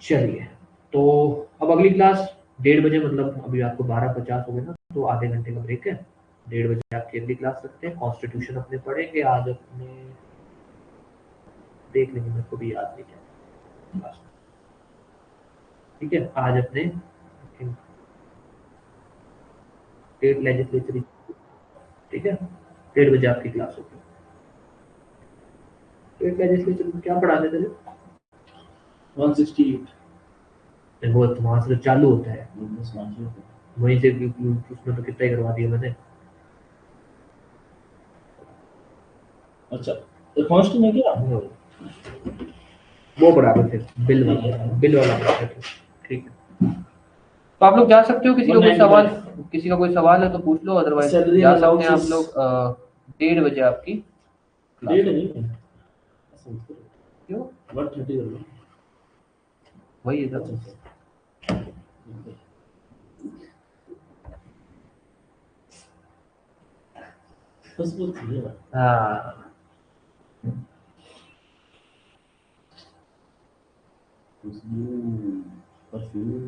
चलिए, तो अब अगली क्लास 1:30 बजे, मतलब अभी आपको 12:50 हो गए ना, तो आधे घंटे का ब्रेक है। 1:30 बजे आपकी अगली क्लास रखते हैं, कॉन्स्टिट्यूशन अपने पढ़ेंगे आज अपने, देख लेंगे मेरे को भी याद नहीं क्या क्लास। ठीक है, आज अपने स्टेट लेजिस्लेचर, ठीक है 1:30 बजे आपकी क्लास होगी। स्टेट लेजिस्लेचर में क्या पढ़ाते थे? 168 वो तो वहां से तो चालू होता है, बस मानसून को। वहीं से उसमें तो कितना ही करवा दिया मैंने। अच्छा, तो कॉन्स्टिट्यूशन है क्या? वो पढ़ाते थे, बिल वाला पढ़ाते थे। ठीक है, तो आप लोग जा सकते हो, किसी का कोई 199 सवाल, किसी का कोई सवाल है तो पूछ लो, अदरवाइज सैलरी जा एंड सकते हैं आप अलाउंसेस लोग। 1:30 बजे आपकी क्लास डेढ़ होगी। नहीं है, ऐसा मत करो, क्यों? 130 कर लो। वही है अच्छा सब। अच्छा, बस वो थी ना। हाँ परफ्यूम